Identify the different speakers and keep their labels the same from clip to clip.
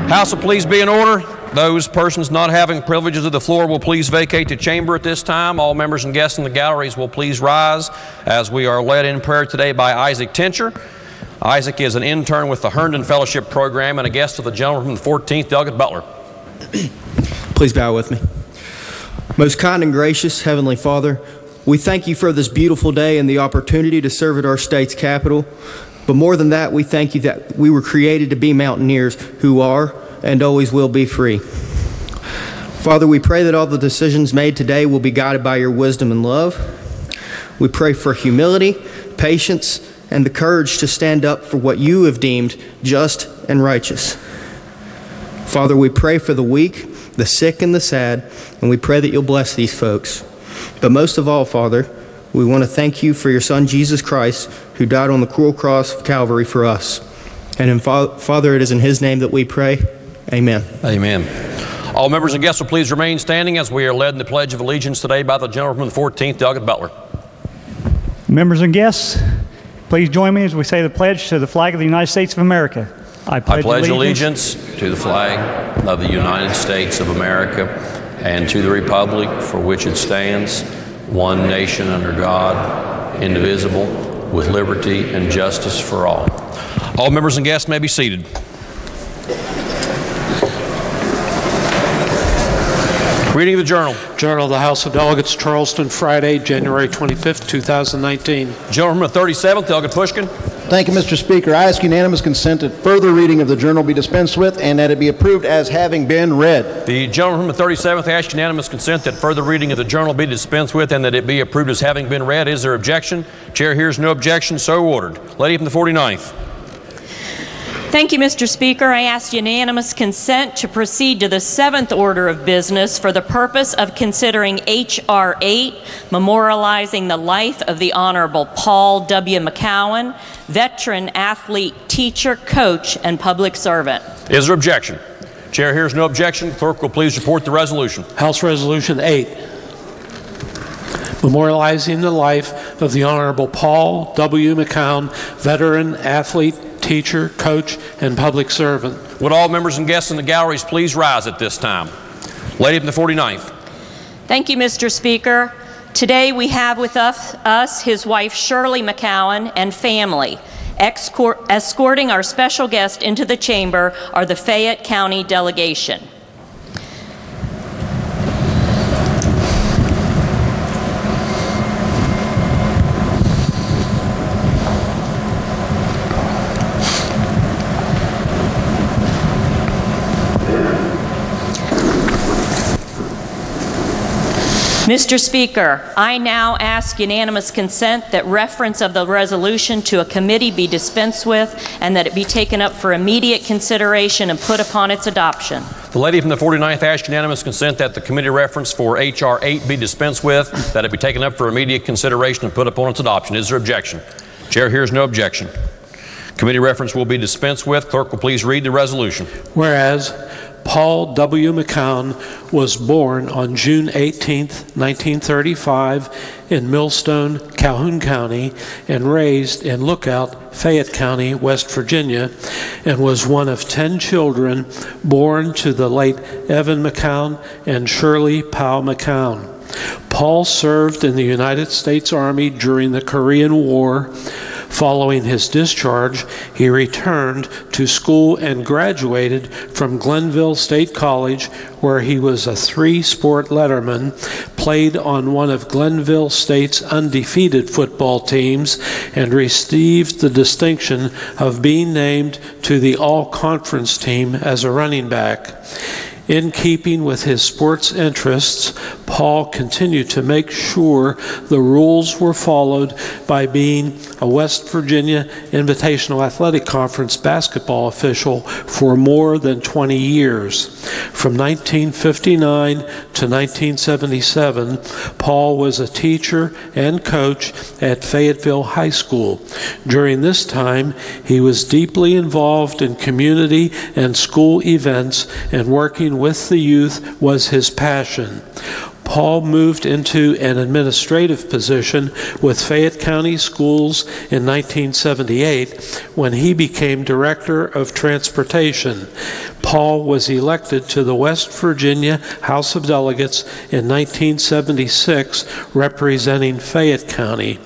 Speaker 1: House will please be in order. Those persons not having privileges of the floor will please vacate the chamber at this time. All members and guests in the galleries will please rise as we are led in prayer today by Isaac Tincher. Isaac is an intern with the Herndon Fellowship Program and a guest of the gentleman from the 14th, Delegate Butler.
Speaker 2: Please bow with me. Most kind and gracious Heavenly Father, we thank you for this beautiful day and the opportunity to serve at our state's capital. But more than that, we thank you that we were created to be mountaineers who are and always will be free. Father, we pray that all the decisions made today will be guided by your wisdom and love. We pray for humility, patience, and the courage to stand up for what you have deemed just and righteous. Father, we pray for the weak, the sick, and the sad, and we pray that you'll bless these folks. But most of all, Father, we want to thank you for your Son, Jesus Christ, who died on the cruel cross of Calvary for us. And Father, it is in his name that we pray. Amen.
Speaker 1: Amen. All members and guests will please remain standing as we are led in the Pledge of Allegiance today by the gentleman from the 14th, Delegate Butler.
Speaker 3: Members and guests, please join me as we say the pledge to the flag of the United States of America. I pledge allegiance to the flag of the United States of America and to the republic for which it stands, one nation under God, indivisible, with liberty and justice for all. All members and guests may be seated. Reading of the Journal.
Speaker 4: Journal of the House of Delegates, Charleston, Friday, January 25th, 2019.
Speaker 1: Gentleman from the 37th, Delegate Pushkin.
Speaker 5: Thank you, Mr. Speaker. I ask unanimous consent that further reading of the Journal be dispensed with and that it be approved as having been read.
Speaker 1: The gentleman from the 37th asks unanimous consent that further reading of the Journal be dispensed with and that it be approved as having been read. Is there objection? Chair hears no objection, so ordered. Lady from the 49th.
Speaker 6: Thank you, Mr. Speaker. I ask unanimous consent to proceed to the 7th order of business for the purpose of considering H.R. 8, memorializing the life of the Honorable Paul W. McCowan, veteran athlete, teacher, coach, and public servant.
Speaker 1: Is there objection? Chair hears no objection. Clerk will please report the resolution.
Speaker 4: House Resolution 8, memorializing the life of the Honorable Paul W. McCowan, veteran athlete, teacher, coach, and public servant.
Speaker 1: Would all members and guests in the galleries please rise at this time? Lady from the 49th.
Speaker 6: Thank you, Mr. Speaker. Today we have with us his wife Shirley McCowan and family. Escorting our special guest into the chamber are the Fayette County delegation. Mr. Speaker, I now ask unanimous consent that reference of the resolution to a committee be dispensed with and that it be taken up for immediate consideration and put upon its adoption.
Speaker 1: The lady from the 49th asks unanimous consent that the committee reference for H.R. 8 be dispensed with, that it be taken up for immediate consideration and put upon its adoption. Is there objection? Chair hears no objection. Committee reference will be dispensed with. Clerk will please read the resolution.
Speaker 4: Whereas Paul W. McCowan was born on June 18, 1935 in Millstone, Calhoun County, and raised in Lookout, Fayette County, West Virginia, and was one of 10 children born to the late Evan McCowan and Shirley Powell McCowan. Paul served in the United States Army during the Korean War. Following his discharge, he returned to school and graduated from Glenville State College, where he was a three-sport letterman, played on one of Glenville State's undefeated football teams, and received the distinction of being named to the all-conference team as a running back. In keeping with his sports interests, Paul continued to make sure the rules were followed by being a West Virginia Invitational Athletic Conference basketball official for more than 20 years. From 1959 to 1977, Paul was a teacher and coach at Fayetteville High School. During this time, he was deeply involved in community and school events, and working with the youth was his passion. Paul moved into an administrative position with Fayette County Schools in 1978 when he became Director of Transportation. Paul was elected to the West Virginia House of Delegates in 1976, representing Fayette County.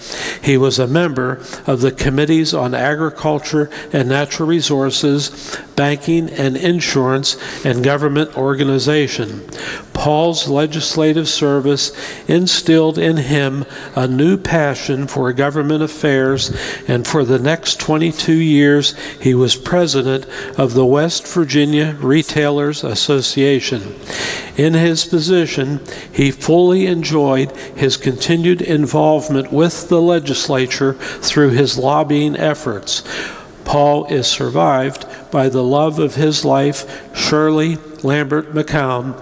Speaker 4: He was a member of the Committees on Agriculture and Natural Resources, Banking and Insurance, and Government Organization. Paul's legislative service instilled in him a new passion for government affairs, and for the next 22 years he was president of the West Virginia Retailers Association. In his position, he fully enjoyed his continued involvement with the legislature through his lobbying efforts. Paul is survived by the love of his life, Shirley Lambert McCown,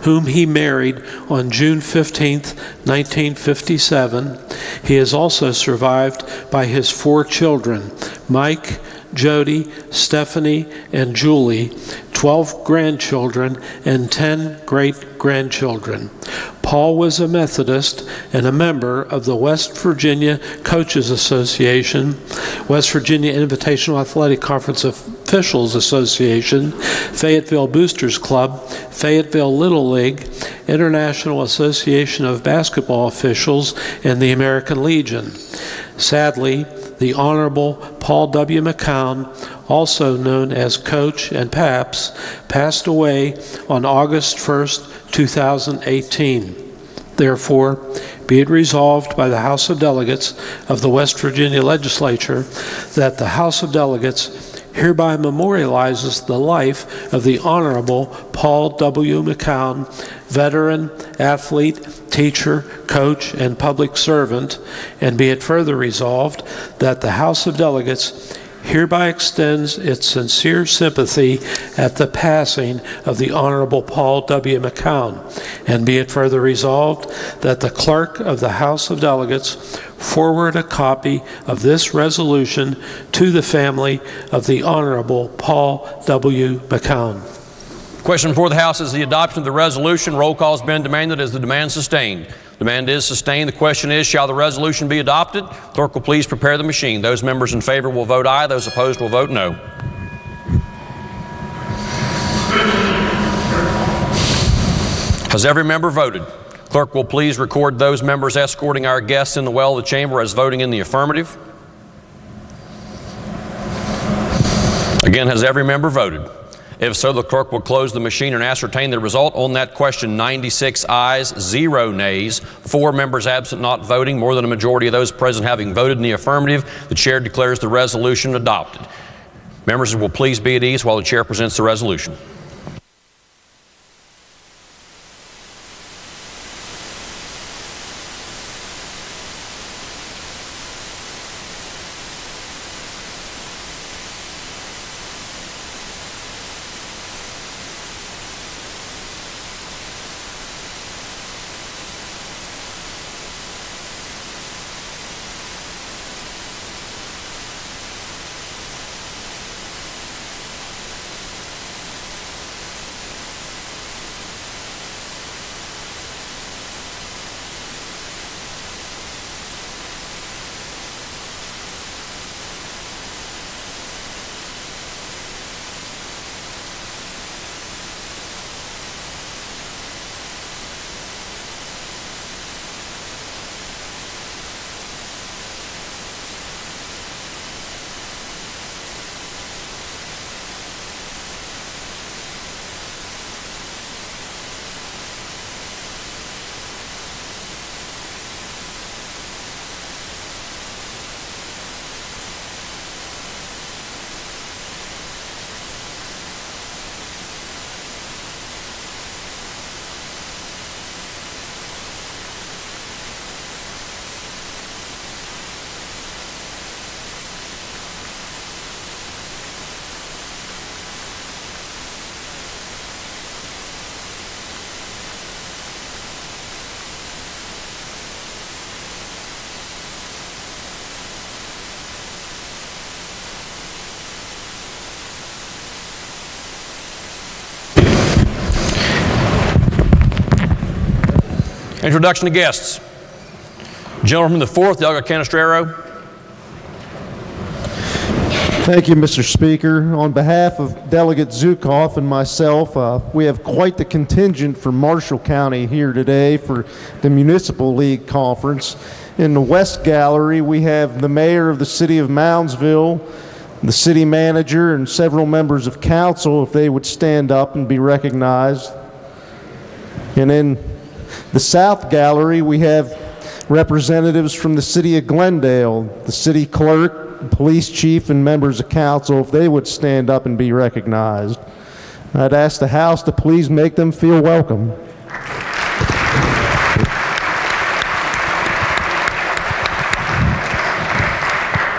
Speaker 4: whom he married on June 15, 1957. He is also survived by his 4 children, Mike, Jody, Stephanie, and Julie, 12 grandchildren, and 10 great-grandchildren. Paul was a Methodist and a member of the West Virginia Coaches Association, West Virginia Invitational Athletic Conference Officials Association, Fayetteville Boosters Club, Fayetteville Little League, International Association of Basketball Officials, and the American Legion. Sadly, the Honorable Paul W. McCown, also known as Coach and Paps, passed away on August 1st, 2018. Therefore, be it resolved by the House of Delegates of the West Virginia Legislature that the House of Delegates hereby memorializes the life of the Honorable Paul W. McCown, veteran, athlete, teacher, coach, and public servant, and be it further resolved that the House of Delegates hereby extends its sincere sympathy at the passing of the Honorable Paul W. McCown, and be it further resolved that the Clerk of the House of Delegates forward a copy of this resolution to the family of the Honorable Paul W. McCown.
Speaker 1: Question before the House is the adoption of the resolution. Roll call has been demanded. Is the demand sustained? Demand is sustained. The question is, shall the resolution be adopted? Clerk will please prepare the machine. Those members in favor will vote aye. Those opposed will vote no. Has every member voted? Clerk will please record those members escorting our guests in the well of the chamber as voting in the affirmative. Again, has every member voted? If so, the clerk will close the machine and ascertain the result. On that question, 96 ayes, 0 nays, 4 members absent not voting, more than a majority of those present having voted in the affirmative. The chair declares the resolution adopted. Members will please be at ease while the chair presents the resolution. Introduction to guests. Gentleman from the 4th, Delga Canestrero.
Speaker 7: Thank you, Mr. Speaker. On behalf of Delegate Zukoff and myself, we have quite the contingent from Marshall County here today for the Municipal League Conference. In the West Gallery, we have the mayor of the city of Moundsville, the city manager, and several members of council, if they would stand up and be recognized. And in the South Gallery, we have representatives from the city of Glendale, the city clerk, police chief, and members of council, if they would stand up and be recognized. I'd ask the House to please make them feel welcome.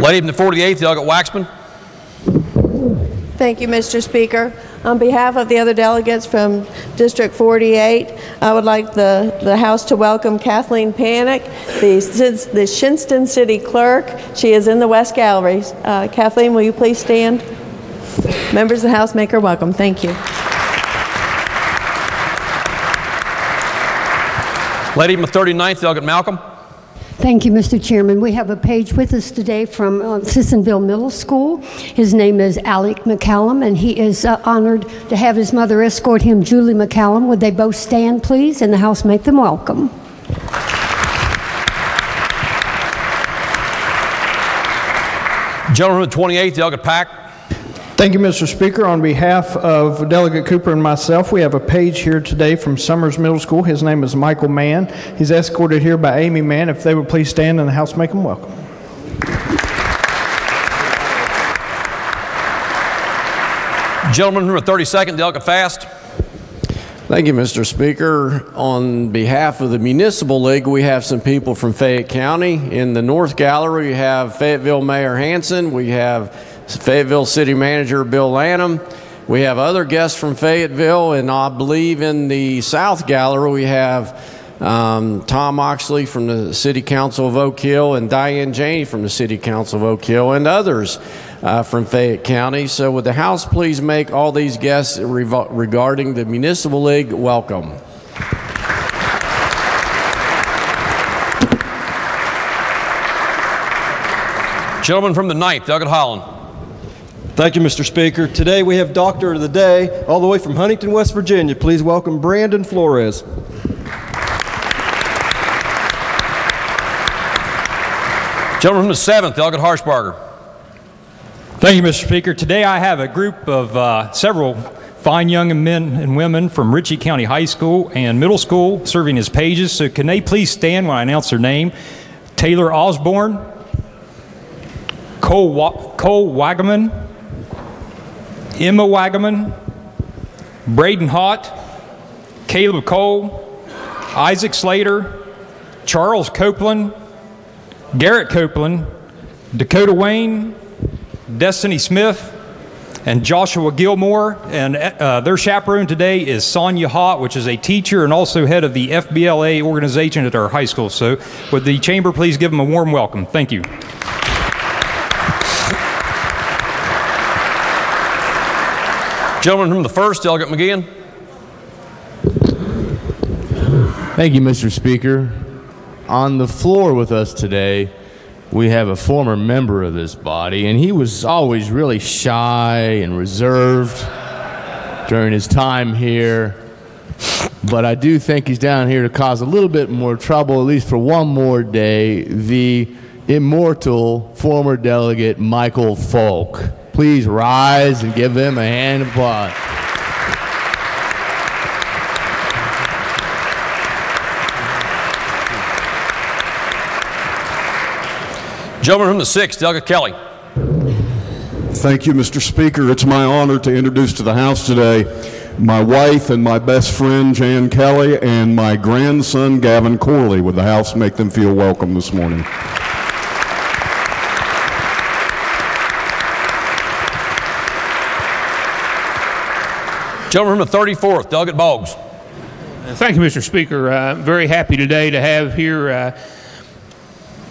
Speaker 1: Lady from the 48th, Delegate Waxman.
Speaker 8: Thank you, Mr. Speaker. On behalf of the other delegates from District 48, I would like the House to welcome Kathleen Panic, the Shinston City Clerk. She is in the West Gallery. Kathleen, will you please stand? Members of the House, make her welcome. Thank you.
Speaker 1: Lady from the 39th, Delegate Malcolm.
Speaker 9: Thank you, Mr. Chairman. We have a page with us today from Sissonville Middle School. His name is Alec McCallum, and he is honored to have his mother escort him, Julie McCallum. Would they both stand, please, and the House make them welcome.
Speaker 1: Gentleman from the 28th, Delegate Pack.
Speaker 10: Thank you, Mr. Speaker. On behalf of Delegate Cooper and myself, we have a page here today from Summers Middle School. His name is Michael Mann. He's escorted here by Amy Mann. If they would please stand and the House make them welcome.
Speaker 1: Gentleman from the 32nd, Delegate Fast.
Speaker 11: Thank you, Mr. Speaker. On behalf of the Municipal League, we have some people from Fayette County. In the North Gallery, we have Fayetteville Mayor Hanson. We have Fayetteville City Manager Bill Lanham. We have other guests from Fayetteville, and I believe in the South Gallery we have Tom Oxley from the City Council of Oak Hill and Diane Janey from the City Council of Oak Hill and others from Fayette County. So would the House please make all these guests regarding the Municipal League welcome?
Speaker 1: Gentleman from the 9th, Delegate Holland.
Speaker 12: Thank you, Mr. Speaker. Today we have Doctor of the Day, all the way from Huntington, West Virginia. Please welcome Brandon Flores.
Speaker 1: Gentleman from the 7th, Delegate Harshbarger.
Speaker 13: Thank you, Mr. Speaker. Today I have a group of several fine young men and women from Ritchie County High School and Middle School serving as pages. So can they please stand when I announce their name? Taylor Osborne, Cole Wagaman, Emma Wagaman, Braden Hott, Caleb Cole, Isaac Slater, Charles Copeland, Garrett Copeland, Dakota Wayne, Destiny Smith, and Joshua Gilmore. And their chaperone today is Sonia Hott, which is a teacher and also head of the FBLA organization at our high school. So would the chamber please give them a warm welcome? Thank you.
Speaker 1: Gentleman from the 1st, Delegate McGeehan.
Speaker 14: Thank you, Mr. Speaker. On the floor with us today, we have a former member of this body, and he was always really shy and reserved during his time here. But I do think he's down here to cause a little bit more trouble, at least for one more day, the immortal former delegate Michael Falk. Please rise and give him a hand of applause.
Speaker 1: Gentleman from the 6th, Delegate Kelly.
Speaker 15: Thank you, Mr. Speaker. It's my honor to introduce to the House today my wife and my best friend, Jan Kelly, and my grandson, Gavin Corley. Would the House make them feel welcome this morning?
Speaker 1: Gentleman from the 34th, Delegate Boggs.
Speaker 16: Thank you, Mr. Speaker. Very happy today to have here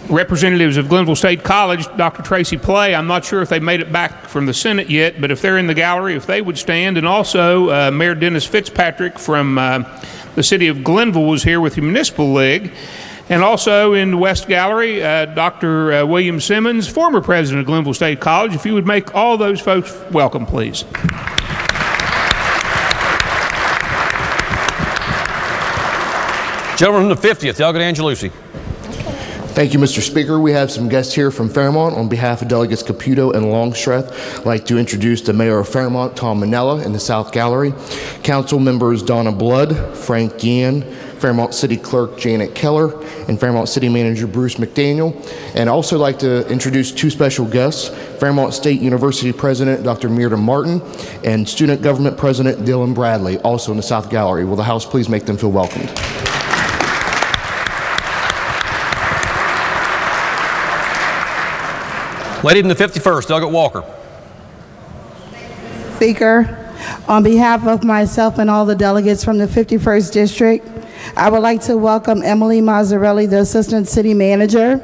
Speaker 16: representatives of Glenville State College, Dr. Tracy Play. I'm not sure if they made it back from the Senate yet, but if they're in the gallery, if they would stand. And also Mayor Dennis Fitzpatrick from the city of Glenville was here with the Municipal League. And also in the West Gallery, Dr. William Simmons, former president of Glenville State College. If you would make all those folks welcome, please.
Speaker 1: Gentleman from the 50th, Delegate Angelucci.
Speaker 17: Thank you, Mr. Speaker. We have some guests here from Fairmont. On behalf of Delegates Caputo and Longstreth, I'd like to introduce the Mayor of Fairmont, Tom Manella, in the South Gallery, Council members Donna Blood, Frank Gann, Fairmont City Clerk Janet Keller, and Fairmont City Manager Bruce McDaniel. And I'd also like to introduce two special guests, Fairmont State University President Dr. Mirta Martin and Student Government President Dylan Bradley, also in the South Gallery. Will the House please make them feel welcomed?
Speaker 1: Lady in the 51st, Delegate Walker.
Speaker 18: Speaker, on behalf of myself and all the delegates from the 51st District, I would like to welcome Emily Mazzarelli, the Assistant City Manager,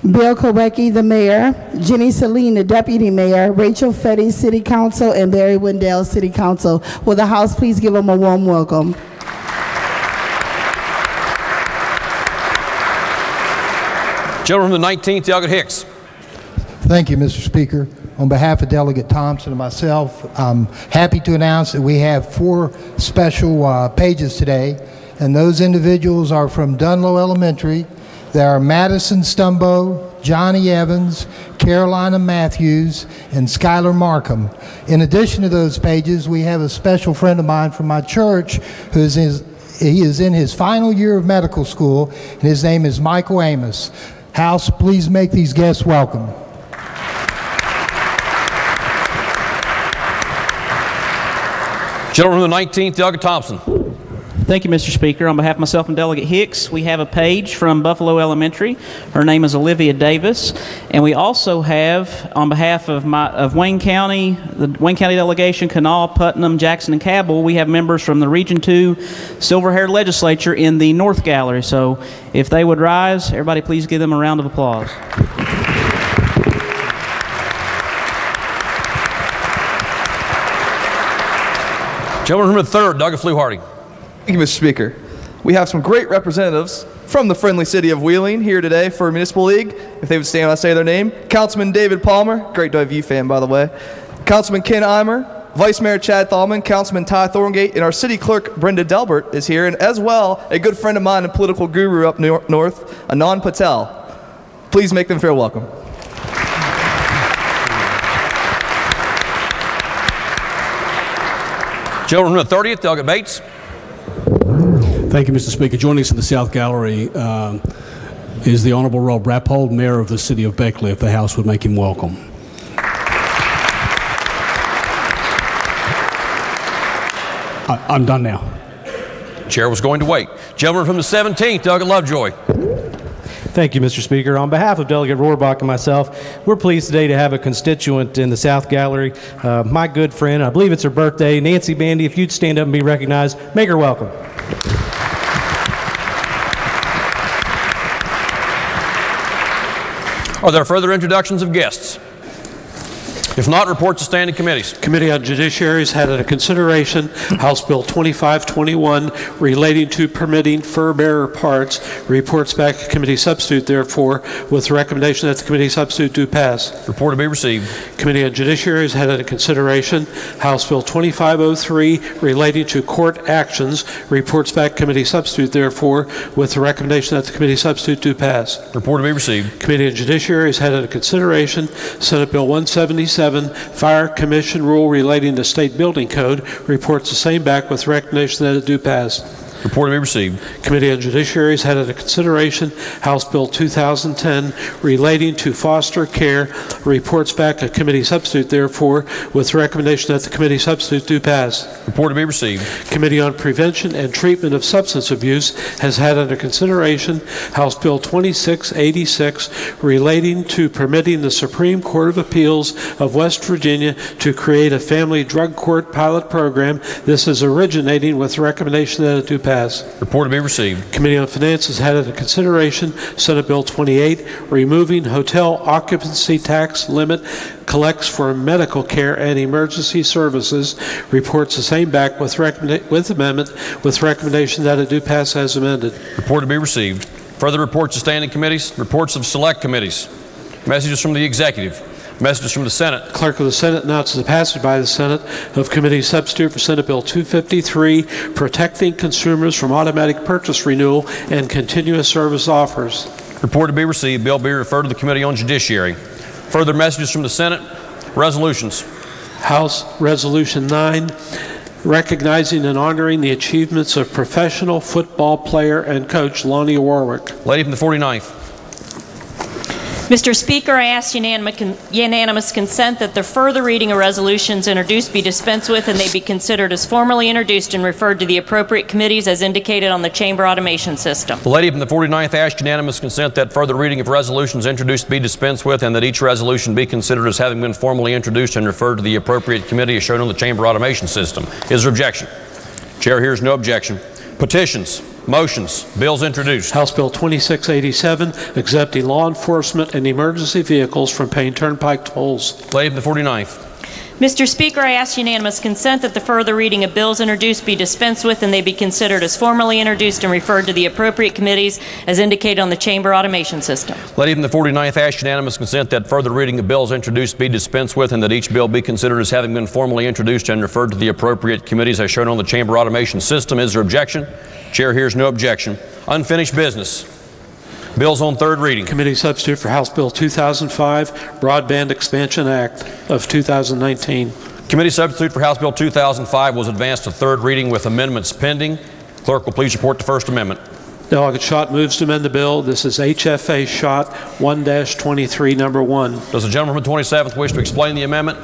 Speaker 18: Bill Kowecki, the Mayor, Jenny Celine, the Deputy Mayor, Rachel Fetty, City Council, and Barry Wendell, City Council. Will the House please give them a warm welcome?
Speaker 1: Gentleman from the 19th, Delegate Hicks.
Speaker 19: Thank you, Mr. Speaker. On behalf of Delegate Thompson and myself, I'm happy to announce that we have 4 special pages today, and those individuals are from Dunlow Elementary. There are Madison Stumbo, Johnny Evans, Carolina Matthews, and Skylar Markham. In addition to those pages, we have a special friend of mine from my church who is in his final year of medical school, and his name is Michael Amos. House, please make these guests welcome.
Speaker 1: Gentleman from the 19th, Delegate Thompson.
Speaker 20: Thank you, Mr. Speaker. On behalf of myself and Delegate Hicks, we have a page from Buffalo Elementary. Her name is Olivia Davis. And we also have, on behalf of Wayne County, the Wayne County delegation, Kanawha, Putnam, Jackson, and Cabell, we have members from the Region 2 Silver-Haired Legislature in the North Gallery. So if they would rise, everybody please give them a round of applause.
Speaker 1: Gentleman from the 3rd, Doug Fluharty.
Speaker 21: Thank you, Mr. Speaker. We have some great representatives from the friendly city of Wheeling here today for Municipal League. If they would stand when I say their name. Councilman David Palmer, great WVU fan, by the way. Councilman Ken Eimer, Vice Mayor Chad Thalman, Councilman Ty Thorngate, and our city clerk Brenda Delbert is here, and as well, a good friend of mine and political guru up north, Anand Patel. Please make them feel welcome.
Speaker 1: Gentleman from the 30th, Delegate Bates.
Speaker 22: Thank you, Mr. Speaker. Joining us in the South Gallery is the Honorable Rob Rappold, Mayor of the City of Beckley, if the House would make him welcome. I'm done now.
Speaker 1: Chair was going to wait. Gentleman from the 17th, Delegate Lovejoy.
Speaker 23: Thank you, Mr. Speaker. On behalf of Delegate Rohrbach and myself, we're pleased today to have a constituent in the South Gallery, my good friend, I believe it's her birthday, Nancy Bandy. If you'd stand up and be recognized, make her welcome.
Speaker 1: Are there further introductions of guests? If not, reports to standing committees.
Speaker 4: Committee on Judiciary's had a consideration House Bill 2521 relating to permitting fur-bearer parts. Reports back to committee substitute, therefore, with the recommendation that the committee substitute do pass.
Speaker 1: Report to be received.
Speaker 4: Committee on Judiciary has had a consideration House Bill 2503 relating to court actions. Reports back committee substitute, therefore, with the recommendation that the committee substitute do pass.
Speaker 1: Report to be received.
Speaker 4: Committee on Judiciary has had a consideration Senate Bill 177 Fire Commission rule relating to state building code. Reports the same back with recommendation that it do pass.
Speaker 1: Report to be received.
Speaker 4: Committee on Judiciary has had a consideration House Bill 2010 relating to foster care. Reports back a committee substitute, therefore, with recommendation that the committee substitute do pass.
Speaker 1: Report to be received.
Speaker 4: Committee on Prevention and Treatment of Substance Abuse has had under consideration House Bill 2686 relating to permitting the Supreme Court of Appeals of West Virginia to create a family drug court pilot program. This is originating with recommendation that it do pass.
Speaker 1: Report to be received.
Speaker 4: Committee on Finance has had under consideration Senate Bill 28 removing hotel occupancy tax limit collects for medical care and emergency services. Reports the same back with amendment with recommendation that it do pass as amended.
Speaker 1: Report to be received. Further reports of standing committees, reports of select committees, messages from the executive, messages from the Senate.
Speaker 4: Clerk of the Senate announces the passage by the Senate of Committee Substitute for Senate Bill 253, Protecting Consumers from Automatic Purchase Renewal and Continuous Service Offers.
Speaker 1: Report to be received. Bill be referred to the Committee on Judiciary. Further messages from the Senate. Resolutions.
Speaker 4: House Resolution 9, recognizing and honoring the achievements of professional football player and coach Lonnie Warwick.
Speaker 1: Lady from the 49th.
Speaker 6: Mr. Speaker, I ask unanimous consent that the further reading of resolutions introduced be dispensed with and they be considered as formally introduced and referred to the appropriate committees as indicated on the chamber automation system.
Speaker 1: The lady from the 49th asks unanimous consent that further reading of resolutions introduced be dispensed with and that each resolution be considered as having been formally introduced and referred to the appropriate committee as shown on the chamber automation system. Is there objection? Chair hears no objection. Petitions. Motions. Bills introduced.
Speaker 4: House Bill 2687, exempting law enforcement and emergency vehicles from paying turnpike tolls.
Speaker 1: Lady from the 49th.
Speaker 6: Mr. Speaker, I ask unanimous consent that the further reading of bills introduced be dispensed with and they be considered as formally introduced and referred to the appropriate committees as indicated on the chamber automation system.
Speaker 1: Lady from the 49th asks unanimous consent that further reading of bills introduced be dispensed with and that each bill be considered as having been formally introduced and referred to the appropriate committees as shown on the chamber automation system. Is there objection? Chair hears no objection. Unfinished business. Bills on third reading.
Speaker 4: Committee substitute for House Bill 2005, Broadband Expansion Act of 2019.
Speaker 1: Committee substitute for House Bill 2005 was advanced to third reading with amendments pending. Clerk will please report the First Amendment.
Speaker 4: Delegate Schott moves to amend the bill. This is HFA Schott 1-23, number 1.
Speaker 1: Does the gentleman from the 27th wish to explain the amendment?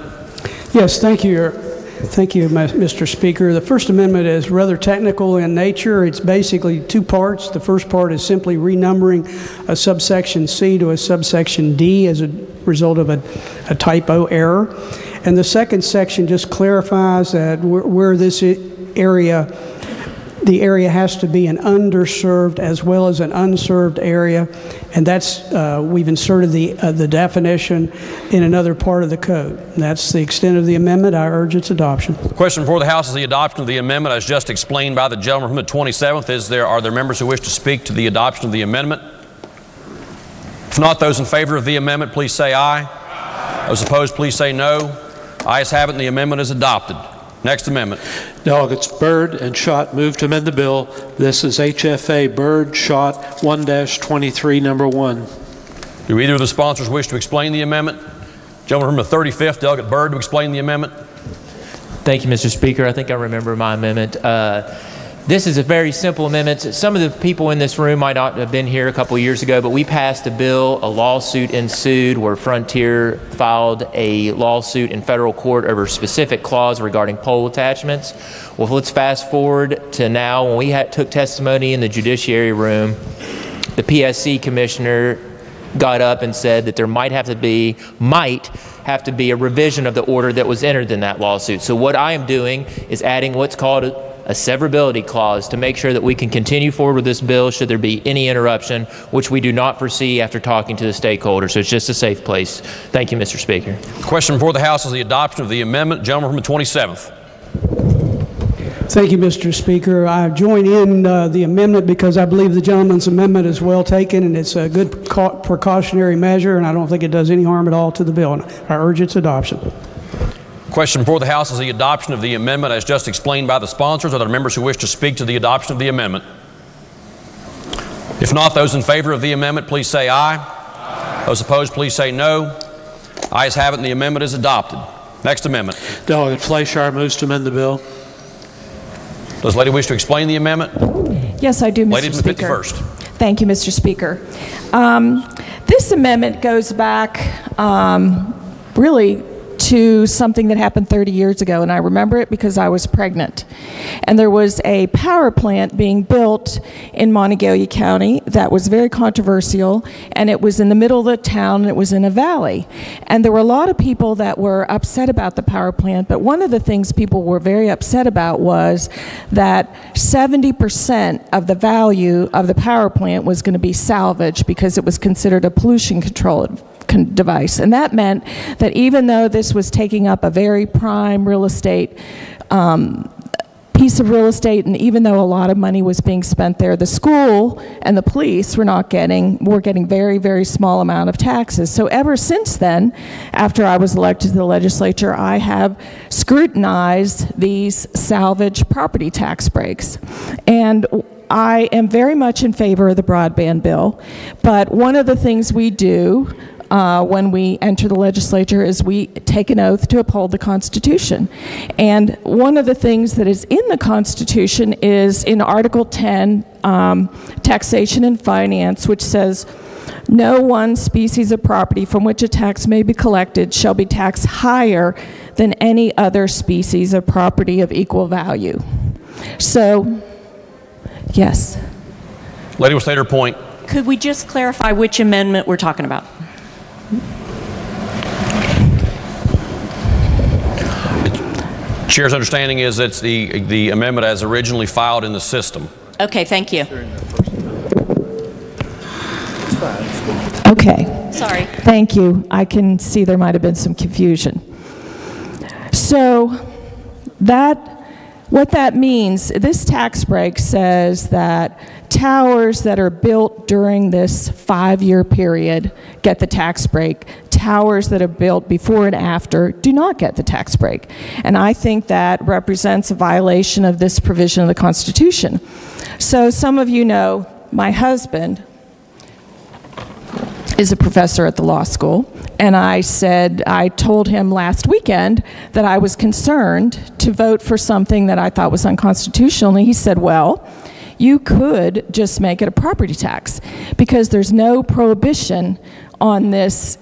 Speaker 2: Yes, thank you. Thank you, Mr. Speaker. The First Amendment is rather technical in nature. It's basically two parts. The first part is simply renumbering a subsection C to a subsection D as a result of a typo error. And the second section just clarifies that where this area, the area has to be an underserved as well as an unserved area. And that's, we've inserted the definition in another part of the code. That's the extent of the amendment. I urge its adoption.
Speaker 1: The question before the House is the adoption of the amendment as just explained by the gentleman from the 27th. Are there members who wish to speak to the adoption of the amendment? If not, those in favor of the amendment, please say aye. Those opposed, please say no. Ayes have it, and the amendment is adopted. Next amendment.
Speaker 4: Delegates Byrd and Schott move to amend the bill. This is HFA Byrd Schott 1-23, number 1.
Speaker 1: Do either of the sponsors wish to explain the amendment? Gentleman from the 35th, Delegate Byrd, to explain the amendment.
Speaker 3: Thank you, Mr. Speaker. I think I remember my amendment. This is a very simple amendment. Some of the people in this room might not have been here a couple years ago, but we passed a bill, a lawsuit ensued where Frontier filed a lawsuit in federal court over a specific clause regarding pole attachments. Well, let's fast forward to now when we took testimony in the Judiciary room. The PSC commissioner got up and said that there might have to be a revision of the order that was entered in that lawsuit. So what I am doing is adding what's called a severability clause to make sure that we can continue forward with this bill should there be any interruption, which we do not foresee after talking to the stakeholders. So it's just a safe place. Thank you, Mr. Speaker.
Speaker 1: The question before the House is the adoption of the amendment. Gentleman from the 27th.
Speaker 2: Thank you, Mr. Speaker. I join in the amendment because I believe the gentleman's amendment is well taken and it's a good precautionary measure, and I don't think it does any harm at all to the bill. And I urge its adoption.
Speaker 1: Question before the House is the adoption of the amendment as just explained by the sponsors. Are there members who wish to speak to the adoption of the amendment? If not, those in favor of the amendment, please say aye. Aye. Those opposed, please say no. Ayes have it, and the amendment is adopted. Next amendment.
Speaker 4: Delegate Fleischauer moves to amend the bill.
Speaker 1: Does the lady wish to explain the amendment?
Speaker 5: Yes, I do, Mr.
Speaker 1: Lady from the 51st.
Speaker 5: Thank you, Mr. Speaker. This amendment goes back really to something that happened 30 years ago, and I remember it because I was pregnant. And there was a power plant being built in Montague County that was very controversial, and it was in the middle of the town, and it was in a valley. And there were a lot of people that were upset about the power plant, but one of the things people were very upset about was that 70% of the value of the power plant was going to be salvaged because it was considered a pollution control device. And that meant that even though this was taking up a very prime real estate piece piece of real estate, and even though a lot of money was being spent there, the school and the police were getting very, very small amount of taxes. So ever since then, after I was elected to the legislature, I have scrutinized these salvage property tax breaks. And I am very much in favor of the broadband bill, but one of the things we do when we enter the legislature is we take an oath to uphold the Constitution. And one of the things that is in the Constitution is in Article 10, Taxation and Finance, which says, no one species of property from which a tax may be collected shall be taxed higher than any other species of property of equal value. So, yes.
Speaker 1: Lady with Slater Point.
Speaker 6: Could we just clarify which amendment we're talking about?
Speaker 1: Chair's understanding is it's the amendment as originally filed in the system.
Speaker 6: Okay, thank you.
Speaker 5: Okay.
Speaker 6: Sorry.
Speaker 5: Thank you. I can see there might have been some confusion. So what that means, this tax break says that towers that are built during this 5-year period get the tax break. Towers that are built before and after do not get the tax break. And I think that represents a violation of this provision of the Constitution. So some of you know my husband is a professor at the law school, and I told him last weekend that I was concerned to vote for something that I thought was unconstitutional, and he said, well, you could just make it a property tax because there's no prohibition on this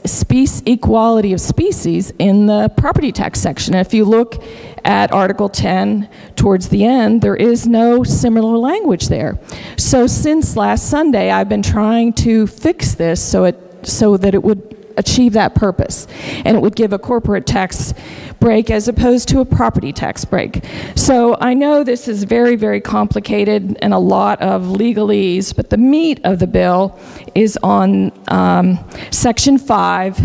Speaker 5: equality of species in the property tax section. And if you look at Article 10 towards the end, there is no similar language there. So since last Sunday, I've been trying to fix this so that it would achieve that purpose, and it would give a corporate tax break as opposed to a property tax break. So I know this is very, very complicated and a lot of legalese, but the meat of the bill is on Section 5,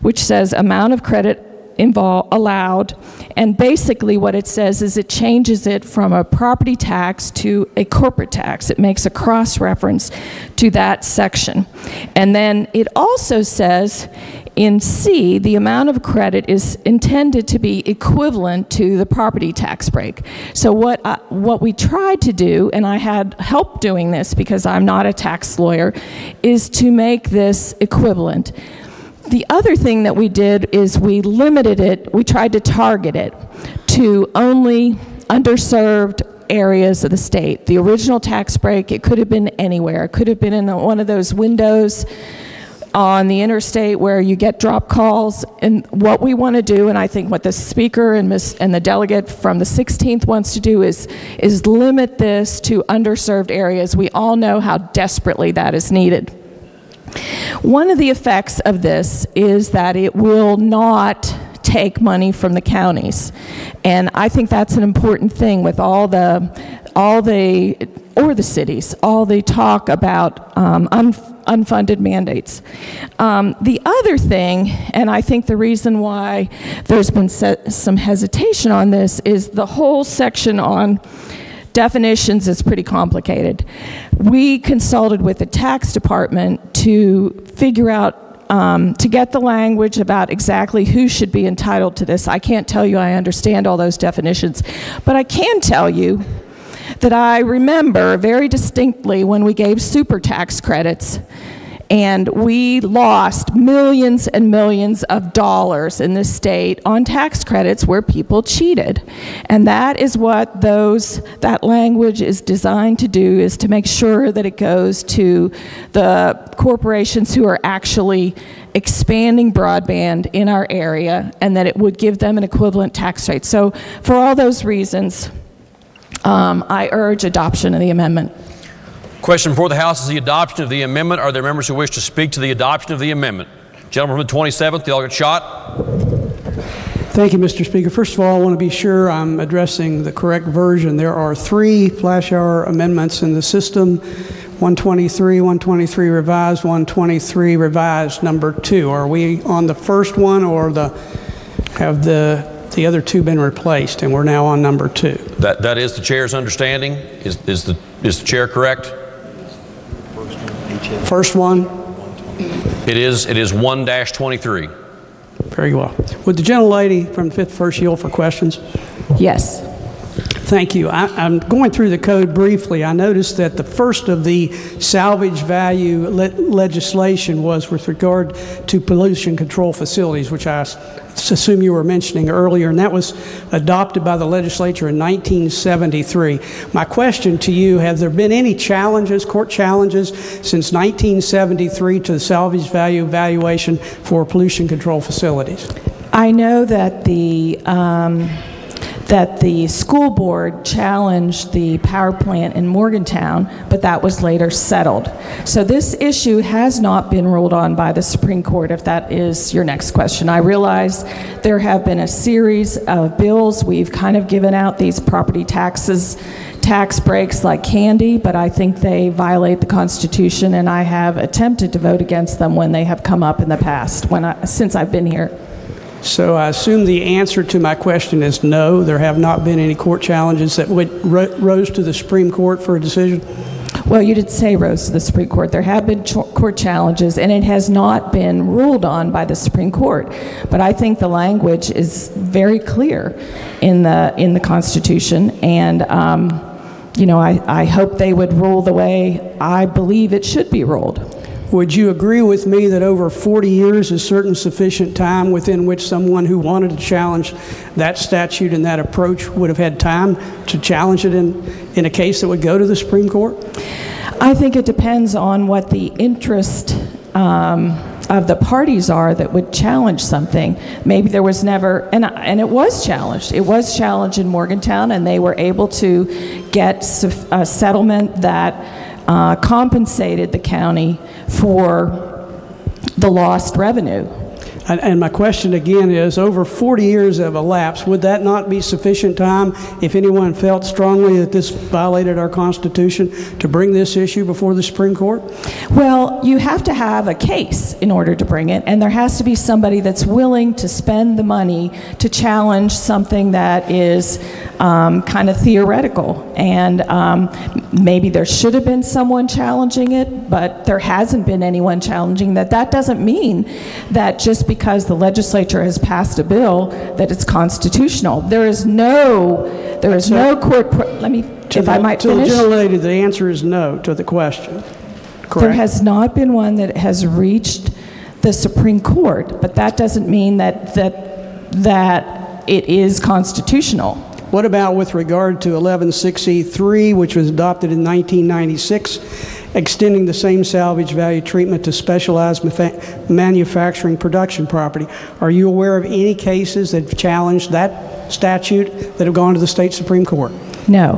Speaker 5: which says amount of credit allowed, and basically what it says is it changes it from a property tax to a corporate tax. It makes a cross-reference to that section. And then it also says in C, the amount of credit is intended to be equivalent to the property tax break. So what we tried to do, and I had help doing this because I'm not a tax lawyer, is to make this equivalent. The other thing that we did is we limited it, we tried to target it to only underserved areas of the state. The original tax break, it could have been anywhere. It could have been in one of those windows on the interstate where you get drop calls. And what we want to do, and I think what the speaker and the delegate from the 16th wants to do is limit this to underserved areas. We all know how desperately that is needed. One of the effects of this is that it will not take money from the counties, and I think that's an important thing with all the cities, all the talk about unfunded mandates. The other thing, and I think the reason why there's been some hesitation on this, is the whole section on definitions is pretty complicated. We consulted with the tax department to figure out, to get the language about exactly who should be entitled to this. I can't tell you I understand all those definitions, but I can tell you that I remember very distinctly when we gave super tax credits, and we lost millions and millions of dollars in this state on tax credits where people cheated. And that is what that language is designed to do, is to make sure that it goes to the corporations who are actually expanding broadband in our area, and that it would give them an equivalent tax rate. So for all those reasons, I urge adoption of the amendment.
Speaker 1: Question before the House is the adoption of the amendment. Are there members who wish to speak to the adoption of the amendment? Gentleman from the 27th, Delegate Schott.
Speaker 2: Thank you, Mr. Speaker. First of all, I want to be sure I'm addressing the correct version. There are 3 flash hour amendments in the system: 123, 123 revised, 123 revised number 2. Are we on the first one, or have the The other two been replaced, and we're now on number 2.
Speaker 1: That is the chair's understanding. Is the chair correct?
Speaker 2: First one?
Speaker 1: It is 1-23.
Speaker 2: Very well. Would the gentlelady from the 5th First yield for questions?
Speaker 5: Yes.
Speaker 2: Thank you. I'm going through the code briefly. I noticed that the first of the salvage value legislation was with regard to pollution control facilities, which I assume you were mentioning earlier, and that was adopted by the legislature in 1973. My question to you, have there been any challenges, court challenges, since 1973 to the salvage value valuation for pollution control facilities?
Speaker 5: I know that the school board challenged the power plant in Morgantown, but that was later settled. So this issue has not been ruled on by the Supreme Court, if that is your next question. I realize there have been a series of bills. We've kind of given out these property tax breaks like candy, but I think they violate the Constitution, and I have attempted to vote against them when they have come up in the past, since I've been here.
Speaker 2: So I assume the answer to my question is no, there have not been any court challenges that rose to the Supreme Court for a decision?
Speaker 5: Well, you did say rose to the Supreme Court. There have been court challenges, and it has not been ruled on by the Supreme Court. But I think the language is very clear in the Constitution, and I hope they would rule the way I believe it should be ruled.
Speaker 2: Would you agree with me that over 40 years is certain sufficient time within which someone who wanted to challenge that statute and that approach would have had time to challenge it in a case that would go to the Supreme Court?
Speaker 5: I think it depends on what the interest of the parties are that would challenge something. Maybe there was never, and it was challenged. It was challenged in Morgantown, and they were able to get a settlement that compensated the county for the lost revenue.
Speaker 2: And my question again is, over 40 years have elapsed, would that not be sufficient time if anyone felt strongly that this violated our Constitution to bring this issue before the Supreme Court?
Speaker 5: Well, you have to have a case in order to bring it, and there has to be somebody that's willing to spend the money to challenge something that is kind of theoretical. And maybe there should have been someone challenging it, but there hasn't been anyone challenging that. That doesn't mean that just because the legislature has passed a bill that it's constitutional. There is no court. Let me, if I might finish.
Speaker 2: To the gentlelady, the answer is no to the question. Correct?
Speaker 5: There has not been one that has reached the Supreme Court, but that doesn't mean that it is constitutional.
Speaker 2: What about with regard to 116E3, which was adopted in 1996, extending the same salvage value treatment to specialized manufacturing production property? Are you aware of any cases that have challenged that statute that have gone to the state Supreme Court?
Speaker 5: No.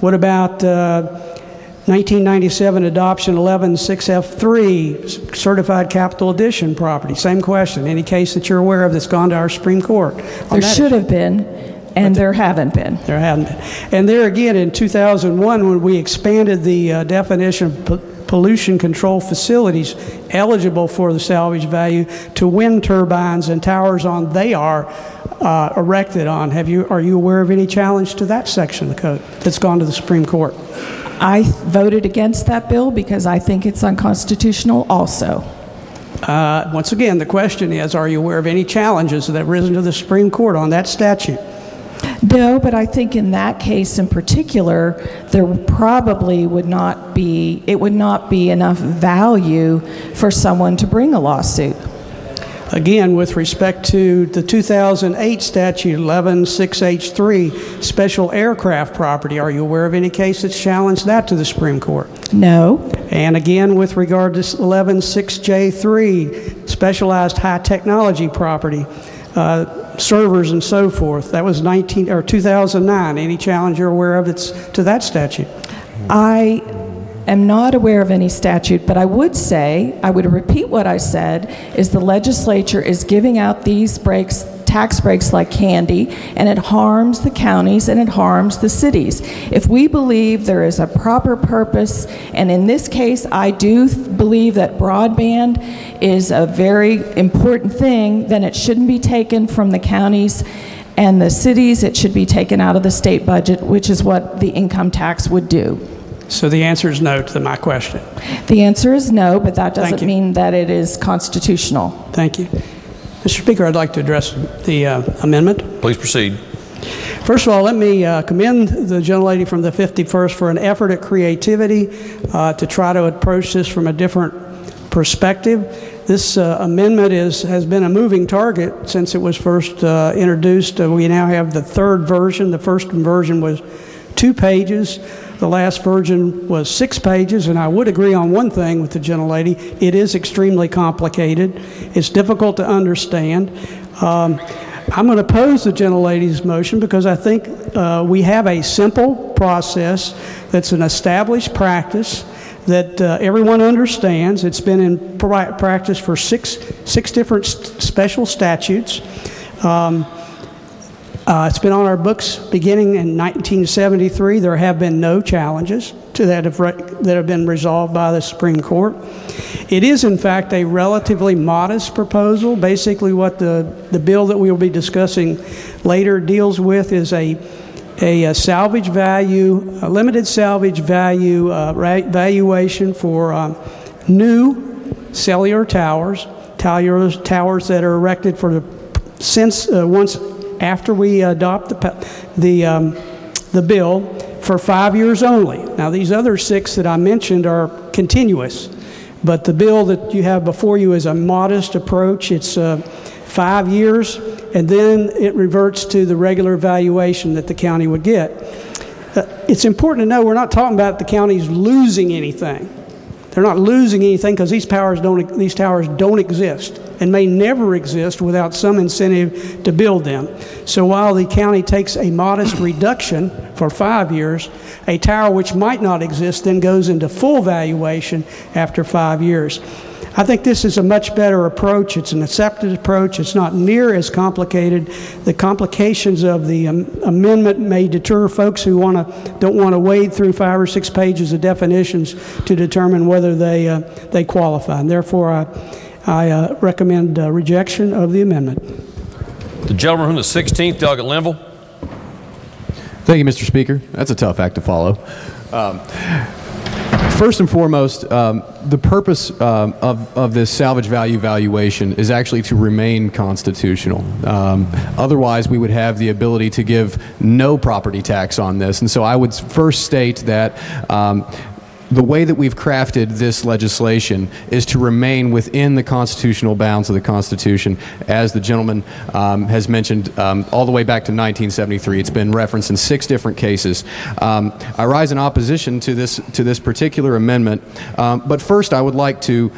Speaker 2: What about 1997 adoption 116F3, certified capital addition property? Same question. Any case that you're aware of that's gone to our Supreme Court?
Speaker 5: There should have been. And there haven't been.
Speaker 2: There haven't been. And there again, in 2001, when we expanded the definition of pollution control facilities eligible for the salvage value to wind turbines and towers on they are erected on, are you aware of any challenge to that section of the code that's gone to the Supreme Court?
Speaker 5: I voted against that bill because I think it's unconstitutional also.
Speaker 2: Once again, the question is, are you aware of any challenges that have risen to the Supreme Court on that statute?
Speaker 5: No, but I think in that case in particular, there probably would not be enough value for someone to bring a lawsuit.
Speaker 2: Again, with respect to the 2008 statute 116H3, special aircraft property, are you aware of any case that's challenged that to the Supreme Court?
Speaker 5: No.
Speaker 2: And again, with regard to 116J3, specialized high technology property, servers and so forth, that was 2009. Any challenge you're aware of that's to that statute?
Speaker 5: I am not aware of any statute, but I would repeat what I said, is the legislature is giving out these tax breaks like candy, and it harms the counties and it harms the cities. If we believe there is a proper purpose, and in this case I do believe that broadband is a very important thing, then it shouldn't be taken from the counties And the cities, it should be taken out of the state budget, which is what the income tax would do.
Speaker 2: So the answer is no to my question.
Speaker 5: The answer is no, but that doesn't mean that it is constitutional.
Speaker 2: Thank you. Mr. Speaker, I'd like to address the amendment.
Speaker 1: Please proceed.
Speaker 2: First of all, let me commend the gentlelady from the 51st for an effort at creativity to try to approach this from a different perspective. This amendment has been a moving target since it was first introduced. We now have the third version. The first version was 2 pages. The last version was 6 pages, and I would agree on one thing with the gentlelady. It is extremely complicated. It's difficult to understand. I'm going to oppose the gentlelady's motion because I think we have a simple process that's an established practice that everyone understands. It's been in practice for six different special statutes. It's been on our books beginning in 1973. There have been no challenges to that have been resolved by the Supreme Court. It is, in fact, a relatively modest proposal. Basically, what the bill that we will be discussing later deals with is a salvage value, a limited salvage value valuation for new cellular towers that are erected once after we adopt the bill for 5 years only. Now, these other 6 that I mentioned are continuous, but the bill that you have before you is a modest approach. It's 5 years, and then it reverts to the regular valuation that the county would get. It's important to know we're not talking about the counties losing anything. They're not losing anything because these towers don't exist and may never exist without some incentive to build them. So while the county takes a modest reduction for 5 years, a tower which might not exist then goes into full valuation after 5 years. I think this is a much better approach. It's an accepted approach. It's not near as complicated. The complications of the amendment may deter folks who don't want to wade through 5 or 6 pages of definitions to determine whether they qualify. And therefore, I recommend rejection of the amendment.
Speaker 1: The gentleman from the 16th, Delegate Linville.
Speaker 7: Thank you, Mr. Speaker. That's a tough act to follow. First and foremost, the purpose of this salvage value valuation is actually to remain constitutional. Otherwise, we would have the ability to give no property tax on this. And so I would first state that the way that we've crafted this legislation is to remain within the constitutional bounds of the Constitution, as the gentleman has mentioned, all the way back to 1973. It's been referenced in 6 different cases. I rise in opposition to this particular amendment, but first I would like to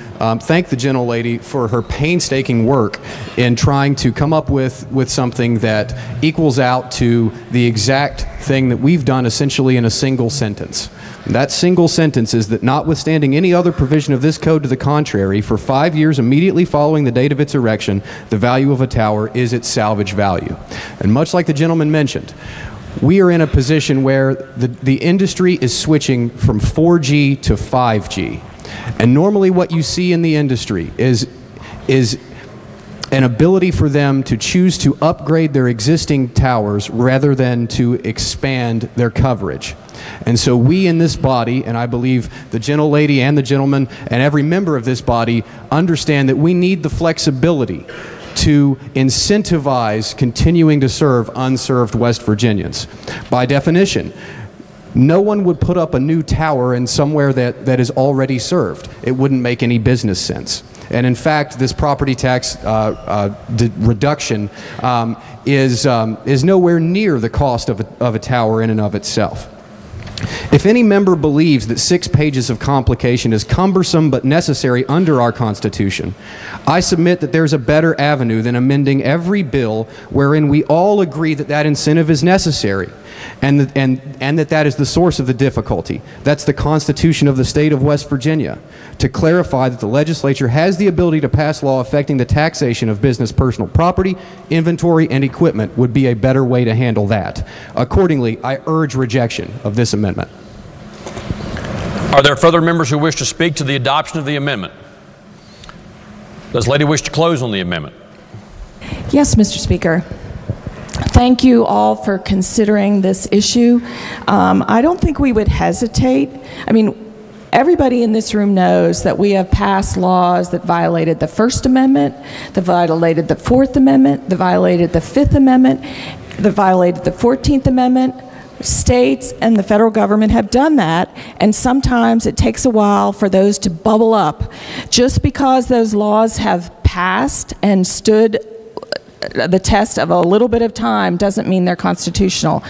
Speaker 7: thank the gentlelady for her painstaking work in trying to come up with something that equals out to the exact thing that we've done essentially in a single sentence. That single sentence is that notwithstanding any other provision of this code to the contrary, for 5 years immediately following the date of its erection, the value of a tower is its salvage value. And much like the gentleman mentioned, we are in a position where the industry is switching from 4G to 5G. And normally what you see in the industry is an ability for them to choose to upgrade their existing towers rather than to expand their coverage. And so we in this body, and I believe the gentlelady and the gentleman and every member of this body understand that we need the flexibility to incentivize continuing to serve unserved West Virginians. By definition, no one would put up a new tower in somewhere that is already served. It wouldn't make any business sense. And in fact, this property tax reduction is nowhere near the cost of a tower in and of itself. If any member believes that 6 pages of complication is cumbersome but necessary under our Constitution, I submit that there's a better avenue than amending every bill wherein we all agree that that incentive is necessary and that is the source of the difficulty. That's the Constitution of the state of West Virginia. To clarify that the legislature has the ability to pass law affecting the taxation of business personal property, inventory, and equipment would be a better way to handle that. Accordingly, I urge rejection of this amendment.
Speaker 1: Are there further members who wish to speak to the adoption of the amendment? Does the lady wish to close on the amendment?
Speaker 5: Yes, Mr. Speaker. Thank you all for considering this issue. I don't think we would hesitate. I mean, everybody in this room knows that we have passed laws that violated the First Amendment, that violated the Fourth Amendment, that violated the Fifth Amendment, that violated the 14th Amendment. States and the federal government have done that, and sometimes it takes a while for those to bubble up. Just because those laws have passed and stood the test of a little bit of time doesn't mean they're constitutional.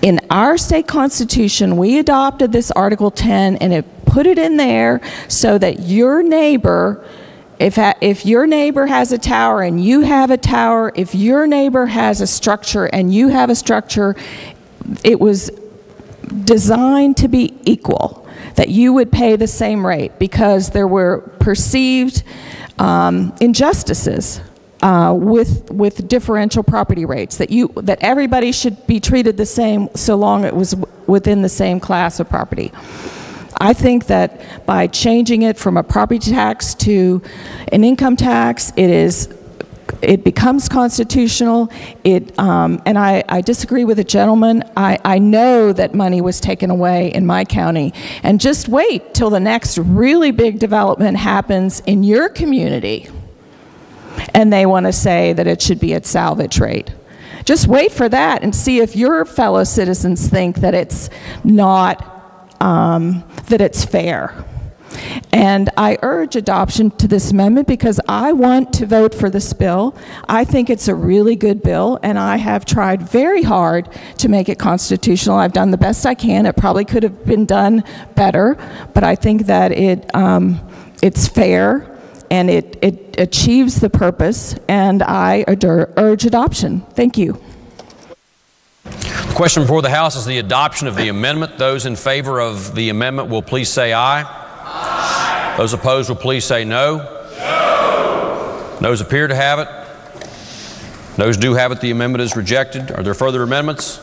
Speaker 5: In our state constitution, we adopted this Article 10, and it put it in there so that your neighbor, if your neighbor has a tower and you have a tower, if your neighbor has a structure and you have a structure, it was designed to be equal, that you would pay the same rate, because there were perceived injustices with differential property rates, that everybody should be treated the same so long it was within the same class of property. I think that by changing it from a property tax to an income tax, it becomes constitutional. And I disagree with the gentleman. I know that money was taken away in my county, and just wait till the next really big development happens in your community and they want to say that it should be at salvage rate. Just wait for that and see if your fellow citizens think that it's not, that it's fair. And I urge adoption to this amendment because I want to vote for this bill. I think it's a really good bill, and I have tried very hard to make it constitutional. I've done the best I can. It probably could have been done better, but I think that it's fair and it achieves the purpose, and I urge adoption. Thank you.
Speaker 1: The question before the House is the adoption of the amendment. Those in favor of the amendment will please say aye. Aye. Those opposed will please say no. No. Noes appear to have it. Noes do have it. The amendment is rejected. Are there further amendments?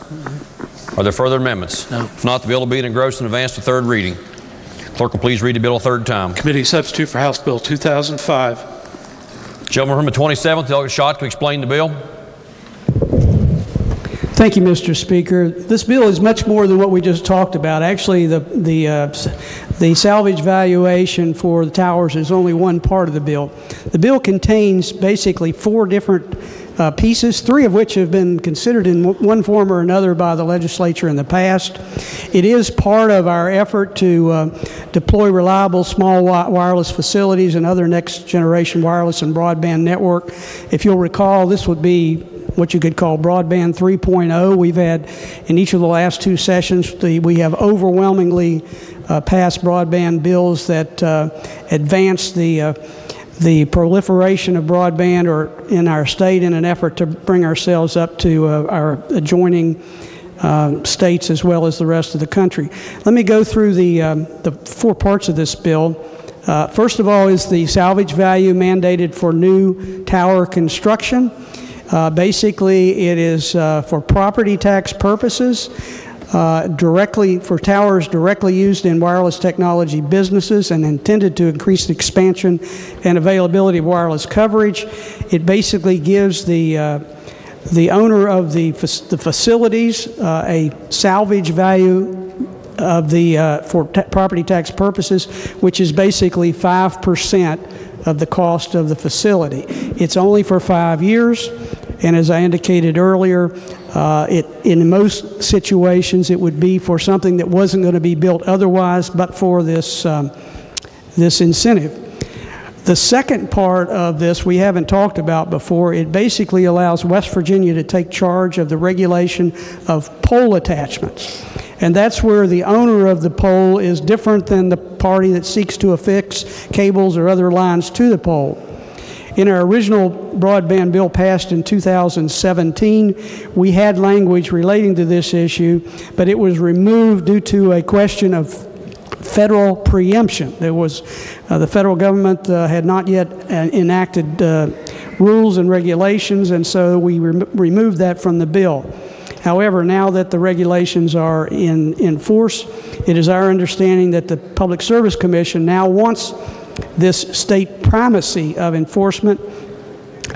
Speaker 1: Are there further amendments? No. If not, the bill will be engrossed and advanced to third reading. Clerk will please read the bill a third time.
Speaker 4: Committee substitute for House Bill 2005.
Speaker 1: Gentleman from the 27th, Delegate Schott, to explain the bill.
Speaker 2: Thank you, Mr. Speaker. This bill is much more than what we just talked about. Actually, the salvage valuation for the towers is only one part of the bill. The bill contains basically 4 different pieces, 3 of which have been considered in one form or another by the legislature in the past. It is part of our effort to deploy reliable small wireless facilities and other next generation wireless and broadband network. If you'll recall, this would be what you could call broadband 3.0. We've had, in each of the last 2 sessions, we have overwhelmingly passed broadband bills that advance the proliferation of broadband in our state in an effort to bring ourselves up to our adjoining states as well as the rest of the country. Let me go through the 4 parts of this bill. First of all is the salvage value mandated for new tower construction. Basically, it is for property tax purposes, for towers directly used in wireless technology businesses and intended to increase the expansion and availability of wireless coverage. It basically gives the owner of the facilities a salvage value of for property tax purposes, which is basically 5% of the cost of the facility. It's only for 5 years, and as I indicated earlier, in most situations it would be for something that wasn't going to be built otherwise but for this incentive. The second part of this we haven't talked about before. It basically allows West Virginia to take charge of the regulation of pole attachments. And that's where the owner of the pole is different than the party that seeks to affix cables or other lines to the pole. In our original broadband bill passed in 2017, we had language relating to this issue, but it was removed due to a question of federal preemption. There was the federal government had not yet enacted rules and regulations, and so we removed that from the bill. However, now that the regulations are in force, it is our understanding that the Public Service Commission now wants this state primacy of enforcement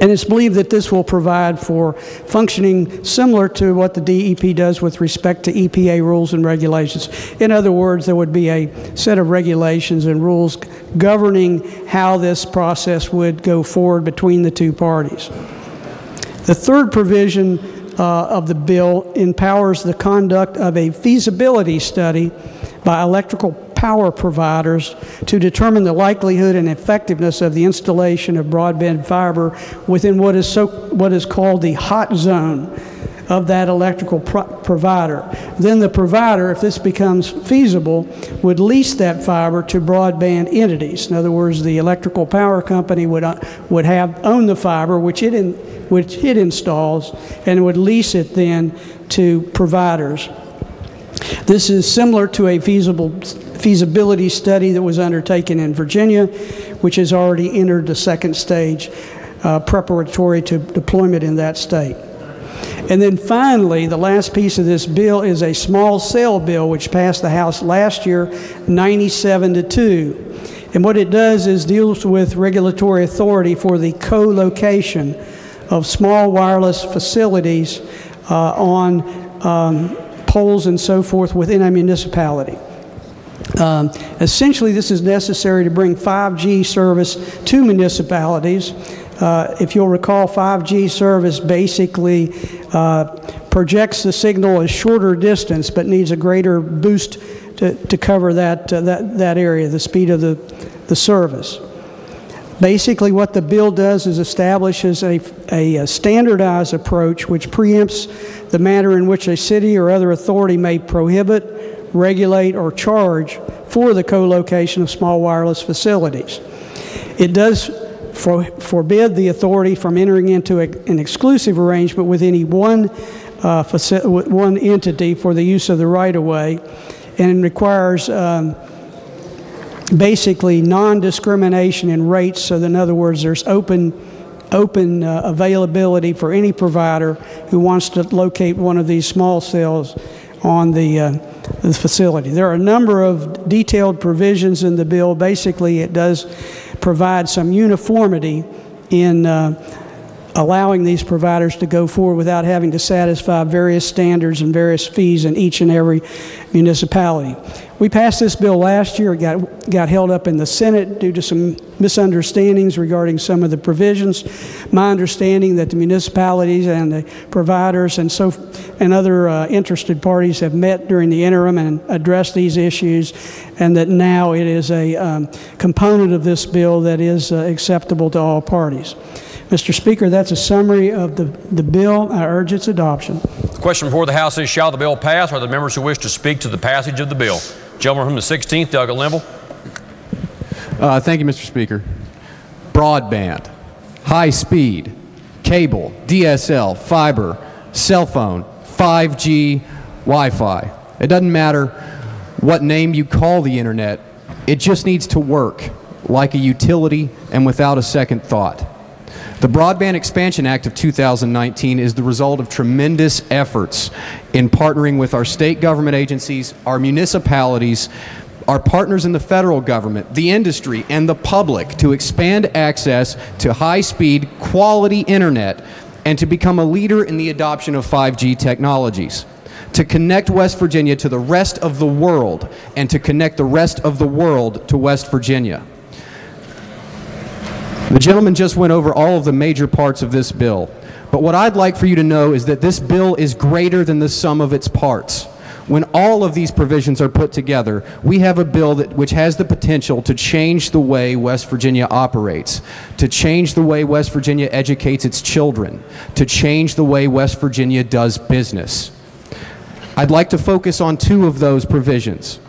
Speaker 2: And it's believed that this will provide for functioning similar to what the DEP does with respect to EPA rules and regulations. In other words, there would be a set of regulations and rules governing how this process would go forward between the two parties. The third provision of the bill empowers the conduct of a feasibility study by electrical power providers to determine the likelihood and effectiveness of the installation of broadband fiber within what is called the hot zone of that electrical provider. Then the provider, if this becomes feasible, would lease that fiber to broadband entities. In other words, the electrical power company would own the fiber, which it installs, and would lease it then to providers. This is similar to a feasibility study that was undertaken in Virginia, which has already entered the second stage preparatory to deployment in that state. And then finally, the last piece of this bill is a small cell bill, which passed the House last year, 97-2. And what it does is deals with regulatory authority for the co-location of small wireless facilities on poles and so forth within a municipality. Essentially, this is necessary to bring 5G service to municipalities. If you'll recall, 5G service basically projects the signal a shorter distance, but needs a greater boost to cover that area, the speed of the service. Basically, what the bill does is establishes a standardized approach which preempts the manner in which a city or other authority may prohibit, regulate, or charge for the co-location of small wireless facilities. It does forbid the authority from entering into an exclusive arrangement with any one entity for the use of the right-of-way, and requires basically non-discrimination in rates. So in other words, there's open availability for any provider who wants to locate one of these small cells on the facility. There are a number of detailed provisions in the bill. Basically, it does provide some uniformity in allowing these providers to go forward without having to satisfy various standards and various fees in each and every municipality. We passed this bill last year. It got held up in the Senate due to some misunderstandings regarding some of the provisions. My understanding that the municipalities and the providers and other interested parties have met during the interim and addressed these issues, and that now it is a component of this bill that is acceptable to all parties. Mr. Speaker, that's a summary of the bill. I urge its adoption.
Speaker 1: The question before the House is, shall the bill pass? Are the members who wish to speak to the passage of the bill? Gentleman from the 16th, Doug Limble.
Speaker 7: Thank you, Mr. Speaker. Broadband, high speed, cable, DSL, fiber, cell phone, 5G, Wi-Fi. It doesn't matter what name you call the internet. It just needs to work like a utility and without a second thought. The Broadband Expansion Act of 2019 is the result of tremendous efforts in partnering with our state government agencies, our municipalities, our partners in the federal government, the industry, and the public to expand access to high-speed, quality internet and to become a leader in the adoption of 5G technologies, to connect West Virginia to the rest of the world and to connect the rest of the world to West Virginia. The gentleman just went over all of the major parts of this bill, but what I'd like for you to know is that this bill is greater than the sum of its parts. When all of these provisions are put together, we have a bill which has the potential to change the way West Virginia operates, to change the way West Virginia educates its children, to change the way West Virginia does business. I'd like to focus on two of those provisions.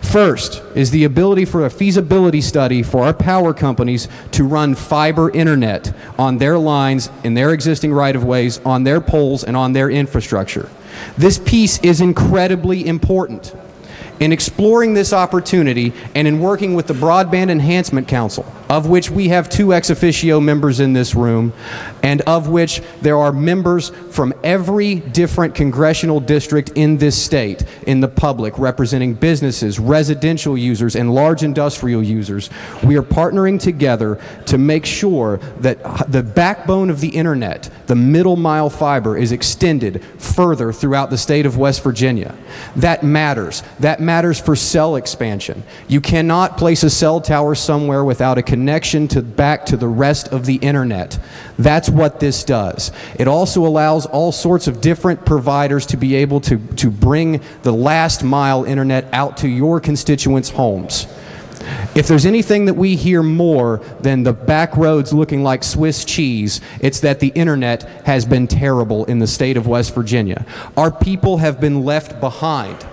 Speaker 7: First is the ability for a feasibility study for our power companies to run fiber internet on their lines, in their existing right-of-ways, on their poles, and on their infrastructure. This piece is incredibly important. In exploring this opportunity and in working with the Broadband Enhancement Council, of which we have 2 ex officio members in this room, and of which there are members from every different congressional district in this state, in the public, representing businesses, residential users, and large industrial users. We are partnering together to make sure that the backbone of the internet, the middle mile fiber, is extended further throughout the state of West Virginia. That matters. That matters for cell expansion. You cannot place a cell tower somewhere without a connection back to the rest of the internet. That's what this does. It also allows all sorts of different providers to be able to bring the last mile internet out to your constituents' homes. If there's anything that we hear more than the back roads looking like Swiss cheese, it's that the internet has been terrible in the state of West Virginia. Our people have been left behind,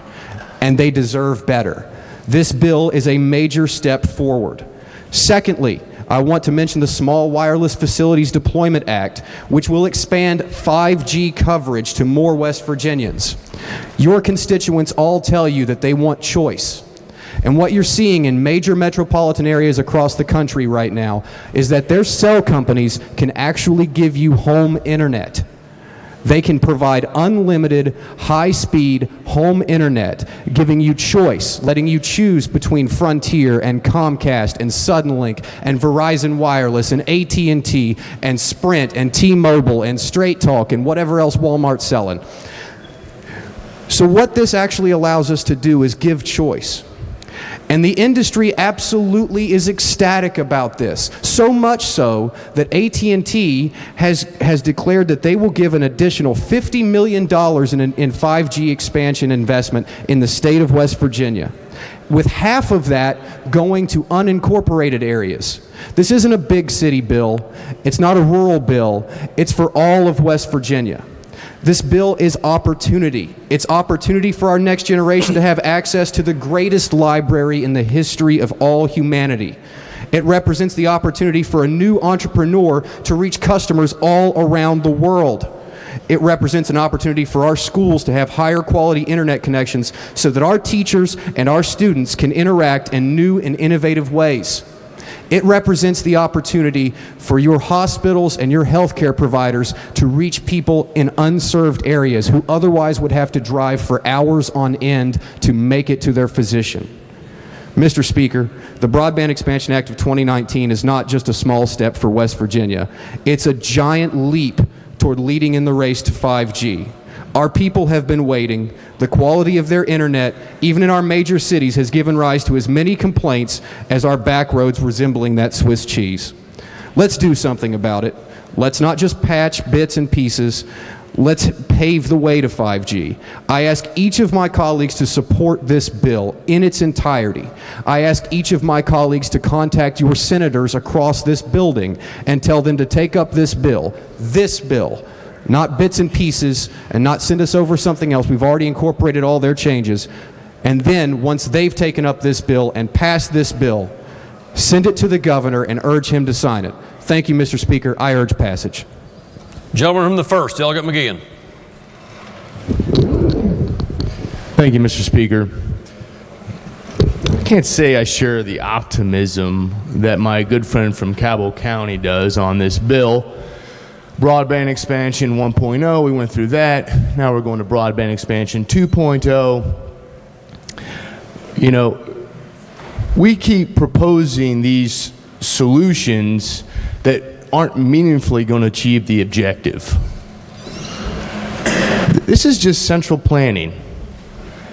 Speaker 7: and they deserve better. This bill is a major step forward. Secondly, I want to mention the Small Wireless Facilities Deployment Act, which will expand 5G coverage to more West Virginians. Your constituents all tell you that they want choice. And what you're seeing in major metropolitan areas across the country right now is that their cell companies can actually give you home internet. They can provide unlimited, high-speed home internet, giving you choice, letting you choose between Frontier and Comcast and Suddenlink and Verizon Wireless and AT&T and Sprint and T-Mobile and Straight Talk and whatever else Walmart's selling. So what this actually allows us to do is give choice. And the industry absolutely is ecstatic about this, so much so that AT&T has declared that they will give an additional $50 million in 5G expansion investment in the state of West Virginia, with half of that going to unincorporated areas. This isn't a big city bill. It's not a rural bill. It's for all of West Virginia. This bill is opportunity. It's opportunity for our next generation to have access to the greatest library in the history of all humanity. It represents the opportunity for a new entrepreneur to reach customers all around the world. It represents an opportunity for our schools to have higher quality internet connections so that our teachers and our students can interact in new and innovative ways. It represents the opportunity for your hospitals and your healthcare providers to reach people in unserved areas who otherwise would have to drive for hours on end to make it to their physician. Mr. Speaker, the Broadband Expansion Act of 2019 is not just a small step for West Virginia. It's a giant leap toward leading in the race to 5G. Our people have been waiting. The quality of their internet, even in our major cities, has given rise to as many complaints as our back roads resembling that Swiss cheese. Let's do something about it. Let's not just patch bits and pieces. Let's pave the way to 5G. I ask each of my colleagues to support this bill in its entirety. I ask each of my colleagues to contact your senators across this building and tell them to take up this bill, not bits and pieces, and not send us over something else. We've already incorporated all their changes. And then, once they've taken up this bill and passed this bill, send it to the governor and urge him to sign it. Thank you, Mr. Speaker. I urge passage.
Speaker 1: Gentleman from the 1st, Delegate McGeehan.
Speaker 14: Thank you, Mr. Speaker. I can't say I share the optimism that my good friend from Cabell County does on this bill. Broadband expansion 1.0, we went through that. Now we're going to broadband expansion 2.0. You know, we keep proposing these solutions that aren't meaningfully going to achieve the objective. This is just central planning.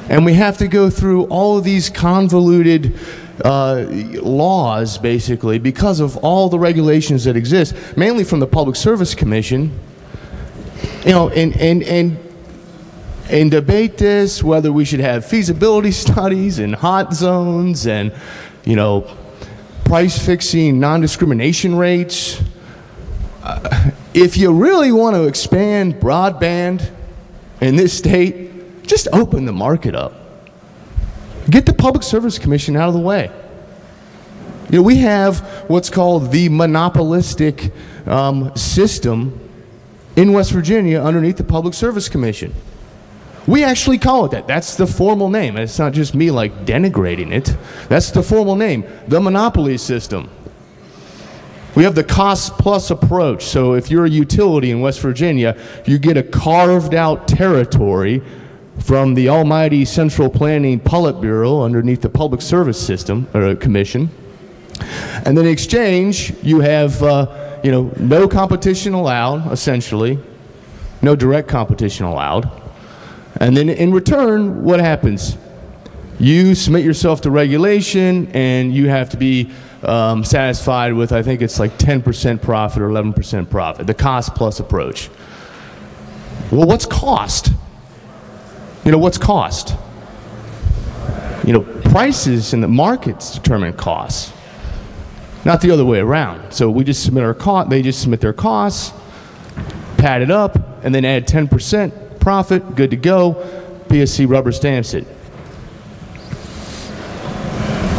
Speaker 14: And we have to go through all of these convoluted laws, basically, because of all the regulations that exist, mainly from the Public Service Commission, you know, and debate this, whether we should have feasibility studies and hot zones and, you know, price fixing, non-discrimination rates. If you really want to expand broadband in this state, just open the market up. Get the Public Service Commission out of the way. You know, we have what's called the monopolistic system in West Virginia underneath the Public Service Commission. We actually call it that. That's the formal name. It's not just me like denigrating it. That's the formal name, the monopoly system. We have the cost-plus approach. So if you're a utility in West Virginia, you get a carved-out territory from the almighty Central Planning Politburo underneath the Public Service System or Commission. And then in exchange, you have no competition allowed, essentially. No direct competition allowed. And then in return, what happens? You submit yourself to regulation, and you have to be satisfied with, I think it's like 10% profit or 11% profit, the cost-plus approach. Well, what's cost? What's cost? Prices in the markets determine costs, not the other way around. So we just submit our cost, they just submit their costs, pad it up, and then add 10% profit, good to go. PSC rubber stamps it.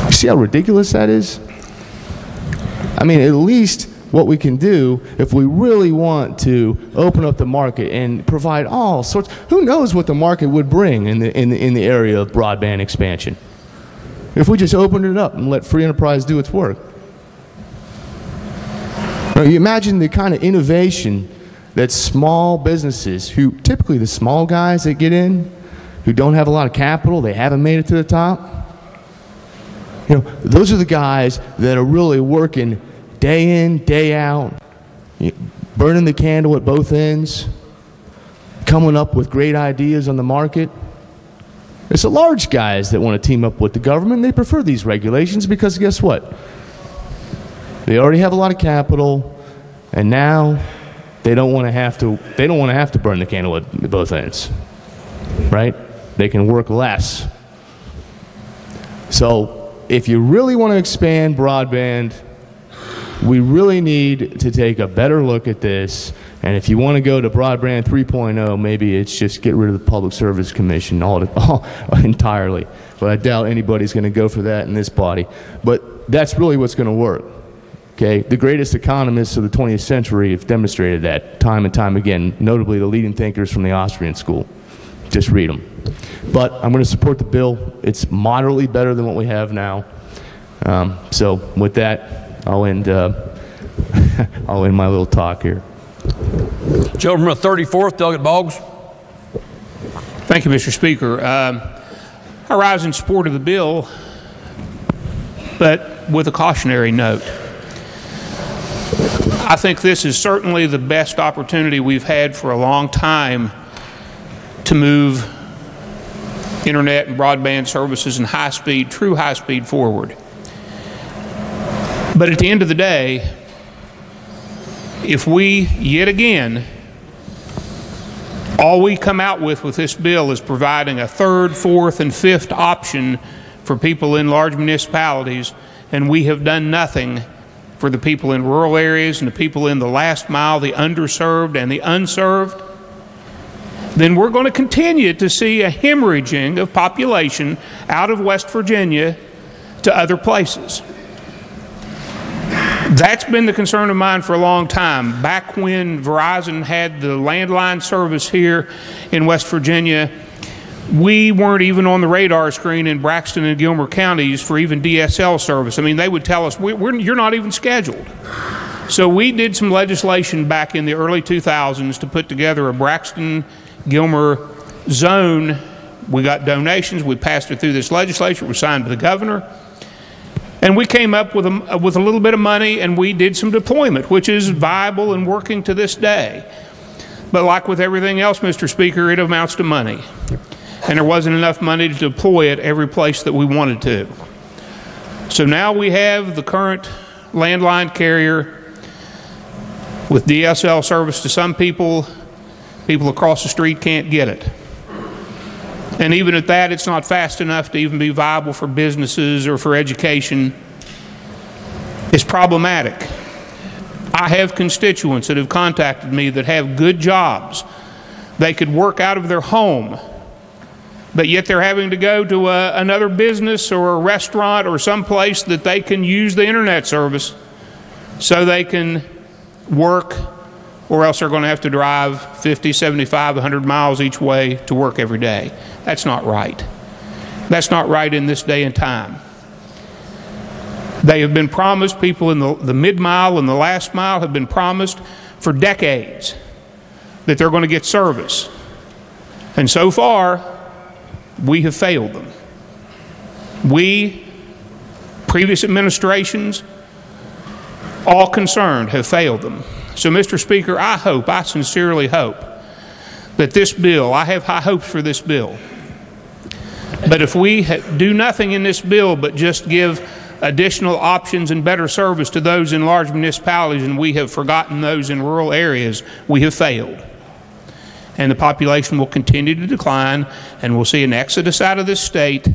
Speaker 14: You see how ridiculous that is? I mean, at least what we can do, if we really want to open up the market and provide all sorts, who knows what the market would bring in the area of broadband expansion if we just opened it up and let free enterprise do its work. Now, you imagine the kind of innovation that small businesses, who typically the small guys that get in, who don't have a lot of capital, they haven't made it to the top. Those are the guys that are really working day in, day out, burning the candle at both ends, coming up with great ideas on the market. It's the large guys that want to team up with the government. They prefer these regulations because guess what? They already have a lot of capital, and now they don't want to have to burn the candle at both ends, right? They can work less. So if you really want to expand broadband, we really need to take a better look at this. And if you want to go to broadband 3.0, maybe it's just get rid of the Public Service Commission entirely. But I doubt anybody's going to go for that in this body. But that's really what's going to work. Okay? The greatest economists of the 20th century have demonstrated that time and time again, notably the leading thinkers from the Austrian school. Just read them. But I'm going to support the bill. It's moderately better than what we have now. So with that, I'll end my little talk here.
Speaker 1: Gentleman from the 34th, Delegate Boggs.
Speaker 16: Thank you, Mr. Speaker. I rise in support of the bill, but with a cautionary note. I think this is certainly the best opportunity we've had for a long time to move internet and broadband services and high-speed, true high-speed forward. But at the end of the day, if we, yet again, all we come out with this bill is providing a third, fourth, and fifth option for people in large municipalities, and we have done nothing for the people in rural areas and the people in the last mile, the underserved and the unserved, then we're going to continue to see a hemorrhaging of population out of West Virginia to other places. That's been the concern of mine for a long time. Back when Verizon had the landline service here in West Virginia, we weren't even on the radar screen in Braxton and Gilmer counties for even DSL service. I mean, they would tell us, you're not even scheduled. So we did some legislation back in the early 2000s to put together a Braxton Gilmer zone. We got donations. We passed it through this legislature. It was signed by the governor. And we came up with a little bit of money, and we did some deployment, which is viable and working to this day. But like with everything else, Mr. Speaker, it amounts to money. And there wasn't enough money to deploy it every place that we wanted to. So now we have the current landline carrier with DSL service to some people. People across the street can't get it. And even at that, it's not fast enough to even be viable for businesses or for education. It's problematic. I have constituents that have contacted me that have good jobs. They could work out of their home, but yet they're having to go to another business or a restaurant or someplace that they can use the internet service so they can work, or else they're going to have to drive 50, 75, 100 miles each way to work every day. That's not right. That's not right in this day and time. They have been promised, people in the mid-mile and the last mile have been promised for decades that they're going to get service. And so far, we have failed them. We, previous administrations, all concerned, have failed them. So, Mr. Speaker, I sincerely hope that this bill, I have high hopes for this bill, but if we do nothing in this bill but just give additional options and better service to those in large municipalities, and we have forgotten those in rural areas, we have failed. And the population will continue to decline, and we'll see an exodus out of this state,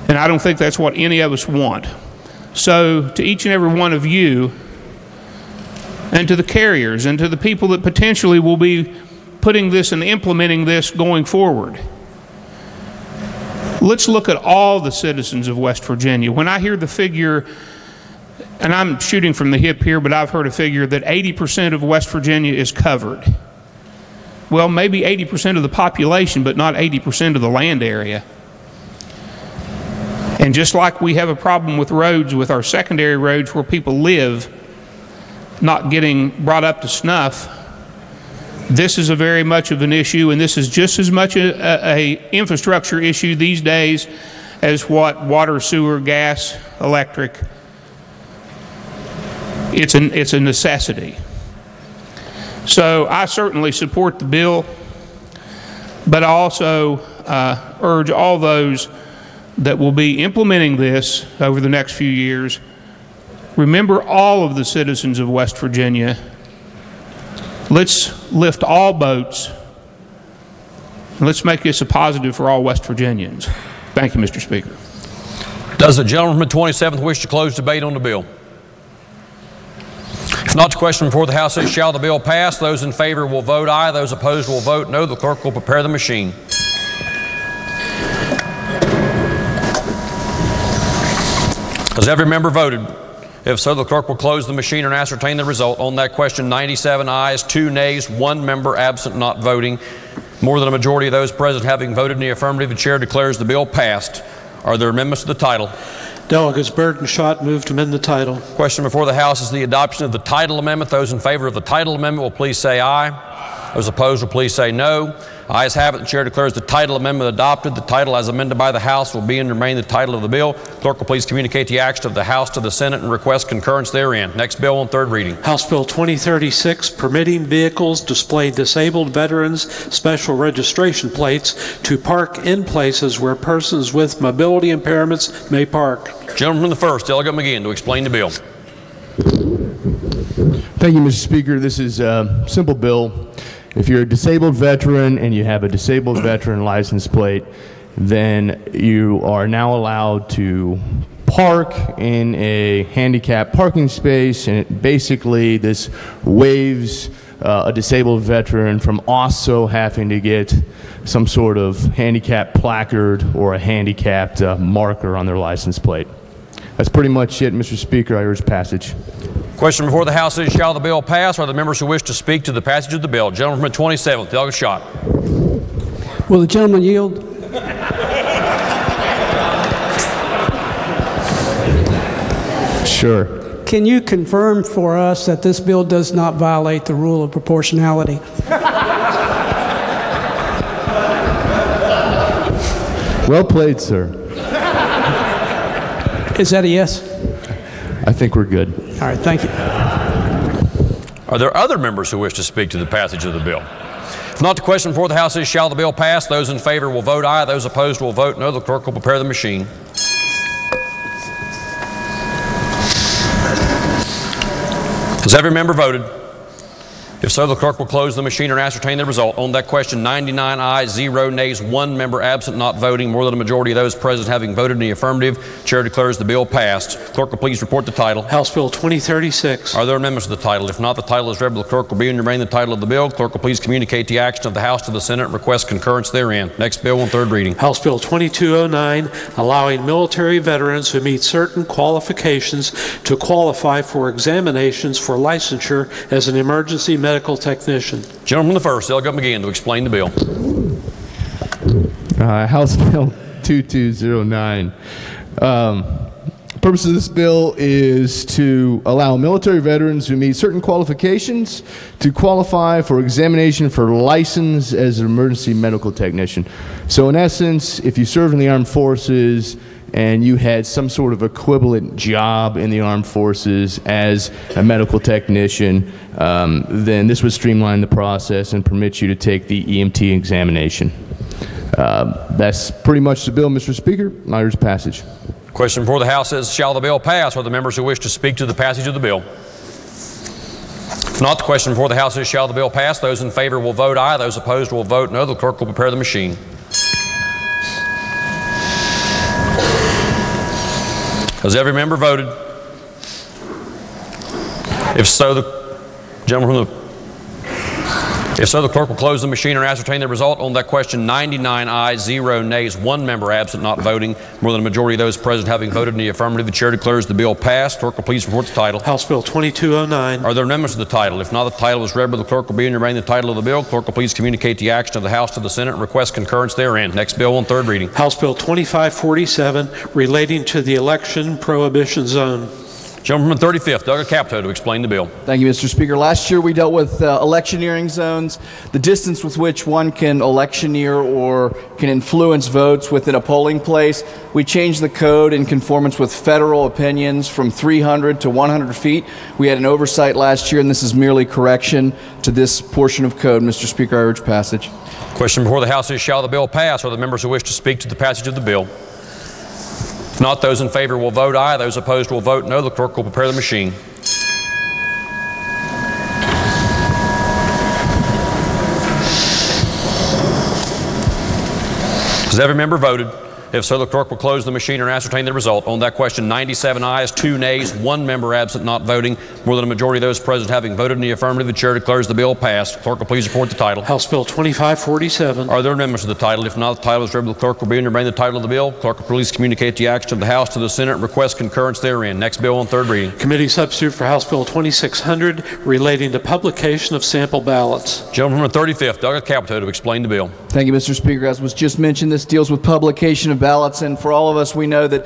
Speaker 16: and I don't think that's what any of us want. So to each and every one of you, and to the carriers, and to the people that potentially will be putting this and implementing this going forward, let's look at all the citizens of West Virginia. When I hear the figure, and I'm shooting from the hip here, but I've heard a figure that 80% of West Virginia is covered. Well, maybe 80% of the population, but not 80% of the land area. And just like we have a problem with roads, with our secondary roads where people live, not getting brought up to snuff, this is a very much of an issue, and this is just as much a infrastructure issue these days as what water, sewer, gas, electric. It's a necessity. So I certainly support the bill, but I also urge all those that will be implementing this over the next few years, remember all of the citizens of West Virginia. Let's lift all boats, and let's make this a positive for all West Virginians. Thank you, Mr. Speaker.
Speaker 1: Does the gentleman from the 27th wish to close debate on the bill? If not, the question before the House is, shall the bill pass? Those in favor will vote aye. Those opposed will vote no. The clerk will prepare the machine. Has every member voted? If so, the clerk will close the machine and ascertain the result. On that question, 97 ayes, 2 nays, 1 member absent not voting. More than a majority of those present having voted in the affirmative, the chair declares the bill passed. Are there amendments to the title?
Speaker 4: Delegates Byrd and Schott move to amend the title.
Speaker 1: Question before the House is the adoption of the title amendment. Those in favor of the title amendment will please say aye. Those opposed will please say no. Ayes have it. The chair declares the title amendment adopted. The title as amended by the House will be and remain the title of the bill. Clerk will please communicate the action of the House to the Senate and request concurrence therein. Next bill on third reading.
Speaker 4: House Bill 2036, permitting vehicles displaying disabled veterans' special registration plates to park in places where persons with mobility impairments may park.
Speaker 1: Gentleman from the first, Delegate McGinn, to explain the bill.
Speaker 14: Thank you, Mr. Speaker. This is a simple bill. If you're a disabled veteran and you have a disabled veteran license plate, then you are now allowed to park in a handicapped parking space, and basically this waives a disabled veteran from also having to get some sort of handicapped placard or a handicapped marker on their license plate. That's pretty much it, Mr. Speaker. I urge passage.
Speaker 1: Question before the House is, shall the bill pass? Are the members who wish to speak to the passage of the bill? Gentleman from the 27th, Delegate Schott.
Speaker 2: Will the gentleman yield?
Speaker 14: Sure.
Speaker 2: Can you confirm for us that this bill does not violate the rule of proportionality?
Speaker 14: Well played, sir.
Speaker 2: Is that a yes?
Speaker 14: I think we're good.
Speaker 2: All right, thank you.
Speaker 1: Are there other members who wish to speak to the passage of the bill? If not, the question before the House is, shall the bill pass? Those in favor will vote aye. Those opposed will vote no. The clerk will prepare the machine. Has every member voted? If so, the clerk will close the machine and ascertain the result. On that question, 99 ayes, 0 nays, 1 member absent not voting. More than a majority of those present having voted in the affirmative. Chair declares the bill passed. Clerk will please report the title.
Speaker 4: House Bill 2036.
Speaker 1: Are there amendments to the title? If not, the title is read, but the clerk will be and remain the title of the bill. Clerk will please communicate the action of the House to the Senate and request concurrence therein. Next bill on third reading.
Speaker 4: House Bill 2209, allowing military veterans who meet certain qualifications to qualify for examinations for licensure as an emergency medical technician.
Speaker 1: Gentleman from the first, Delegate McGinn, to explain the bill.
Speaker 14: House Bill 2209. purpose of this bill is to allow military veterans who meet certain qualifications to qualify for examination for license as an emergency medical technician. So in essence, if you served in the armed forces and you had some sort of equivalent job in the armed forces as a medical technician, then this would streamline the process and permit you to take the EMT examination. That's pretty much the bill, Mr. Speaker. I urge passage.
Speaker 1: Question before the House is, shall the bill pass? Are the members who wish to speak to the passage of the bill? If not, the question before the House is, shall the bill pass? Those in favor will vote aye. Those opposed will vote no. The clerk will prepare the machine. Has every member voted? If so, the gentleman from the If so, the clerk will close the machine and ascertain the result. On that question, 99 ayes, 0 nays, 1 member absent, not voting. More than a majority of those present having voted in the affirmative, the chair declares the bill passed. Clerk will please report the title.
Speaker 4: House Bill 2209.
Speaker 1: Are there amendments to the title? If not, the title is read by the clerk will be and remain the title of the bill. Clerk will please communicate the action of the House to the Senate and request concurrence therein. Next bill on third reading.
Speaker 4: House Bill 2547, relating to the election prohibition zone.
Speaker 1: Gentleman from the 35th, Doug Capito, to explain the bill.
Speaker 8: Thank you, Mr. Speaker. Last year we dealt with electioneering zones, the distance with which one can electioneer or can influence votes within a polling place. We changed the code in conformance with federal opinions from 300 to 100 feet. We had an oversight last year, and this is merely correction to this portion of code. Mr. Speaker, I urge passage.
Speaker 1: Question before the House is, shall the bill pass? Are the members who wish to speak to the passage of the bill? If not, those in favor will vote aye. Those opposed will vote no. The clerk will prepare the machine. Has every member voted? If so, the clerk will close the machine and ascertain the result. On that question, 97 ayes, 2 nays, 1 member absent, not voting. More than a majority of those present having voted in the affirmative, the chair declares the bill passed. Clerk will please report the title.
Speaker 4: House Bill 2547.
Speaker 1: Are there amendments to the title? If not, the title is read by the clerk will be and remain the title of the bill. Clerk will please communicate the action of the House to the Senate and request concurrence therein. Next bill on third reading.
Speaker 4: Committee substitute for House Bill 2600, relating to publication of sample ballots.
Speaker 1: Gentleman from the 35th, Doug Capito, to explain the bill.
Speaker 8: Thank you, Mr. Speaker. As was just mentioned, this deals with publication of ballots, and for all of us, we know that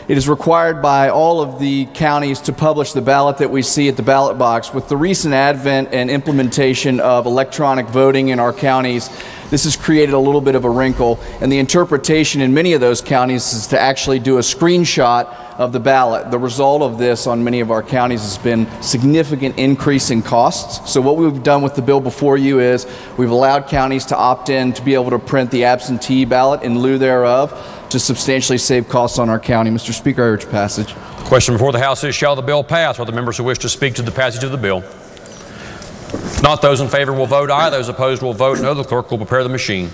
Speaker 8: it is required by all of the counties to publish the ballot that we see at the ballot box. With the recent advent and implementation of electronic voting in our counties, this has created a little bit of a wrinkle, and the interpretation in many of those counties is to actually do a screenshot of the ballot. The result of this on many of our counties has been significant increase in costs. So what we've done with the bill before you is we've allowed counties to opt in to be able to print the absentee ballot in lieu thereof to substantially save costs on our county. Mr. Speaker, I urge passage.
Speaker 1: The question before the House is, shall the bill pass? Are the members who wish to speak to the passage of the bill? If not, those in favor will vote aye. Those opposed will vote no. The clerk will prepare the machine.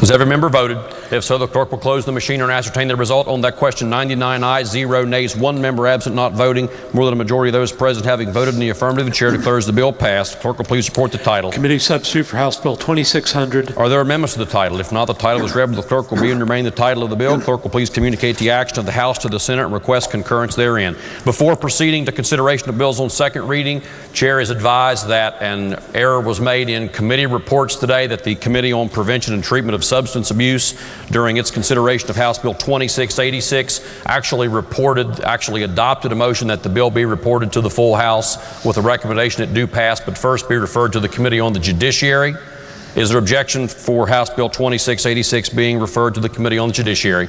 Speaker 1: Has every member voted? If so, the clerk will close the machine and ascertain the result. On that question, 99 ayes, 0 nays, 1 member absent, not voting. More than a majority of those present having voted in the affirmative, the chair declares the bill passed. Clerk will please report the title.
Speaker 4: Committee substitute for House Bill 2600.
Speaker 1: Are there amendments to the title? If not, the title is read by the clerk will be and remain the title of the bill. Clerk will please communicate the action of the House to the Senate and request concurrence therein. Before proceeding to consideration of bills on second reading, Chair is advised that an error was made in committee reports today, that the Committee on Prevention and Treatment of Substance Abuse, during its consideration of House Bill 2686, actually adopted a motion that the bill be reported to the full House with a recommendation it do pass, but first be referred to the Committee on the Judiciary. Is there objection for House Bill 2686 being referred to the Committee on the Judiciary?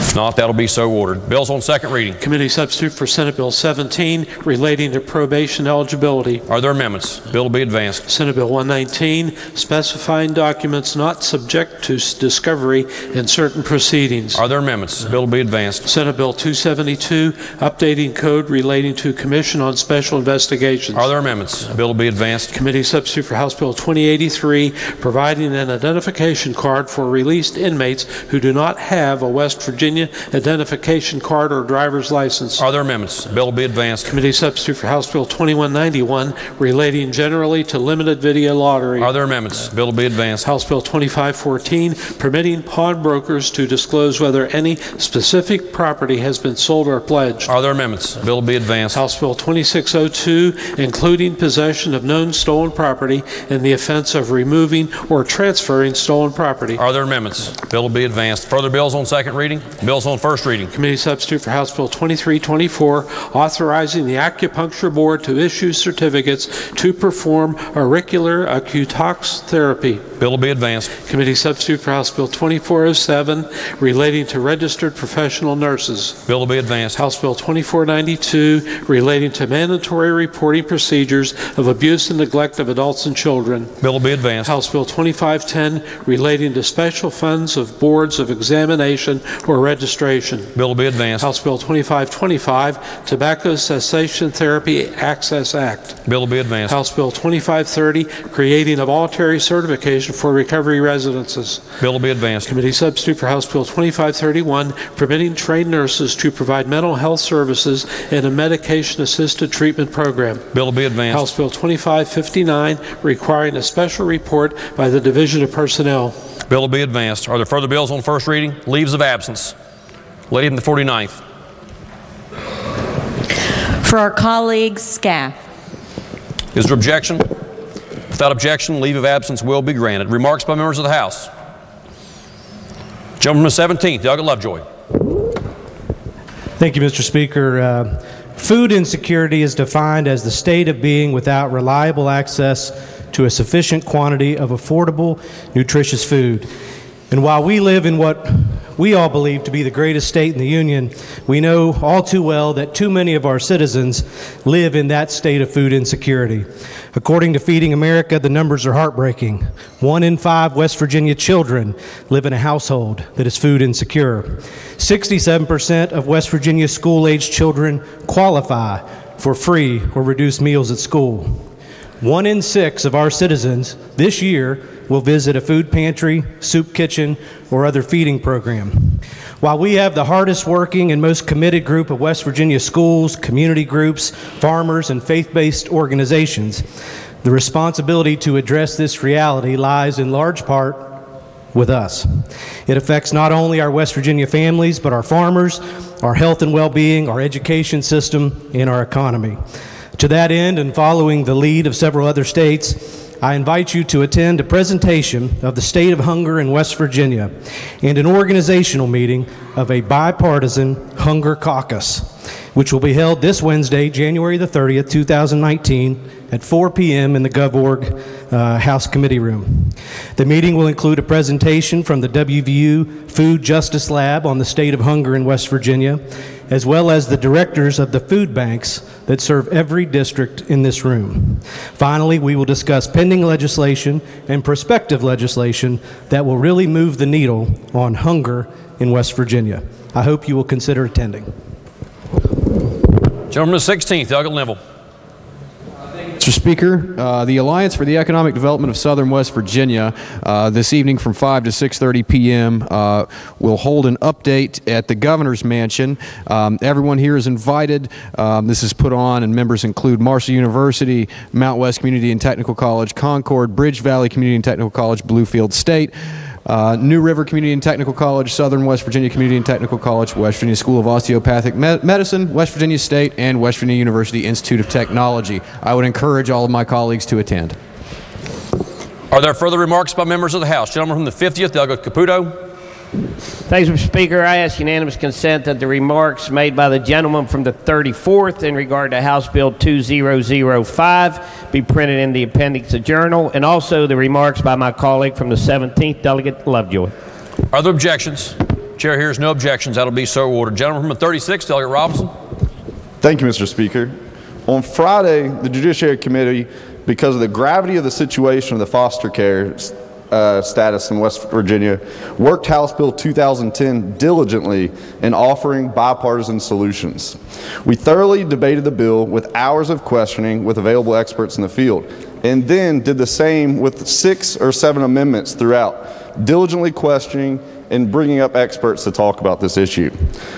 Speaker 1: If not, that'll be so ordered. Bills on second reading.
Speaker 4: Committee substitute for Senate Bill 17, relating to probation eligibility.
Speaker 1: Are there amendments? Bill will be advanced.
Speaker 4: Senate Bill 119, specifying documents not subject to discovery in certain proceedings.
Speaker 1: Are there amendments? Bill will be advanced.
Speaker 4: Senate Bill 272, updating code relating to Commission on Special Investigations.
Speaker 1: Are there amendments? Bill will be advanced.
Speaker 4: Committee substitute for House Bill 2083, providing an identification card for released inmates who do not have a West Virginia Virginia identification card or driver's license.
Speaker 1: Are there amendments? The bill will be advanced.
Speaker 4: Committee substitute for House Bill 2191 relating generally to limited video lottery.
Speaker 1: Are there amendments? The bill will be advanced.
Speaker 4: House Bill 2514 permitting pawnbrokers to disclose whether any specific property has been sold or pledged.
Speaker 1: Are there amendments? The bill will be advanced.
Speaker 4: House Bill 2602 including possession of known stolen property and the offense of removing or transferring stolen property.
Speaker 1: Are there amendments? The bill will be advanced. Further bills on second reading? Bills on first reading.
Speaker 4: Committee substitute for House Bill 2324 authorizing the acupuncture board to issue certificates to perform auricular acute-tox therapy.
Speaker 1: Bill will be advanced.
Speaker 4: Committee substitute for House Bill 2407 relating to registered professional nurses.
Speaker 1: Bill will be advanced.
Speaker 4: House Bill 2492 relating to mandatory reporting procedures of abuse and neglect of adults and children.
Speaker 1: Bill will be advanced.
Speaker 4: House Bill 2510 relating to special funds of boards of examination or registration.
Speaker 1: Bill will be advanced.
Speaker 4: House Bill 2525 Tobacco Cessation Therapy Access Act.
Speaker 1: Bill will be advanced.
Speaker 4: House Bill 2530 creating a voluntary certification for recovery residences.
Speaker 1: Bill will be advanced.
Speaker 4: Committee substitute for House Bill 2531 permitting trained nurses to provide mental health services in a medication-assisted treatment program.
Speaker 1: Bill will be advanced.
Speaker 4: House Bill 2559 requiring a special report by the Division of Personnel.
Speaker 1: Bill will be advanced. Are there further bills on first reading? Leaves of absence. Lady in the 49th.
Speaker 6: For our colleagues, SCAF.
Speaker 1: Is there objection? Without objection, leave of absence will be granted. Remarks by members of the House. Gentleman from the 17th, Doug Lovejoy.
Speaker 23: Thank you, Mr. Speaker. Food insecurity is defined as the state of being without reliable access to a sufficient quantity of affordable, nutritious food. And while we live in what we all believe to be the greatest state in the Union, we know all too well that too many of our citizens live in that state of food insecurity. According to Feeding America, the numbers are heartbreaking. 1 in 5 West Virginia children live in a household that is food insecure. 67% of West Virginia school-aged children qualify for free or reduced meals at school. 1 in 6 of our citizens this year will visit a food pantry, soup kitchen, or other feeding program. While we have the hardest working and most committed group of West Virginia schools, community groups, farmers, and faith-based organizations, the responsibility to address this reality lies in large part with us. It affects not only our West Virginia families, but our farmers, our health and well-being, our education system, and our economy. To that end, and following the lead of several other states, I invite you to attend a presentation of the state of hunger in West Virginia and an organizational meeting of a bipartisan hunger caucus, which will be held this Wednesday, January the 30th, 2019, at 4 p.m. in the GovOrg House Committee Room. The meeting will include a presentation from the WVU Food Justice Lab on the state of hunger in West Virginia, as well as the directors of the food banks that serve every district in this room. Finally, we will discuss pending legislation and prospective legislation that will really move the needle on hunger in West Virginia. I hope you will consider attending.
Speaker 1: Gentleman the 16th, Doug Linville.
Speaker 7: Mr. Speaker, the Alliance for the Economic Development of Southern West Virginia this evening from 5 to 6:30 p.m. Will hold an update at the Governor's Mansion. Everyone here is invited. This is put on, and members include Marshall University, Mount West Community and Technical College, Concord, Bridge Valley Community and Technical College, Bluefield State, New River Community and Technical College, Southern West Virginia Community and Technical College, West Virginia School of Osteopathic Medicine, West Virginia State, and West Virginia University Institute of Technology. I would encourage all of my colleagues to attend.
Speaker 1: Are there further remarks by members of the House? Gentleman from the 50th, Doug Caputo.
Speaker 9: Thanks, Mr. Speaker. I ask unanimous consent that the remarks made by the gentleman from the 34th in regard to House Bill 2005 be printed in the appendix of journal, and also the remarks by my colleague from the 17th, Delegate Lovejoy.
Speaker 1: Are there objections? Chair hears no objections. That'll be so ordered. Gentleman from the 36th, Delegate Robinson.
Speaker 10: Thank you, Mr. Speaker. On Friday, the Judiciary Committee, because of the gravity of the situation of the foster care status in West Virginia, worked House Bill 2010 diligently in offering bipartisan solutions. We thoroughly debated the bill with hours of questioning with available experts in the field, and then did the same with 6 or 7 amendments throughout, diligently questioning in bringing up experts to talk about this issue.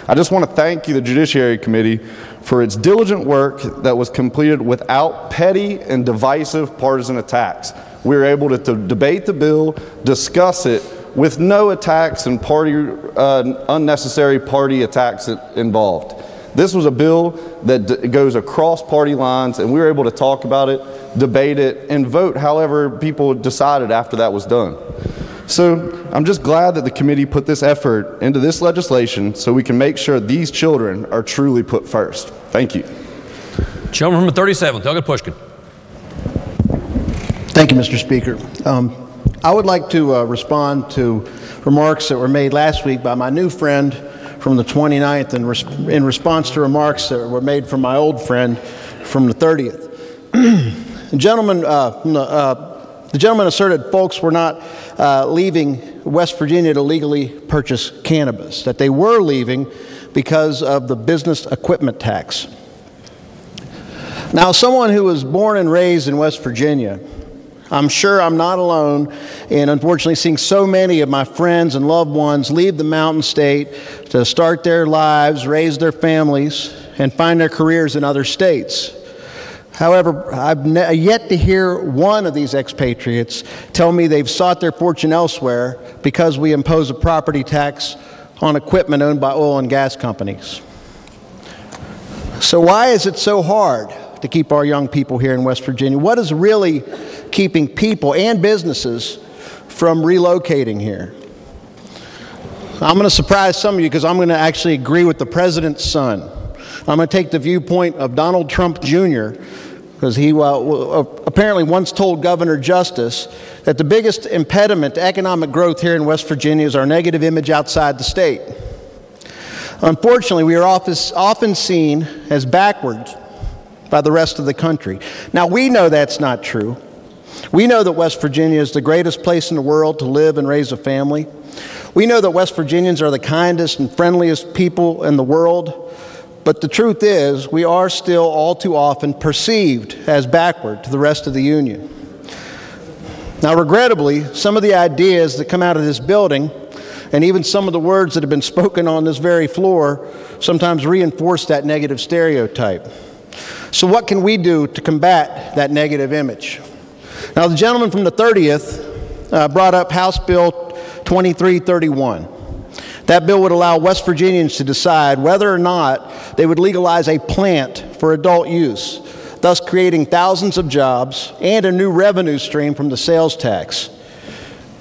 Speaker 10: I just want to thank you, the Judiciary Committee, for its diligent work that was completed without petty and divisive partisan attacks. We were able to debate the bill, discuss it, with no attacks and unnecessary party attacks involved. This was a bill that goes across party lines, and we were able to talk about it, debate it, and vote however people decided after that was done. So I'm just glad that the committee put this effort into this legislation so we can make sure these children are truly put first. Thank you.
Speaker 1: Gentleman from the 37th, Douglas Pushkin.
Speaker 11: Thank you, Mr. Speaker. I would like to respond to remarks that were made last week by my new friend from the 29th in response to remarks that were made from my old friend from the 30th. The gentleman asserted folks were not leaving West Virginia to legally purchase cannabis, that they were leaving because of the business equipment tax. Now, someone who was born and raised in West Virginia, I'm sure I'm not alone in unfortunately seeing so many of my friends and loved ones leave the Mountain State to start their lives, raise their families, and find their careers in other states. However, I've yet to hear one of these expatriates tell me they've sought their fortune elsewhere because we impose a property tax on equipment owned by oil and gas companies. So why is it so hard to keep our young people here in West Virginia? What is really keeping people and businesses from relocating here? I'm going to surprise some of you because I'm going to actually agree with the president's son. I'm going to take the viewpoint of Donald Trump Jr., because he apparently once told Governor Justice that the biggest impediment to economic growth here in West Virginia is our negative image outside the state. Unfortunately, we are often seen as backwards by the rest of the country. Now, we know that's not true. We know that West Virginia is the greatest place in the world to live and raise a family. We know that West Virginians are the kindest and friendliest people in the world. But the truth is, we are still all too often perceived as backward to the rest of the Union. Now, regrettably, some of the ideas that come out of this building, and even some of the words that have been spoken on this very floor, sometimes reinforce that negative stereotype. So what can we do to combat that negative image? Now, the gentleman from the 30th brought up House Bill 2331. That bill would allow West Virginians to decide whether or not they would legalize a plant for adult use, thus creating thousands of jobs and a new revenue stream from the sales tax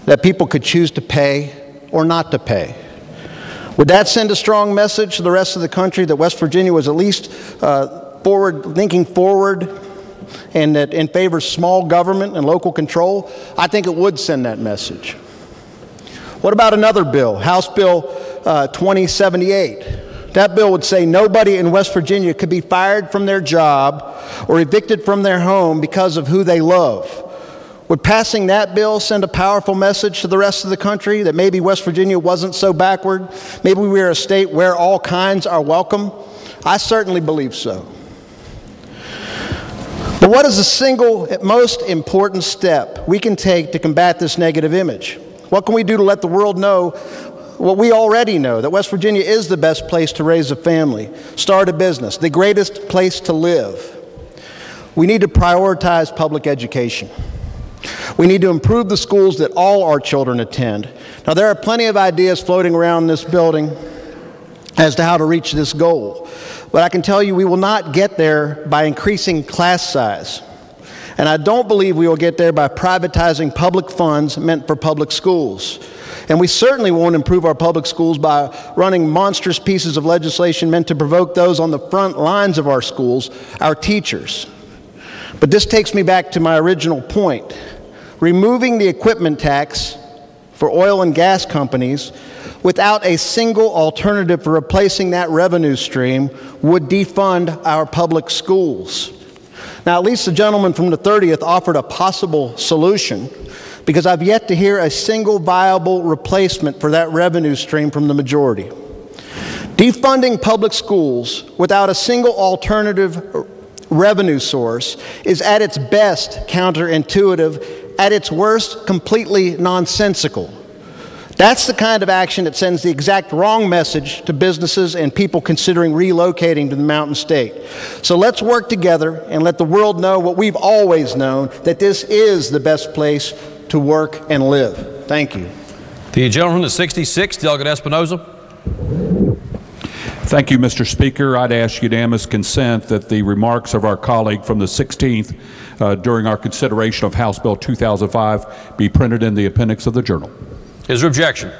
Speaker 11: that people could choose to pay or not to pay. Would that send a strong message to the rest of the country that West Virginia was at least thinking forward and that in favor of small government and local control? I think it would send that message. What about another bill, House Bill 2078? That bill would say nobody in West Virginia could be fired from their job or evicted from their home because of who they love. Would passing that bill send a powerful message to the rest of the country that maybe West Virginia wasn't so backward? Maybe we are a state where all kinds are welcome? I certainly believe so. But what is the single most important step we can take to combat this negative image? What can we do to let the world know what we already know, that West Virginia is the best place to raise a family, start a business, the greatest place to live? We need to prioritize public education. We need to improve the schools that all our children attend. Now, there are plenty of ideas floating around this building as to how to reach this goal, but I can tell you we will not get there by increasing class size. And I don't believe we will get there by privatizing public funds meant for public schools. And we certainly won't improve our public schools by running monstrous pieces of legislation meant to provoke those on the front lines of our schools, our teachers. But this takes me back to my original point. Removing the equipment tax for oil and gas companies without a single alternative for replacing that revenue stream would defund our public schools. Now, at least the gentleman from the 30th offered a possible solution, because I've yet to hear a single viable replacement for that revenue stream from the majority. Defunding public schools without a single alternative revenue source is at its best counterintuitive, at its worst completely nonsensical. That's the kind of action that sends the exact wrong message to businesses and people considering relocating to the Mountain State. So let's work together and let the world know what we've always known, that this is the best place to work and live. Thank you.
Speaker 1: The gentleman from the 66th, Delegate Espinoza.
Speaker 12: Thank you, Mr. Speaker. I'd ask unanimous consent that the remarks of our colleague from the 16th during our consideration of House Bill 2005 be printed in the appendix of the Journal.
Speaker 1: Is there objection?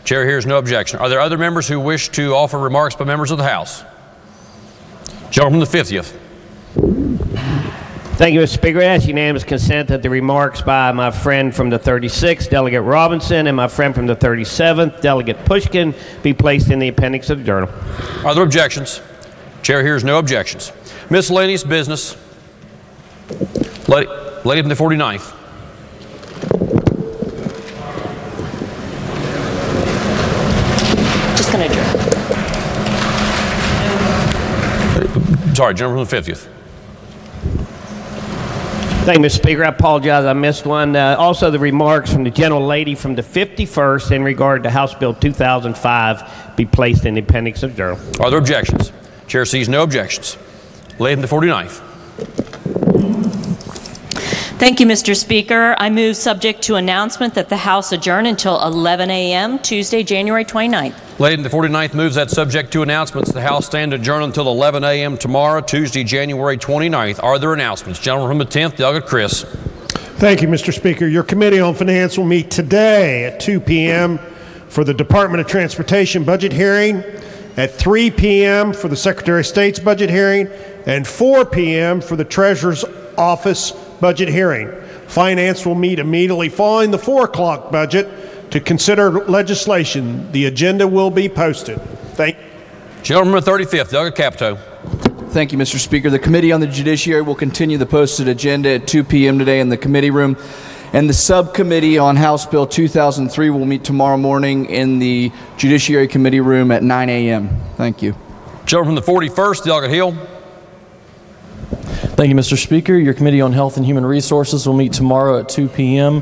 Speaker 1: Chair hears no objection. Are there other members who wish to offer remarks by members of the House? Gentleman from the 50th.
Speaker 9: Thank you, Mr. Speaker. I ask unanimous consent that the remarks by my friend from the 36th, Delegate Robinson, and my friend from the 37th, Delegate Pushkin, be placed in the appendix of the Journal.
Speaker 1: Are there objections? Chair hears no objections. Miscellaneous business. Lady from the 49th.
Speaker 6: Just going to adjourn.
Speaker 1: Sorry, gentleman from the 50th.
Speaker 9: Thank you, Mr. Speaker. I apologize, I missed one. Also, the remarks from the gentle lady from the 51st in regard to House Bill 2005 be placed in the appendix of the Journal.
Speaker 1: Are there objections? Chair sees no objections. Lady from the 49th.
Speaker 6: Thank you, Mr. Speaker. I move, subject to announcement, that the House adjourn until 11 a.m. Tuesday, January 29th.
Speaker 1: Lady from the 49th moves that, subject to announcements, the House stand adjourned until 11 a.m. tomorrow, Tuesday, January 29th. Are there announcements? Gentleman from the 10th, Delegate Chris.
Speaker 13: Thank you, Mr. Speaker. Your Committee on Finance will meet today at 2 p.m. for the Department of Transportation budget hearing, at 3 p.m. for the Secretary of State's budget hearing, and 4 p.m. for the Treasurer's Office budget hearing. Finance will meet immediately following the 4 o'clock budget to consider legislation. The agenda will be posted. Thank you.
Speaker 1: Gentleman from the 35th, Delegate Capito.
Speaker 8: Thank you, Mr. Speaker. The Committee on the Judiciary will continue the posted agenda at 2 p.m. today in the committee room. And the Subcommittee on House Bill 2003 will meet tomorrow morning in the Judiciary Committee room at 9 a.m. Thank you.
Speaker 1: Gentleman from the 41st, Delegate Hill.
Speaker 15: Thank you, Mr. Speaker. Your Committee on Health and Human Resources will meet tomorrow at 2 p.m.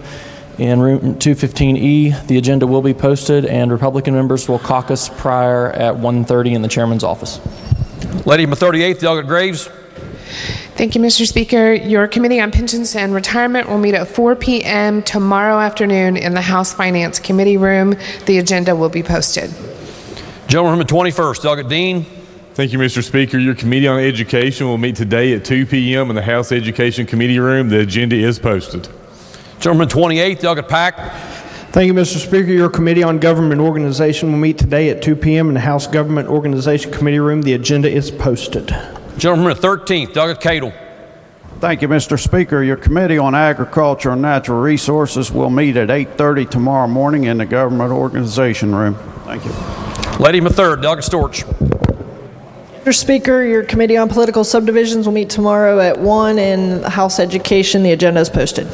Speaker 15: in room 215E. The agenda will be posted, and Republican members will caucus prior at 1:30 in the chairman's office.
Speaker 1: Lady from the 38th, Delegate Graves.
Speaker 24: Thank you, Mr. Speaker. Your Committee on Pensions and Retirement will meet at 4 p.m. tomorrow afternoon in the House Finance Committee room. The agenda will be posted.
Speaker 1: Gentleman from the 21st, Delegate Dean.
Speaker 25: Thank you, Mr. Speaker. Your Committee on Education will meet today at 2 p.m. in the House Education Committee room. The agenda is posted.
Speaker 1: Gentleman 28th, Delegate Pack.
Speaker 26: Thank you, Mr. Speaker. Your Committee on Government Organization will meet today at 2 p.m. in the House Government Organization Committee room. The agenda is posted.
Speaker 1: Gentleman from the 13th, Delegate Cadle.
Speaker 27: Thank you, Mr. Speaker. Your Committee on Agriculture and Natural Resources will meet at 8:30 tomorrow morning in the Government Organization room. Thank you.
Speaker 1: Lady from the 3rd, Delegate Storch.
Speaker 28: Mr. Speaker, your Committee on Political Subdivisions will meet tomorrow at 1 in House Education. The agenda is posted.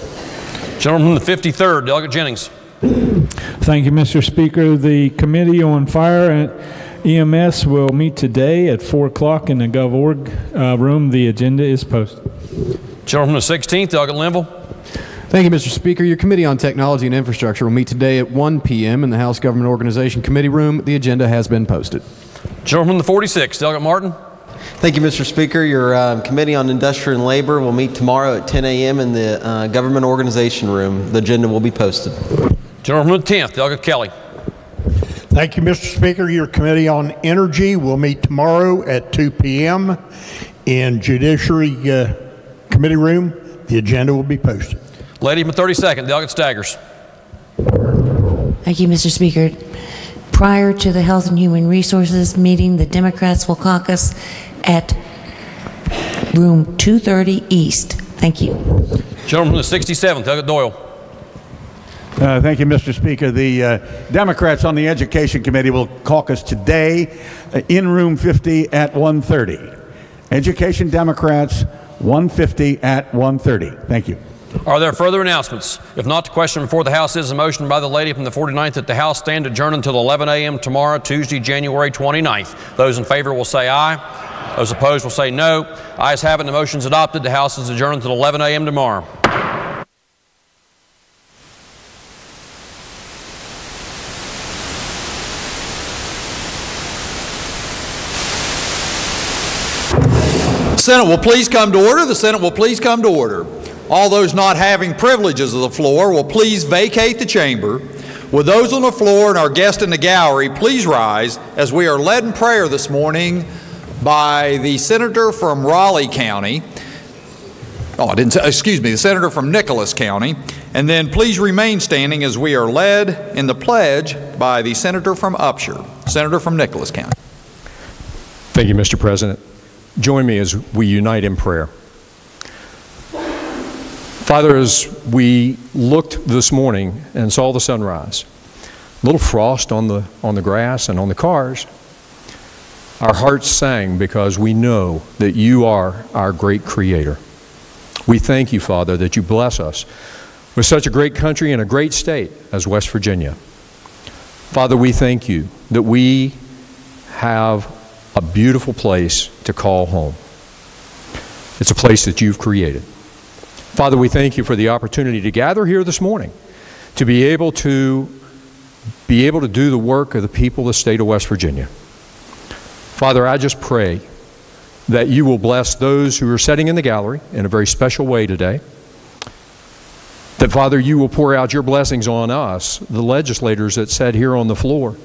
Speaker 1: Gentleman from the 53rd, Delegate Jennings.
Speaker 29: Thank you, Mr. Speaker. The Committee on Fire and EMS will meet today at 4 o'clock in the GovOrg room. The agenda is posted.
Speaker 1: Gentleman from the 16th, Delegate Linville.
Speaker 7: Thank you, Mr. Speaker. Your Committee on Technology and Infrastructure will meet today at 1 p.m. in the House Government Organization Committee room. The agenda has been posted.
Speaker 1: Gentleman from the 46th, Delegate Martin.
Speaker 30: Thank you, Mr. Speaker. Your Committee on Industry and Labor will meet tomorrow at 10 a.m. in the Government Organization room. The agenda will be posted.
Speaker 1: Gentleman from the 10th, Delegate Kelly.
Speaker 31: Thank you, Mr. Speaker. Your Committee on Energy will meet tomorrow at 2 p.m. in Judiciary Committee room. The agenda will be posted.
Speaker 1: Lady from the 32nd, Delegate Staggers.
Speaker 32: Thank you, Mr. Speaker. Prior to the Health and Human Resources meeting, the Democrats will caucus at room 230 East. Thank you.
Speaker 1: Gentleman from the 67th, Delegate Doyle.
Speaker 27: Thank you, Mr. Speaker. The Democrats on the Education Committee will caucus today in room 50 at 1:30. Education Democrats, 150 at 1:30. Thank you.
Speaker 1: Are there further announcements? If not, the question before the House is a motion by the lady from the 49th that the House stand adjourned until 11 a.m. tomorrow, Tuesday, January 29th. Those in favor will say aye. Those opposed will say no. Ayes have it, and the motion is adopted. The House is adjourned until 11 a.m. tomorrow.
Speaker 2: Senate will please come to order. The Senate will please come to order. All those not having privileges of the floor will please vacate the chamber. With those on the floor and our guests in the gallery, please rise as we are led in prayer this morning by the senator from Raleigh County. The senator from Nicholas County. And then please remain standing as we are led in the pledge by the senator from Upshur, senator from Nicholas County.
Speaker 3: Thank you, Mr. President. Join me as we unite in prayer. Father, as we looked this morning and saw the sunrise, a little frost on the grass and on the cars, our hearts sang because we know that you are our great creator. We thank you, Father, that you bless us with such a great country and a great state as West Virginia. Father, we thank you that we have a beautiful place to call home. It's a place that you've created. Father, we thank you for the opportunity to gather here this morning, to be able to do the work of the people of the state of West Virginia. Father, I just pray that you will bless those who are sitting in the gallery in a very special way today. That, Father, you will pour out your blessings on us, the legislators that sat here on the floor,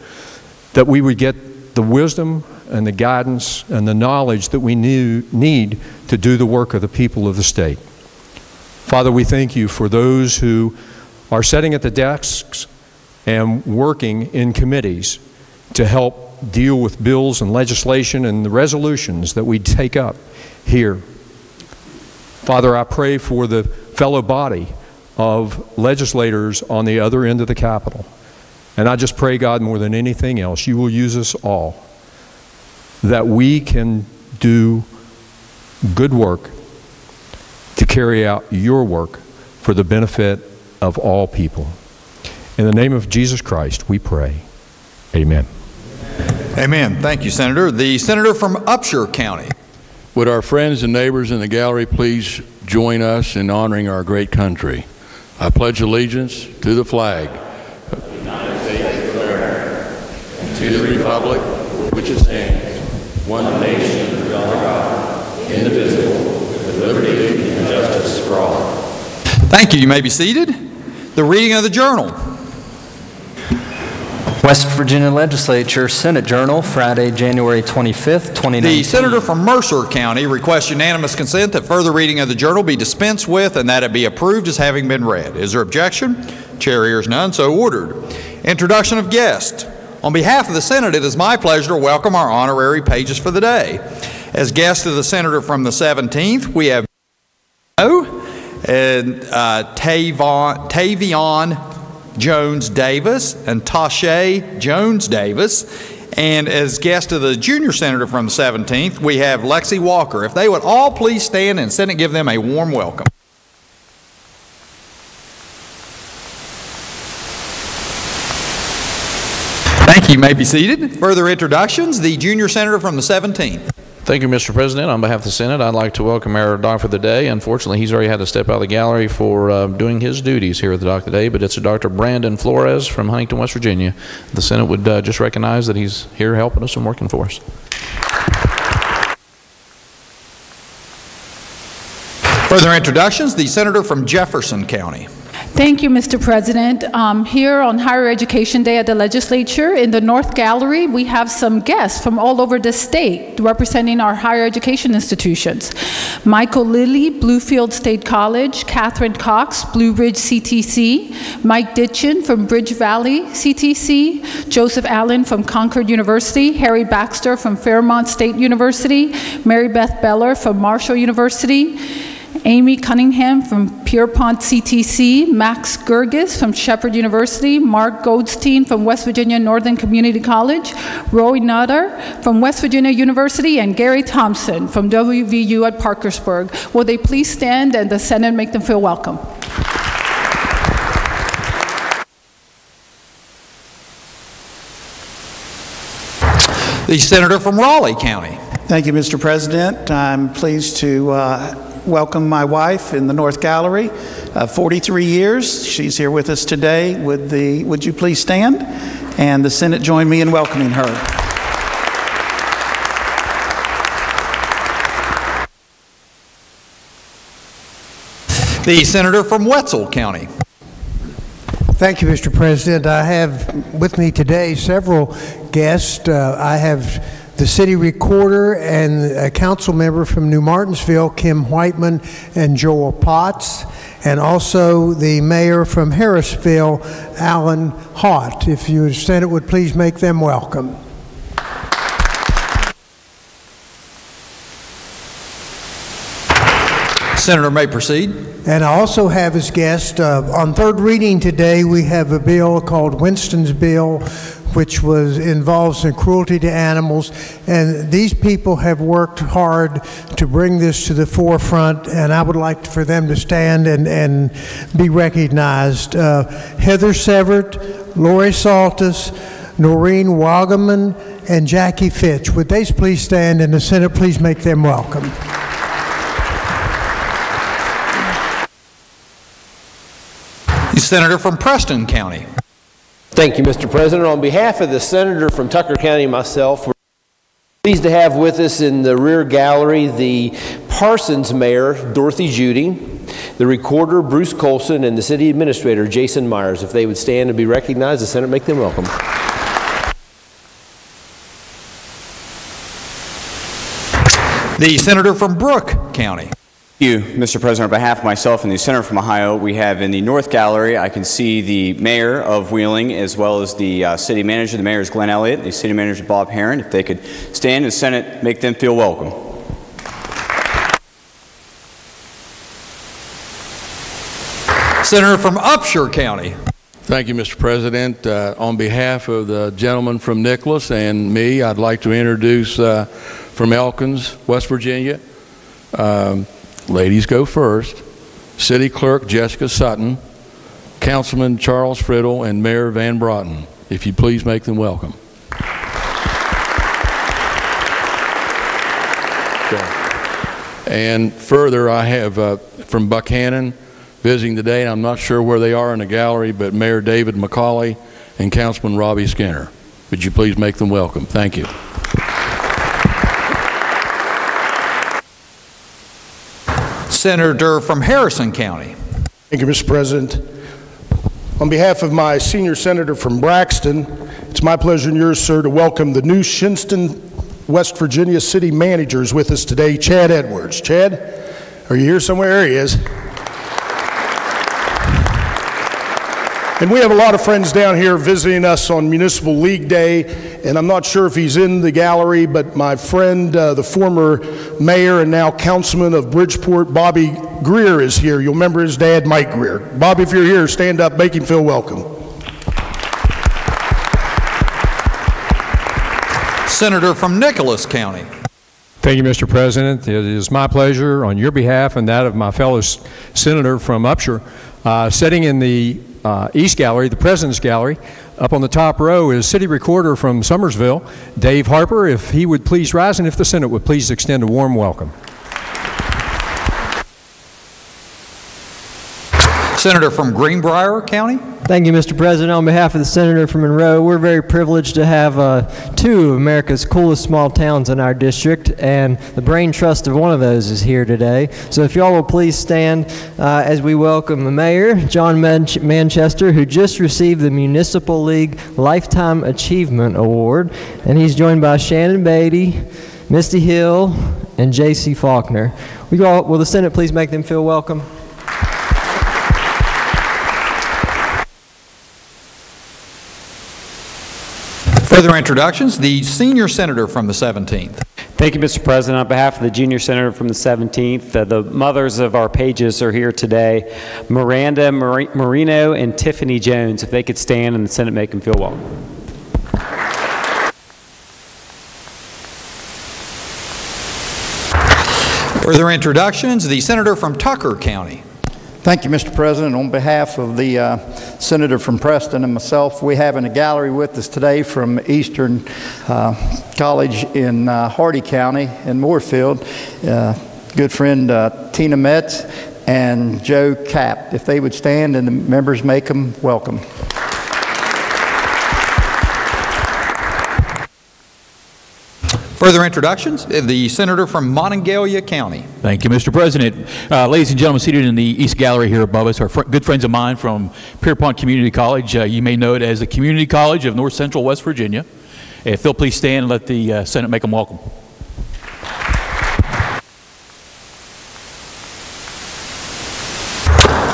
Speaker 3: that we would get the wisdom and the guidance and the knowledge that we need to do the work of the people of the state. Father, we thank you for those who are sitting at the desks and working in committees to help deal with bills and legislation and the resolutions that we take up here. Father, I pray for the fellow body of legislators on the other end of the Capitol. And I just pray, God, more than anything else, you will use us all, that we can do good work to carry out your work for the benefit of all people. In the name of Jesus Christ, we pray. Amen.
Speaker 2: Amen. Thank you, Senator. The senator from Upshur County.
Speaker 4: Would our friends and neighbors in the gallery please join us in honoring our great country? I pledge allegiance to the flag of the United States of America and to the republic which it stands, one nation under God, indivisible, with liberty and justice for all.
Speaker 2: Thank you. You may be seated. The reading of the journal.
Speaker 5: West Virginia Legislature Senate Journal, Friday, January 25th, 2019.
Speaker 2: The senator from Mercer County requests unanimous consent that further reading of the journal be dispensed with and that it be approved as having been read. Is there objection? Chair hears none, so ordered. Introduction of guests. On behalf of the Senate, it is my pleasure to welcome our honorary pages for the day. As guest of the senator from the 17th, we have and Tavion Jones-Davis and Tasha Jones-Davis. And as guest of the junior senator from the 17th, we have Lexi Walker. If they would all please stand and Senate give them a warm welcome. Thank you. You may be seated. Further introductions, the junior senator from the 17th.
Speaker 14: Thank you, Mr. President. On behalf of the Senate, I'd like to welcome our doc for the day. Unfortunately, he's already had to step out of the gallery for doing his duties here at the doc today, but it's Dr. Brandon Flores from Huntington, West Virginia. The Senate would just recognize that he's here helping us and working for us.
Speaker 2: Further introductions, the senator from Jefferson County.
Speaker 16: Thank you, Mr. President. Here on Higher Education Day at the Legislature, in the North Gallery, we have some guests from all over the state representing our higher education institutions. Michael Lilly, Bluefield State College, Catherine Cox, Blue Ridge CTC, Mike Ditchin from Bridge Valley CTC, Joseph Allen from Concord University, Harry Baxter from Fairmont State University, Mary Beth Beller from Marshall University, Amy Cunningham from Pierpont CTC, Max Gergis from Shepherd University, Mark Goldstein from West Virginia Northern Community College, Roy Nutter from West Virginia University, and Gary Thompson from WVU at Parkersburg. Will they please stand and the Senate make them feel welcome?
Speaker 2: The senator from Raleigh County.
Speaker 17: Thank you, Mr. President. I'm pleased to welcome my wife in the North Gallery, 43 years. She's here with us today. Would you please stand? And the Senate join me in welcoming her.
Speaker 2: The senator from Wetzel County.
Speaker 6: Thank you, Mr. President. I have with me today several guests. I have the city recorder and a council member from New Martinsville, Kim Whiteman and Joel Potts, and also the mayor from Harrisville, Alan Haught. If the Senate would please make them welcome.
Speaker 2: Senator may proceed.
Speaker 6: And I also have as guest, on third reading today, we have a bill called Winston's Bill, which involves the cruelty to animals. And these people have worked hard to bring this to the forefront, and I would like for them to stand and be recognized. Heather Severt, Lori Saltis, Noreen Wagaman, and Jackie Fitch. Would they please stand, and the Senate please make them welcome.
Speaker 2: The senator from Preston County.
Speaker 9: Thank you, Mr. President. On behalf of the senator from Tucker County and myself, we're pleased to have with us in the rear gallery the Parsons mayor, Dorothy Judy, the recorder, Bruce Colson, and the city administrator, Jason Myers. If they would stand and be recognized, the Senate make them welcome.
Speaker 2: The senator from Brooke County.
Speaker 10: Thank you, Mr. President. On behalf of myself and the senator from Ohio, we have in the North Gallery, I can see the mayor of Wheeling as well as the city manager. The mayor is Glenn Elliott, the city manager Bob Herron. If they could stand, the Senate make them feel welcome.
Speaker 2: Senator from Upshur County.
Speaker 4: Thank you, Mr. President. On behalf of the gentleman from Nicholas and me, I'd like to introduce from Elkins, West Virginia, ladies go first, City Clerk Jessica Sutton, Councilman Charles Friddle, and Mayor Van Broughton. If you please make them welcome. And further, I have from Buckhannon visiting today, and I'm not sure where they are in the gallery, but Mayor David McCauley and Councilman Robbie Skinner. Would you please make them welcome? Thank you.
Speaker 2: Senator from Harrison County.
Speaker 31: Thank you, Mr. President. On behalf of my senior senator from Braxton, it's my pleasure and yours, sir, to welcome the new Shinston, West Virginia city managers with us today, Chad Edwards. Chad, are you here somewhere? There he is. And we have a lot of friends down here visiting us on Municipal League Day, and I'm not sure if he's in the gallery, but my friend, the former mayor and now councilman of Bridgeport, Bobby Greer, is here. You'll remember his dad, Mike Greer. Bobby, if you're here, stand up, make him feel welcome.
Speaker 2: Senator from Nicholas County.
Speaker 3: Thank you, Mr. President. It is my pleasure on your behalf and that of my fellow senator from Upshur, sitting in the East Gallery, the President's Gallery. Up on the top row is City Recorder from Summersville, Dave Harper. If he would please rise, and if the Senate would please extend a warm welcome.
Speaker 2: Senator from Greenbrier County.
Speaker 28: Thank you, Mr. President. On behalf of the senator from Monroe, we're very privileged to have two of America's coolest small towns in our district, and the brain trust of one of those is here today. So if y'all will please stand as we welcome the mayor, John Manchester, who just received the Municipal League Lifetime Achievement Award, and he's joined by Shannon Beatty, Misty Hill, and J.C. Faulkner. Will the Senate please make them feel welcome?
Speaker 2: Further introductions, the senior senator from the 17th.
Speaker 11: Thank you, Mr. President. On behalf of the junior senator from the 17th, the mothers of our pages are here today, Miranda Marino and Tiffany Jones. If they could stand and the Senate make them feel welcome.
Speaker 2: Further introductions, the senator from Tucker County.
Speaker 12: Thank you, Mr. President. On behalf of the senator from Preston and myself, we have in the gallery with us today from Eastern College in Hardy County in Moorfield, good friend Tina Metz and Joe Capp. If they would stand and the members make them welcome.
Speaker 2: Further introductions? The senator from Monongalia County.
Speaker 8: Thank you, Mr. President. Ladies and gentlemen, seated in the East Gallery here above us are good friends of mine from Pierpont Community College. You may know it as the Community College of North Central West Virginia. If they'll please stand and let the Senate make them welcome.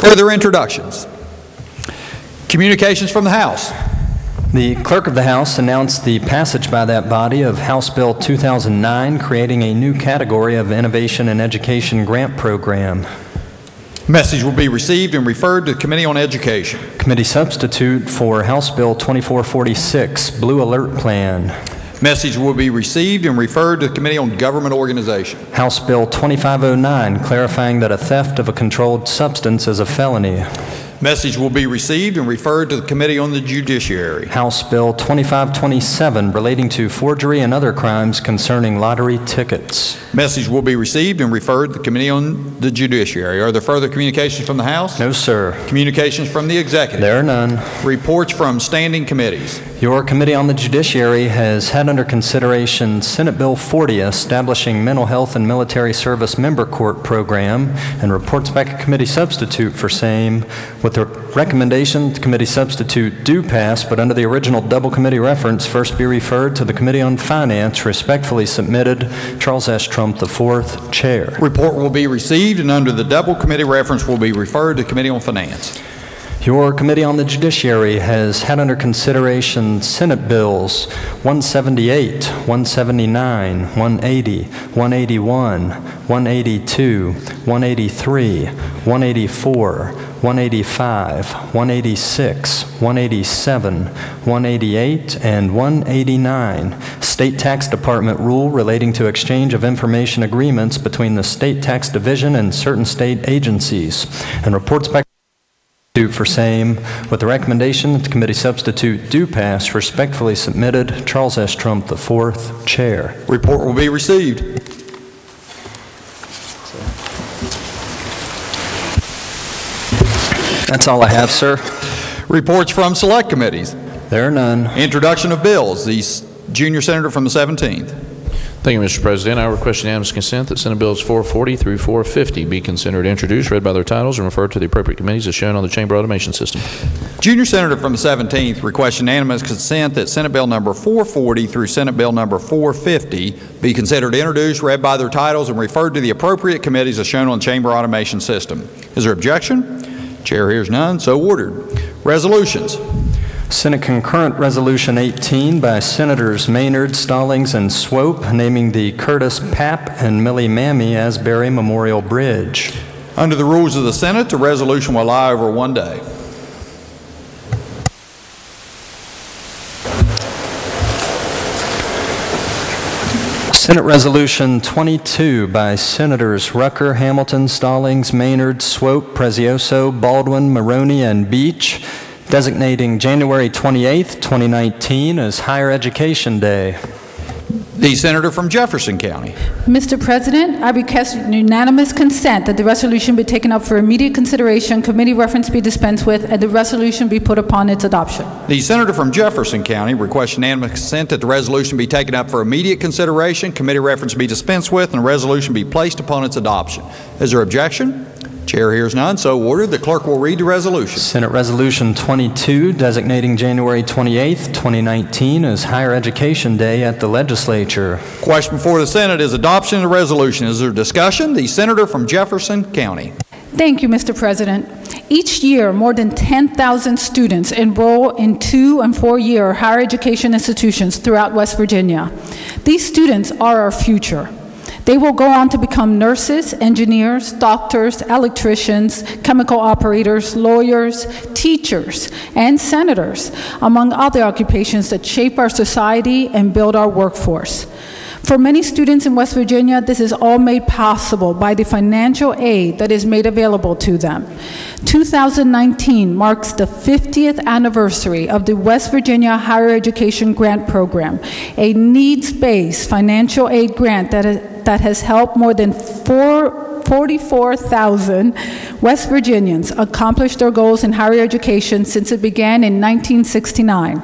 Speaker 2: Further introductions? Communications from the House.
Speaker 5: The Clerk of the House announced the passage by that body of House Bill 2009, creating a new category of Innovation and Education Grant Program.
Speaker 2: Message will be received and referred to the Committee on Education.
Speaker 5: Committee substitute for House Bill 2446, Blue Alert Plan.
Speaker 2: Message will be received and referred to the Committee on Government Organization.
Speaker 5: House Bill 2509, clarifying that a theft of a controlled substance is a felony.
Speaker 2: Message will be received and referred to the Committee on the Judiciary.
Speaker 5: House Bill 2527, relating to forgery and other crimes concerning lottery tickets.
Speaker 2: Message will be received and referred to the Committee on the Judiciary. Are there further communications from the House?
Speaker 5: No, sir.
Speaker 2: Communications from the Executive?
Speaker 5: There are none.
Speaker 2: Reports from standing committees?
Speaker 5: Your Committee on the Judiciary has had under consideration Senate Bill 40, establishing Mental Health and Military Service Member Court Program, and reports back a committee substitute for same, with the recommendation the committee substitute do pass, but under the original double committee reference, first be referred to the Committee on Finance. Respectfully submitted, Charles S. Trump IV, Chair.
Speaker 2: Report will be received and under the double committee reference will be referred to the Committee on Finance.
Speaker 5: Your Committee on the Judiciary has had under consideration Senate Bills 178, 179, 180, 181, 182, 183, 184, 185, 186, 187, 188, and 189, State Tax Department rule relating to exchange of information agreements between the State Tax Division and certain state agencies, and reports back for same, with the recommendation that the committee substitute do pass. Respectfully submitted, Charles S. Trump IV, Chair.
Speaker 2: Report will be received.
Speaker 5: That's all I have, sir.
Speaker 2: Reports from select committees?
Speaker 5: There are none.
Speaker 2: Introduction of bills. The junior senator from the 17th.
Speaker 14: Thank you, Mr. President. I request unanimous consent that Senate Bills 440 through 450 be considered introduced, read by their titles, and referred to the appropriate committees as shown on the chamber automation system.
Speaker 2: Junior senator from the 17th requests unanimous consent that Senate Bill number 440 through Senate Bill number 450 be considered introduced, read by their titles, and referred to the appropriate committees as shown on the chamber automation system. Is there objection? Chair hears none, so ordered. Resolutions.
Speaker 5: Senate Concurrent Resolution 18 by Senators Maynard, Stallings, and Swope, naming the Curtis Papp and Millie Mammy Asbury Memorial Bridge.
Speaker 2: Under the rules of the Senate, the resolution will lie over one day.
Speaker 5: Senate Resolution 22 by Senators Rucker, Hamilton, Stallings, Maynard, Swope, Prezioso, Baldwin, Maroney, and Beach, designating January 28, 2019 as Higher Education Day.
Speaker 2: The senator from Jefferson County.
Speaker 16: Mr. President, I request unanimous consent that the resolution be taken up for immediate consideration, committee reference be dispensed with, and the resolution be put upon its adoption.
Speaker 2: The senator from Jefferson County requests unanimous consent that the resolution be taken up for immediate consideration, committee reference be dispensed with, and the resolution be placed upon its adoption. Is there objection? Chair hears none, so ordered. The clerk will read the resolution.
Speaker 5: Senate Resolution 22, designating January 28, 2019 as Higher Education Day at the Legislature.
Speaker 2: Question before the Senate is adoption of the resolution. Is there discussion? The senator from Jefferson County.
Speaker 16: Thank you, Mr. President. Each year, more than 10,000 students enroll in 2- and 4-year higher education institutions throughout West Virginia. These students are our future. They will go on to become nurses, engineers, doctors, electricians, chemical operators, lawyers, teachers, and senators, among other occupations that shape our society and build our workforce. For many students in West Virginia, this is all made possible by the financial aid that is made available to them. 2019 marks the 50th anniversary of the West Virginia Higher Education Grant Program, a needs-based financial aid grant that has helped more than 4 44,000 West Virginians accomplished their goals in higher education since it began in 1969.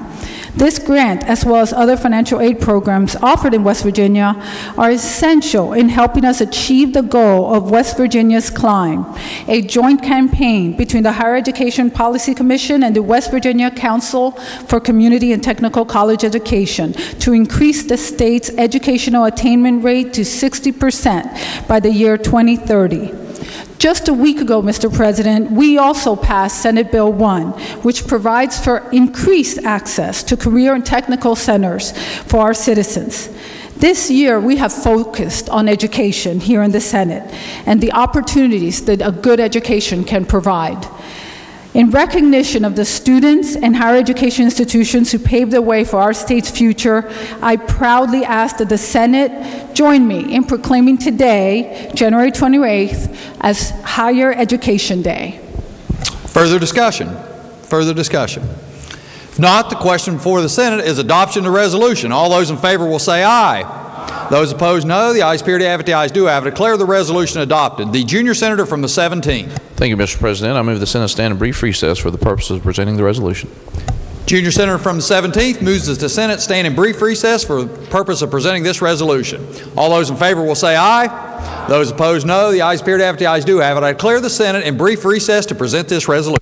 Speaker 16: This grant, as well as other financial aid programs offered in West Virginia, are essential in helping us achieve the goal of West Virginia's Climb, a joint campaign between the Higher Education Policy Commission and the West Virginia Council for Community and Technical College Education to increase the state's educational attainment rate to 60% by the year 2030. Just a week ago, Mr. President, we also passed Senate Bill 1, which provides for increased access to career and technical centers for our citizens. This year, we have focused on education here in the Senate and the opportunities that a good education can provide. In recognition of the students and higher education institutions who paved the way for our state's future, I proudly ask that the Senate join me in proclaiming today, January 28th, as Higher Education Day.
Speaker 2: Further discussion? Further discussion? If not, the question before the Senate is adoption of the resolution. All those in favor will say aye. Those opposed, no. The ayes appear to have it. The ayes do have it. Declare the resolution adopted. The junior senator from the 17th.
Speaker 14: Thank you, Mr. President. I move the Senate stand in brief recess for the purposes of presenting the resolution.
Speaker 2: Junior senator from the 17th moves that the Senate stand in brief recess for the purpose of presenting this resolution. All those in favor will say aye. Those opposed, no. The ayes appear to have it. The ayes do have it. I declare the Senate in brief recess to present this resolution.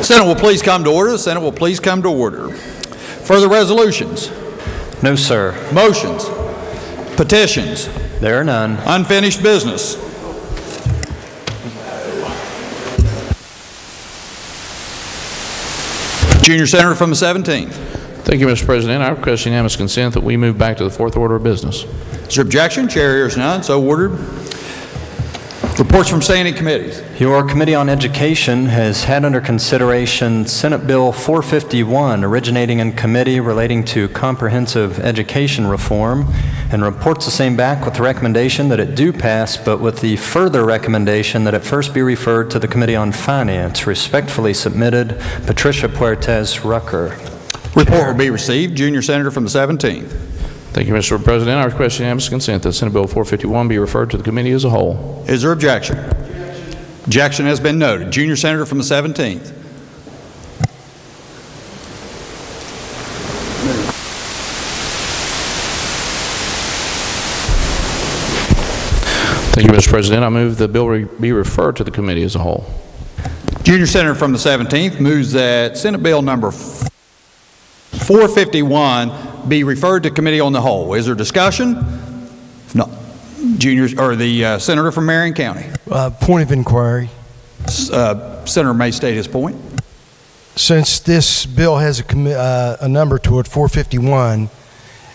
Speaker 2: Senate will please come to order. The Senate will please come to order. Further resolutions?
Speaker 5: No, sir.
Speaker 2: Motions? Petitions?
Speaker 5: There are none.
Speaker 2: Unfinished business? Junior Senator from the 17th.
Speaker 14: Thank you, Mr. President. I request unanimous consent that we move back to the fourth order of business.
Speaker 2: Is there objection? Chair hears none. So ordered. Reports from standing committees.
Speaker 5: Your Committee on Education has had under consideration Senate Bill 451, originating in committee relating to comprehensive education reform, and reports the same back with the recommendation that it do pass, but with the further recommendation that it first be referred to the Committee on Finance. Respectfully submitted, Patricia Puertes Rucker.
Speaker 2: Report will be received. Junior Senator from the 17th.
Speaker 14: Thank you, Mr. President. I request unanimous consent that Senate Bill 451 be referred to the committee as a whole.
Speaker 2: Is there objection? Objection has been noted. Junior Senator from the 17th.
Speaker 14: Thank you, Mr. President. I move the bill be referred to the committee as a whole.
Speaker 2: Junior Senator from the 17th moves that Senate Bill number 451 be referred to committee on the whole. Is there discussion? No. The Senator from Marion County.
Speaker 13: Point of inquiry.
Speaker 2: Senator may state his point.
Speaker 13: Since this bill has a number to it, 451,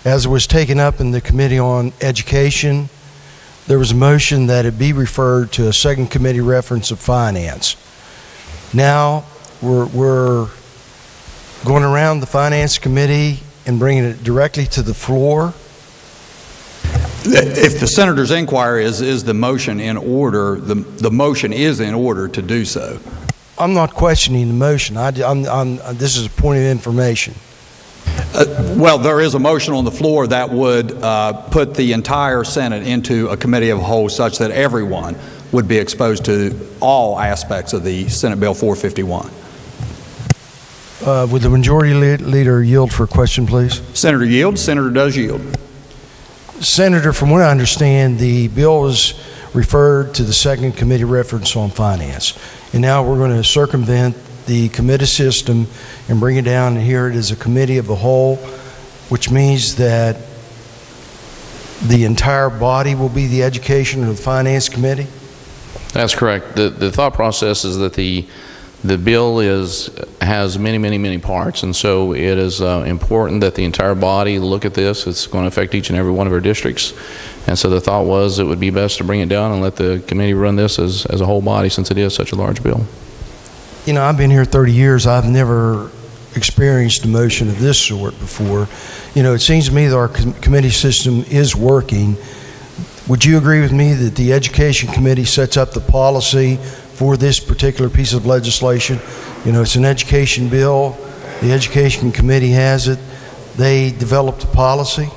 Speaker 13: as it was taken up in the Committee on Education, there was a motion that it be referred to a second committee reference of Finance. Now we're going around the Finance Committee and bringing it directly to the floor.
Speaker 2: If the Senator's inquiry is the motion in order, the motion is in order to do so.
Speaker 13: I'm not questioning the motion. This is a point of information.
Speaker 2: Well, there is a motion on the floor that would put the entire Senate into a committee of the whole such that everyone would be exposed to all aspects of the Senate Bill 451.
Speaker 13: Would the majority leader yield for a question, please?
Speaker 2: Senator yields. Senator does yield.
Speaker 13: Senator, from what I understand, the bill was referred to the second committee reference on Finance. And now we're going to circumvent the committee system and bring it down and hear it as a committee of the whole, which means that the entire body will be the Education or the Finance Committee?
Speaker 14: That's correct. The thought process is that the bill has many parts, and so it is important that the entire body look at this. It's going to affect each and every one of our districts, and so the thought was it would be best to bring it down and let the committee run this as a whole body, since it is such a large bill.
Speaker 13: You know, I've been here 30 years. I've never experienced a motion of this sort before. You know, it seems to me that our committee system is working. Would you agree with me that the Education Committee sets up the policy for this particular piece of legislation? You know, it's an education bill. The Education Committee has it. They developed the policy.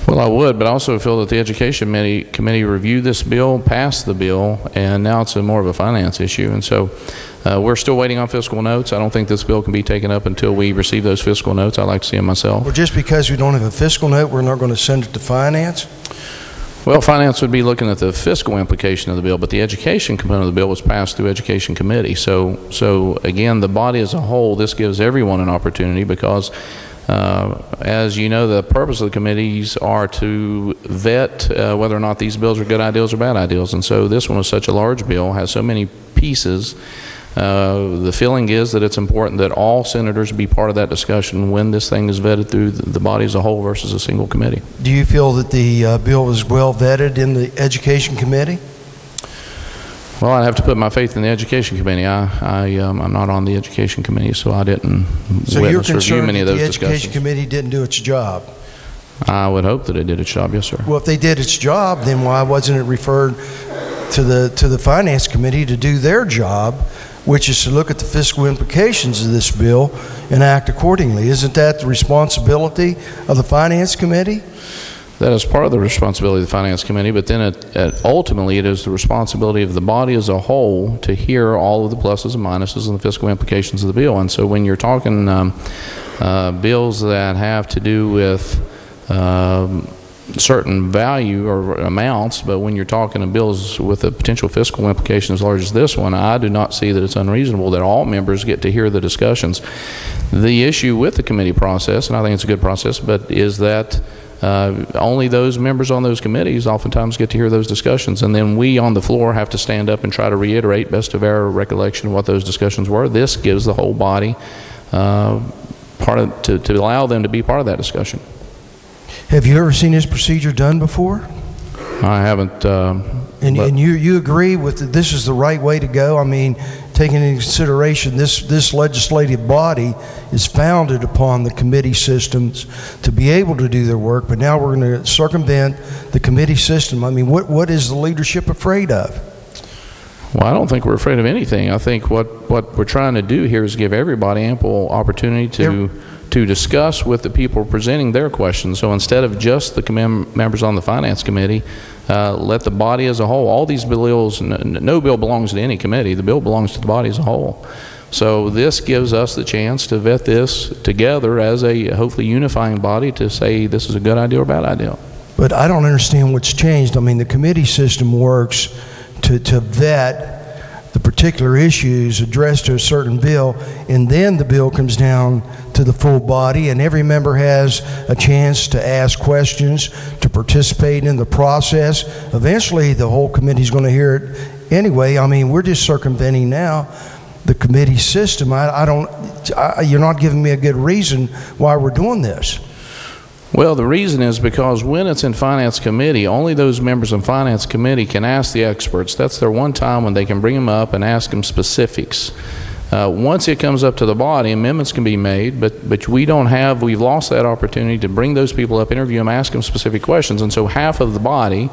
Speaker 14: Well, I would, but I also feel that the Education Committee reviewed this bill, passed the bill, and now it's more of a finance issue. And so we're still waiting on fiscal notes. I don't think this bill can be taken up until we receive those fiscal notes. I'd like to see them myself.
Speaker 13: Well, just because we don't have a fiscal note, we're not going to send it to Finance?
Speaker 14: Well, Finance would be looking at the fiscal implication of the bill, but the education component of the bill was passed through Education Committee. So again, the body as a whole, this gives everyone an opportunity because as you know, the purpose of the committees are to vet whether or not these bills are good ideas or bad ideas. And so this one was such a large bill, has so many pieces. The feeling is that it's important that all senators be part of that discussion when this thing is vetted through the body as a whole versus a single committee.
Speaker 13: Do you feel that the bill was well vetted in the Education Committee?
Speaker 14: Well, I'd have to put my faith in the Education Committee. I'm not on the Education Committee, so I didn't witness review many of those discussions. So you're concerned that the Education Committee
Speaker 13: didn't do its job?
Speaker 14: I would hope that it did its job, yes, sir.
Speaker 13: Well, if they did its job, then why wasn't it referred to the Finance Committee to do their job, which is to look at the fiscal implications of this bill and act accordingly? Isn't that the responsibility of the Finance Committee?
Speaker 14: That is part of the responsibility of the Finance Committee, but then ultimately it is the responsibility of the body as a whole to hear all of the pluses and minuses and the fiscal implications of the bill. And so when you're talking bills that have to do with certain value or amounts, but when you're talking of bills with a potential fiscal implication as large as this one, I do not see that it's unreasonable that all members get to hear the discussions. The issue with the committee process, and I think it's a good process, but is that only those members on those committees oftentimes get to hear those discussions, and then we on the floor have to stand up and try to reiterate best of our recollection of what those discussions were. This gives the whole body to allow them to be part of that discussion.
Speaker 13: Have you ever seen this procedure done before?
Speaker 14: I haven't.
Speaker 13: And you agree with this is the right way to go? I mean, taking into consideration this legislative body is founded upon the committee systems to be able to do their work, but now we're going to circumvent the committee system. I mean, what is the leadership afraid of?
Speaker 14: Well, I don't think we're afraid of anything. I think what we're trying to do here is give everybody ample opportunity to discuss with the people presenting their questions. So instead of just the members on the Finance Committee, let the body as a whole, all these bills, no bill belongs to any committee, the bill belongs to the body as a whole. So this gives us the chance to vet this together as a hopefully unifying body to say this is a good idea or a bad idea.
Speaker 13: But I don't understand what's changed. I mean, the committee system works to vet the particular issues addressed to a certain bill, and then the bill comes down to the full body, and every member has a chance to ask questions, to participate in the process. Eventually, the whole committee's going to hear it anyway. I mean, we're just circumventing now the committee system. You're not giving me a good reason why we're doing this.
Speaker 14: Well, the reason is because when it's in Finance Committee, only those members in Finance Committee can ask the experts. That's their one time when they can bring them up and ask them specifics. Once it comes up to the body, amendments can be made, but we've lost that opportunity to bring those people up, interview them, ask them specific questions, and so half of the body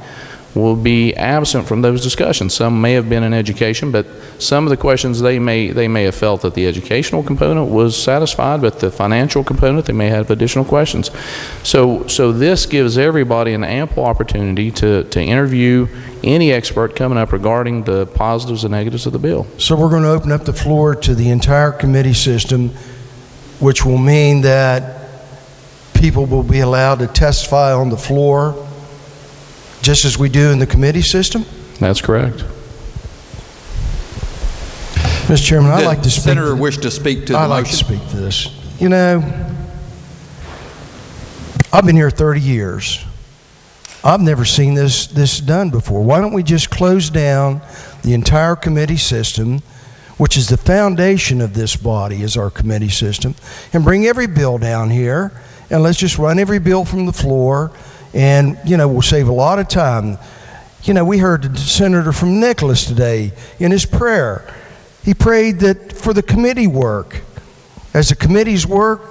Speaker 14: will be absent from those discussions. Some may have been in education, but some of the questions they may have felt that the educational component was satisfied, but the financial component they may have additional questions. So this gives everybody an ample opportunity to interview any expert coming up regarding the positives and negatives of the bill.
Speaker 13: So we're going to open up the floor to the entire committee system, which will mean that people will be allowed to testify on the floor just as we do in the committee system?
Speaker 14: That's correct.
Speaker 13: Mr. Chairman, I'd like to speak.
Speaker 2: Senator wish to speak to the motion?
Speaker 13: I'd like to speak to this. You know, I've been here 30 years. I've never seen this done before. Why don't we just close down the entire committee system, which is the foundation of this body, is our committee system, and bring every bill down here, and let's just run every bill from the floor. And, you know, we'll save a lot of time. You know, we heard the senator from Nicholas today in his prayer. He prayed that for the committee work, as the committees work,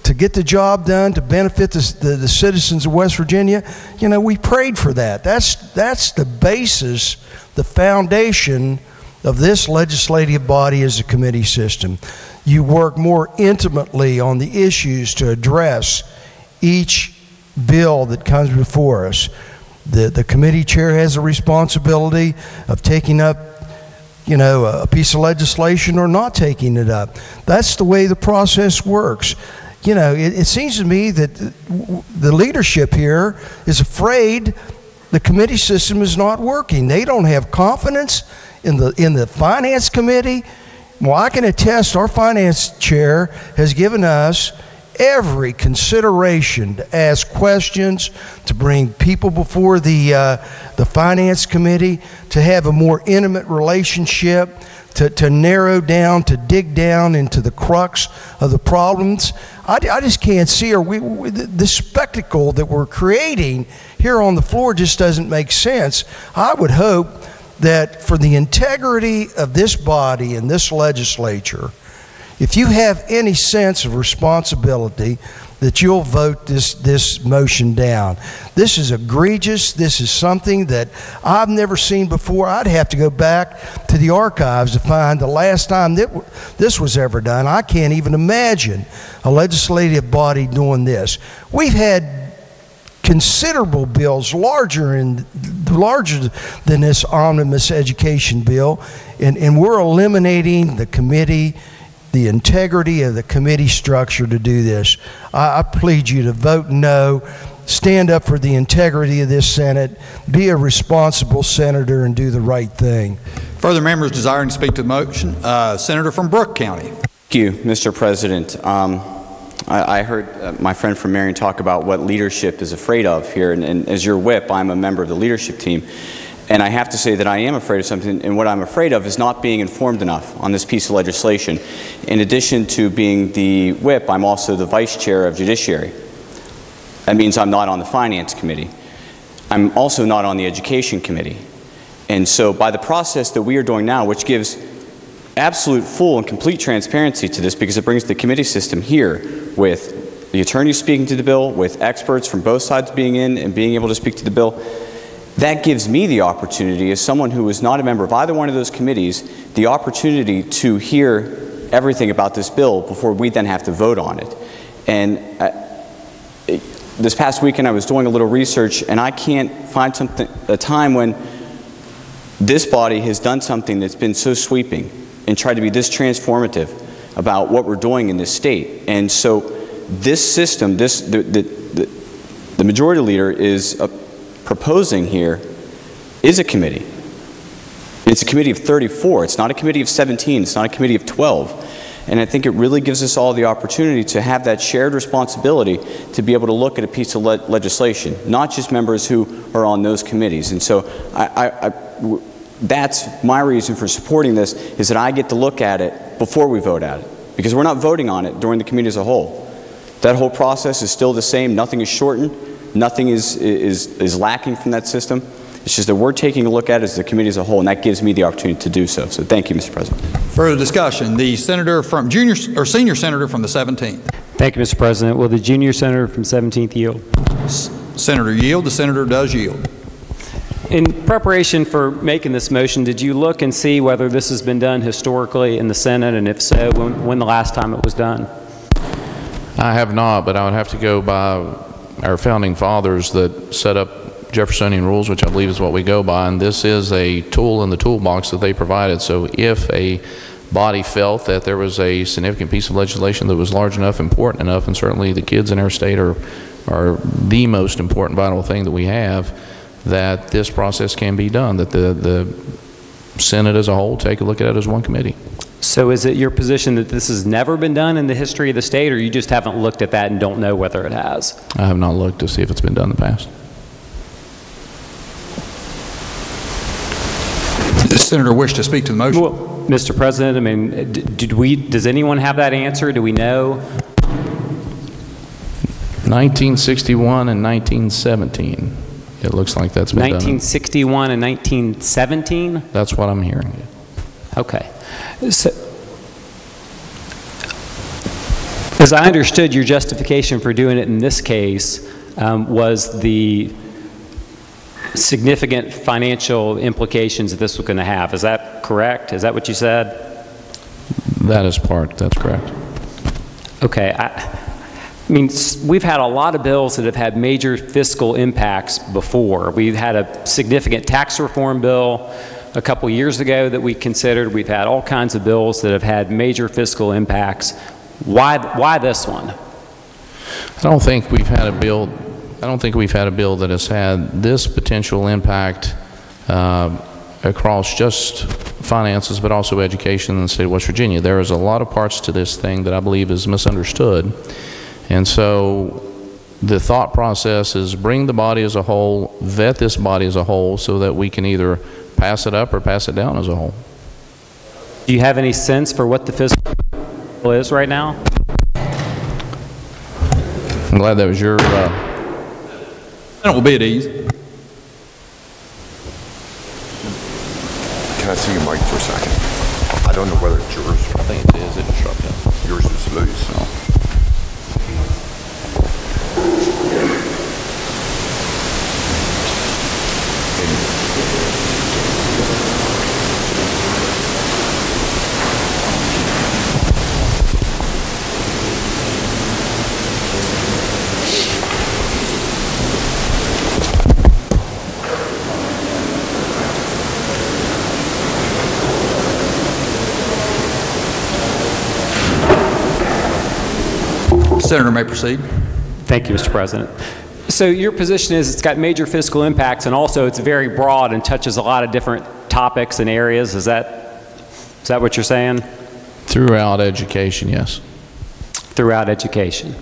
Speaker 13: to get the job done, to benefit the citizens of West Virginia, you know, we prayed for that. That's the basis, the foundation of this legislative body is a committee system. You work more intimately on the issues to address each bill that comes before us. The committee chair has a responsibility of taking up, you know, a piece of legislation or not taking it up. That's the way the process works. You know, it seems to me that the leadership here is afraid the committee system is not working. They don't have confidence in the Finance Committee. Well, I can attest our finance chair has given us every consideration to ask questions, to bring people before the Finance Committee, to have a more intimate relationship, to narrow down, to dig down into the crux of the problems. I just can't see, the spectacle that we're creating here on the floor just doesn't make sense. I would hope that for the integrity of this body and this legislature, if you have any sense of responsibility, that you'll vote this motion down. This is egregious. This is something that I've never seen before. I'd have to go back to the archives to find the last time this was ever done. I can't even imagine a legislative body doing this. We've had considerable bills larger than this omnibus education bill, and we're eliminating the committee, the integrity of the committee structure to do this. I plead you to vote no stand up for the integrity of this Senate, be a responsible senator, and do the right thing.
Speaker 2: Further members desiring to speak to the motion, Senator from Brooke County.
Speaker 10: Thank you, Mr. President. I heard my friend from Marion talk about what leadership is afraid of here, and as your whip, I'm a member of the leadership team. And I have to say that I am afraid of something, and what I'm afraid of is not being informed enough on this piece of legislation. In addition to being the whip, I'm also the vice chair of Judiciary. That means I'm not on the Finance Committee. I'm also not on the Education Committee. And so by the process that we are doing now, which gives absolute full and complete transparency to this, because it brings the committee system here with the attorneys speaking to the bill, with experts from both sides being in and being able to speak to the bill, that gives me the opportunity, as someone who is not a member of either one of those committees, the opportunity to hear everything about this bill before we then have to vote on it. And this past weekend I was doing a little research, and I can't find a time when this body has done something that's been so sweeping and tried to be this transformative about what we're doing in this state. And so this system, the majority leader is proposing here is a committee. It's a committee of 34. It's not a committee of 17. It's not a committee of 12. And I think it really gives us all the opportunity to have that shared responsibility to be able to look at a piece of legislation, not just members who are on those committees. And so that's my reason for supporting this, is that I get to look at it before we vote at it, because we're not voting on it during the committee as a whole. That whole process is still the same. Nothing is shortened. Nothing is lacking from that system. It's just that we're taking a look at it as the committee as a whole, and that gives me the opportunity to do so. So thank you, Mr. President.
Speaker 2: Further discussion. The senator from senior senator from the 17th.
Speaker 11: Thank you, Mr. President. Will the junior senator from 17th yield?
Speaker 2: Senator yield. The senator does yield.
Speaker 11: In preparation for making this motion, did you look and see whether this has been done historically in the Senate, and if so, when the last time it was done?
Speaker 14: I have not, but I would have to go by our founding fathers that set up Jeffersonian rules, which I believe is what we go by, and this is a tool in the toolbox that they provided. So if a body felt that there was a significant piece of legislation that was large enough, important enough, and certainly the kids in our state are the most important vital thing that we have, that this process can be done, that the Senate as a whole take a look at it as one committee.
Speaker 11: So is it your position that this has never been done in the history of the state, or you just haven't looked at that and don't know whether it has?
Speaker 14: I have not looked to see if it's been done in the past.
Speaker 2: Does the senator wish to speak to the motion?
Speaker 11: Well, Mr. President, I mean, does anyone have that answer? Do we know?
Speaker 14: 1961 and 1917. It looks like that's been
Speaker 11: 1961 and 1917?
Speaker 14: done. That's what I'm hearing.
Speaker 11: Okay. So, as I understood, your justification for doing it in this case was the significant financial implications that this was going to have. Is that correct? Is that what you said?
Speaker 14: That is that's correct.
Speaker 11: Okay. I mean, we've had a lot of bills that have had major fiscal impacts before. We've had a significant tax reform bill a couple years ago that we considered. We've had all kinds of bills that have had major fiscal impacts. Why this one?
Speaker 14: I don't think we've had a bill that has had this potential impact across just finances, but also education in the state of West Virginia. There is a lot of parts to this thing that I believe is misunderstood. And so the thought process is bring the body as a whole, vet this body as a whole, so that we can either pass it up or pass it down as a whole.
Speaker 11: Do you have any sense for what the fiscal is right now?
Speaker 14: I'm glad that was your...
Speaker 2: It will be at ease.
Speaker 7: Can I see your mic for a second? I don't know whether it's yours.
Speaker 14: I think it is. It just dropped down.
Speaker 7: Yours is loose.
Speaker 14: No.
Speaker 2: Senator may proceed.
Speaker 11: Thank you, Mr. President. So your position is it's got major fiscal impacts, and also it's very broad and touches a lot of different topics and areas. Is that what you're saying?
Speaker 14: Throughout education, yes.
Speaker 11: Throughout education.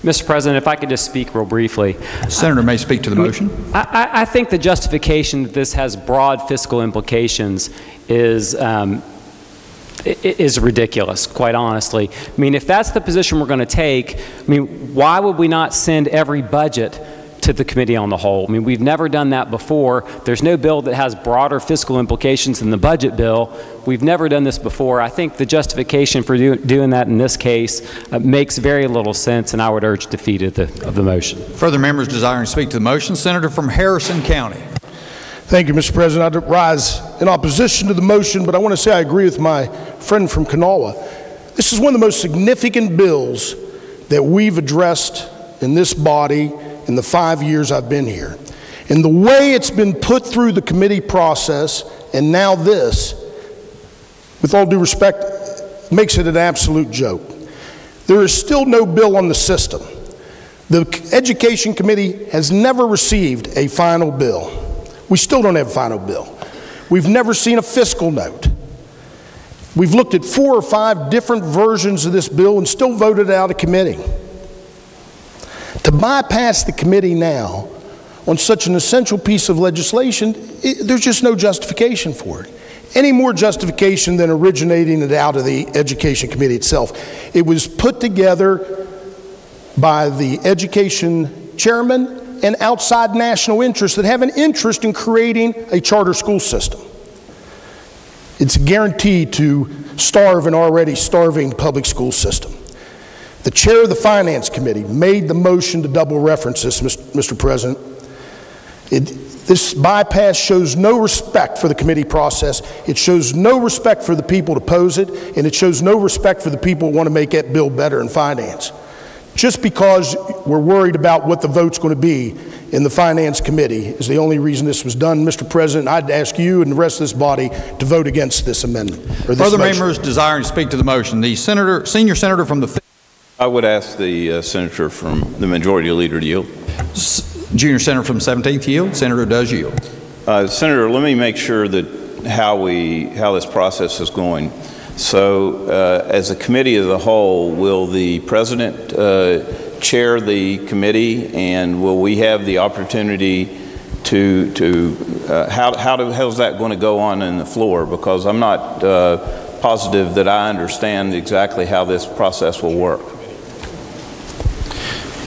Speaker 11: Mr. President, if I could just speak real briefly.
Speaker 2: Senator may speak to the motion.
Speaker 11: I think the justification that this has broad fiscal implications is ridiculous, quite honestly. I mean, if that's the position we're going to take, I mean, why would we not send every budget to the Committee on the Whole? I mean, we've never done that before. There's no bill that has broader fiscal implications than the budget bill. We've never done this before. I think the justification for doing that in this case makes very little sense, and I would urge defeat of the motion.
Speaker 2: Further members desiring to speak to the motion? Senator from Harrison County.
Speaker 31: Thank you, Mr. President. I rise in opposition to the motion, but I want to say I agree with my friend from Kanawha. This is one of the most significant bills that we've addressed in this body in the 5 years I've been here. And the way it's been put through the committee process, and now this, with all due respect, makes it an absolute joke. There is still no bill on the system. The Education Committee has never received a final bill. We still don't have a final bill. We've never seen a fiscal note. We've looked at 4 or 5 different versions of this bill and still voted it out of committee. To bypass the committee now on such an essential piece of legislation, there's just no justification for it. Any more justification than originating it out of the Education Committee itself. It was put together by the Education Chairman and outside national interests that have an interest in creating a charter school system. It's guaranteed to starve an already starving public school system. The chair of the Finance Committee made the motion to double reference this, Mr. President. This bypass shows no respect for the committee process. It shows no respect for the people to oppose it, and it shows no respect for the people who want to make that bill better in finance. Just because we're worried about what the vote's going to be in the Finance Committee is the only reason this was done. Mr. President, I'd ask you and the rest of this body to vote against this amendment. Or this
Speaker 2: Further
Speaker 31: motion.
Speaker 2: members desiring to speak to the motion. The senior senator from the...
Speaker 15: I would ask the senator from the majority leader to yield.
Speaker 2: Junior senator from 17th yield. Senator does yield.
Speaker 15: Senator, let me make sure that how this process is going. So, as a committee of the whole, will the president chair the committee, and will we have the opportunity how's that going to go on in the floor? Because I'm not positive that I understand exactly how this process will work.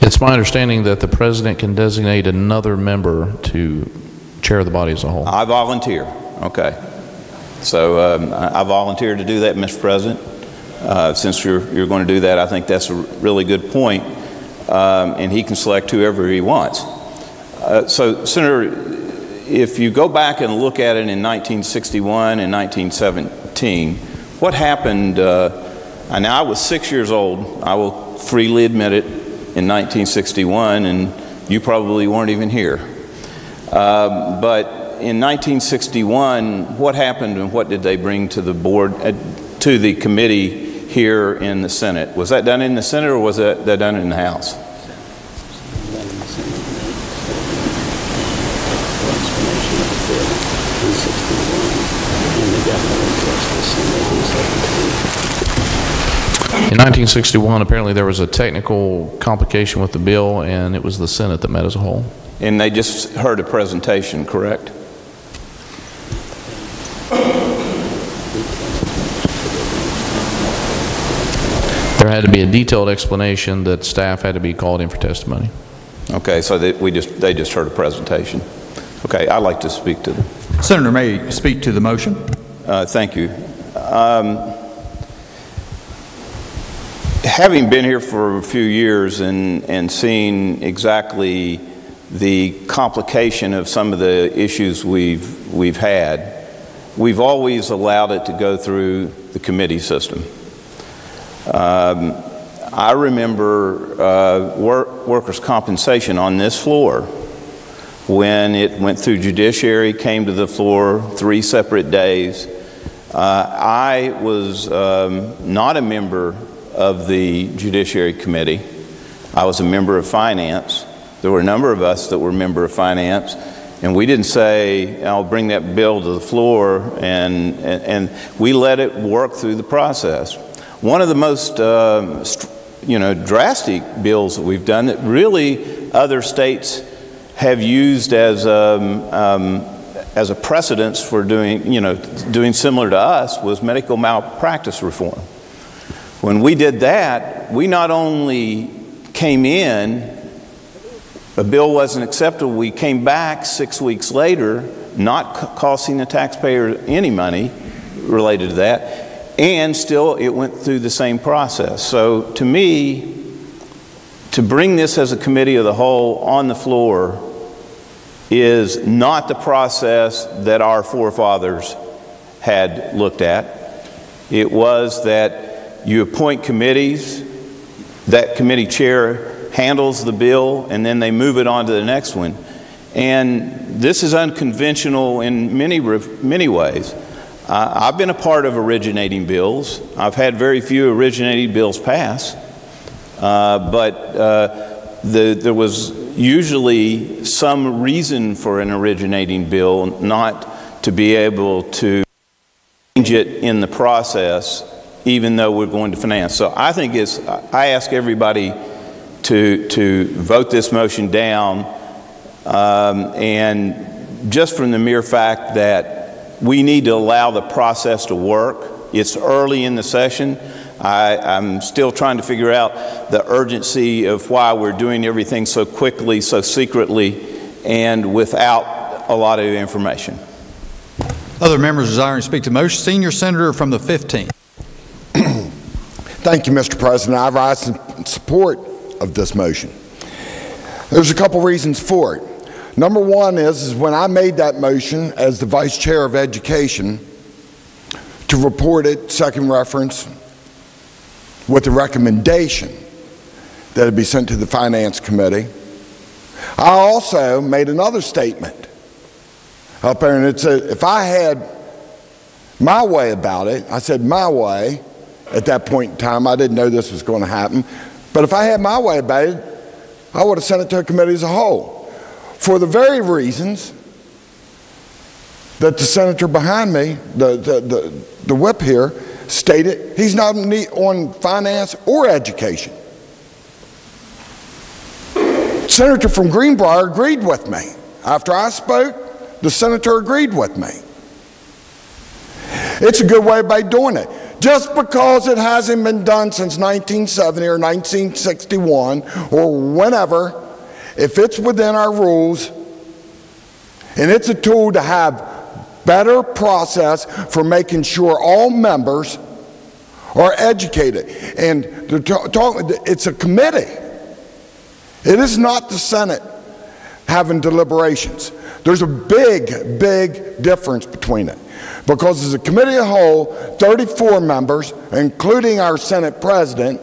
Speaker 14: It's my understanding that the president can designate another member to chair the body as a whole.
Speaker 15: I volunteer. Okay. So I volunteer to do that, Mr. President. Since you're going to do that, I think that's a really good point. And he can select whoever he wants. So, Senator, if you go back and look at it in 1961 and 1917, what happened? And I was 6 years old. I will freely admit it. In 1961, and you probably weren't even here. But in 1961, what happened and what did they bring to the board, to the committee here in the Senate? Was that done in the Senate or was that done in the House?
Speaker 14: In 1961, apparently there was a technical complication with the bill, and it was the Senate that met as a whole.
Speaker 15: And they just heard a presentation, correct?
Speaker 14: There had to be a detailed explanation that staff had to be called in for testimony.
Speaker 15: Okay, so they just heard a presentation. Okay, I'd like to speak to them.
Speaker 2: Senator may speak to the motion.
Speaker 15: Thank you. Having been here for a few years and seeing exactly the complication of some of the issues we've had, we've always allowed it to go through the committee system. I remember workers' compensation on this floor when it went through judiciary, came to the floor 3 separate days. I was not a member of the Judiciary Committee. I was a member of Finance, There were a number of us that were member of finance, and we didn't say, I'll bring that bill to the floor, and we let it work through the process. One of the most drastic bills that we've done that really other states have used as a precedence for doing similar to us was medical malpractice reform. When we did that, we not only came in, a bill wasn't acceptable, we came back 6 weeks later, not costing the taxpayer any money related to that, and still it went through the same process. So to me, to bring this as a committee of the whole on the floor is not the process that our forefathers had looked at. It was that you appoint committees, that committee chair handles the bill, and then they move it on to the next one. And this is unconventional in many ways. I've been a part of originating bills. I've had very few originating bills pass, but there was usually some reason for an originating bill not to be able to change it in the process, even though we're going to finance. So I think I ask everybody to vote this motion down, and just from the mere fact that we need to allow the process to work. It's early in the session. I'm still trying to figure out the urgency of why we're doing everything so quickly, so secretly, and without a lot of information.
Speaker 2: Other members desiring to speak to the motion. Senior Senator from the 15th.
Speaker 18: Thank you, Mr. President. I rise in support of this motion. There's a couple reasons for it. Number one is when I made that motion as the Vice Chair of Education to report it, second reference, with the recommendation that it be sent to the Finance Committee, I also made another statement up there, and it said if I had my way about it, I said my way at that point in time, I didn't know this was going to happen, but if I had my way about it, I would have sent it to a committee as a whole. For the very reasons that the senator behind me, the whip here, stated he's not on finance or education. Senator from Greenbrier agreed with me. After I spoke, the senator agreed with me. It's a good way by doing it. Just because it hasn't been done since 1970 or 1961 or whenever, if it's within our rules, and it's a tool to have better process for making sure all members are educated. And it's a committee. It is not the Senate having deliberations. There's a big, big difference between it. Because as a committee of the whole, 34 members, including our Senate President,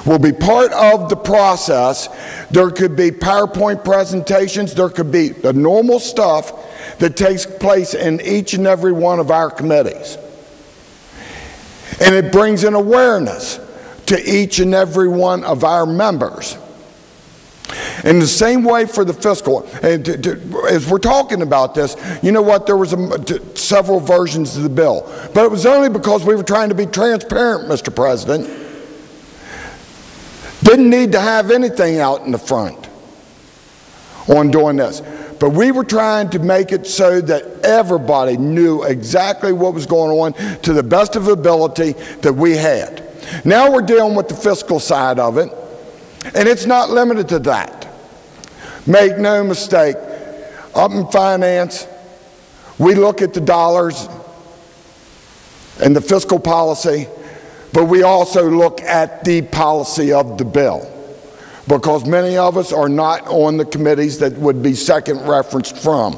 Speaker 18: will be part of the process. There could be PowerPoint presentations. There could be the normal stuff that takes place in each and every one of our committees. And it brings an awareness to each and every one of our members. In the same way for the fiscal, as we're talking about this, you know what, there was several versions of the bill. But it was only because we were trying to be transparent, Mr. President. Didn't need to have anything out in the front on doing this. But we were trying to make it so that everybody knew exactly what was going on to the best of ability that we had. Now we're dealing with the fiscal side of it, and it's not limited to that. Make no mistake, up in finance, we look at the dollars and the fiscal policy, but we also look at the policy of the bill, because many of us are not on the committees that would be second referenced from.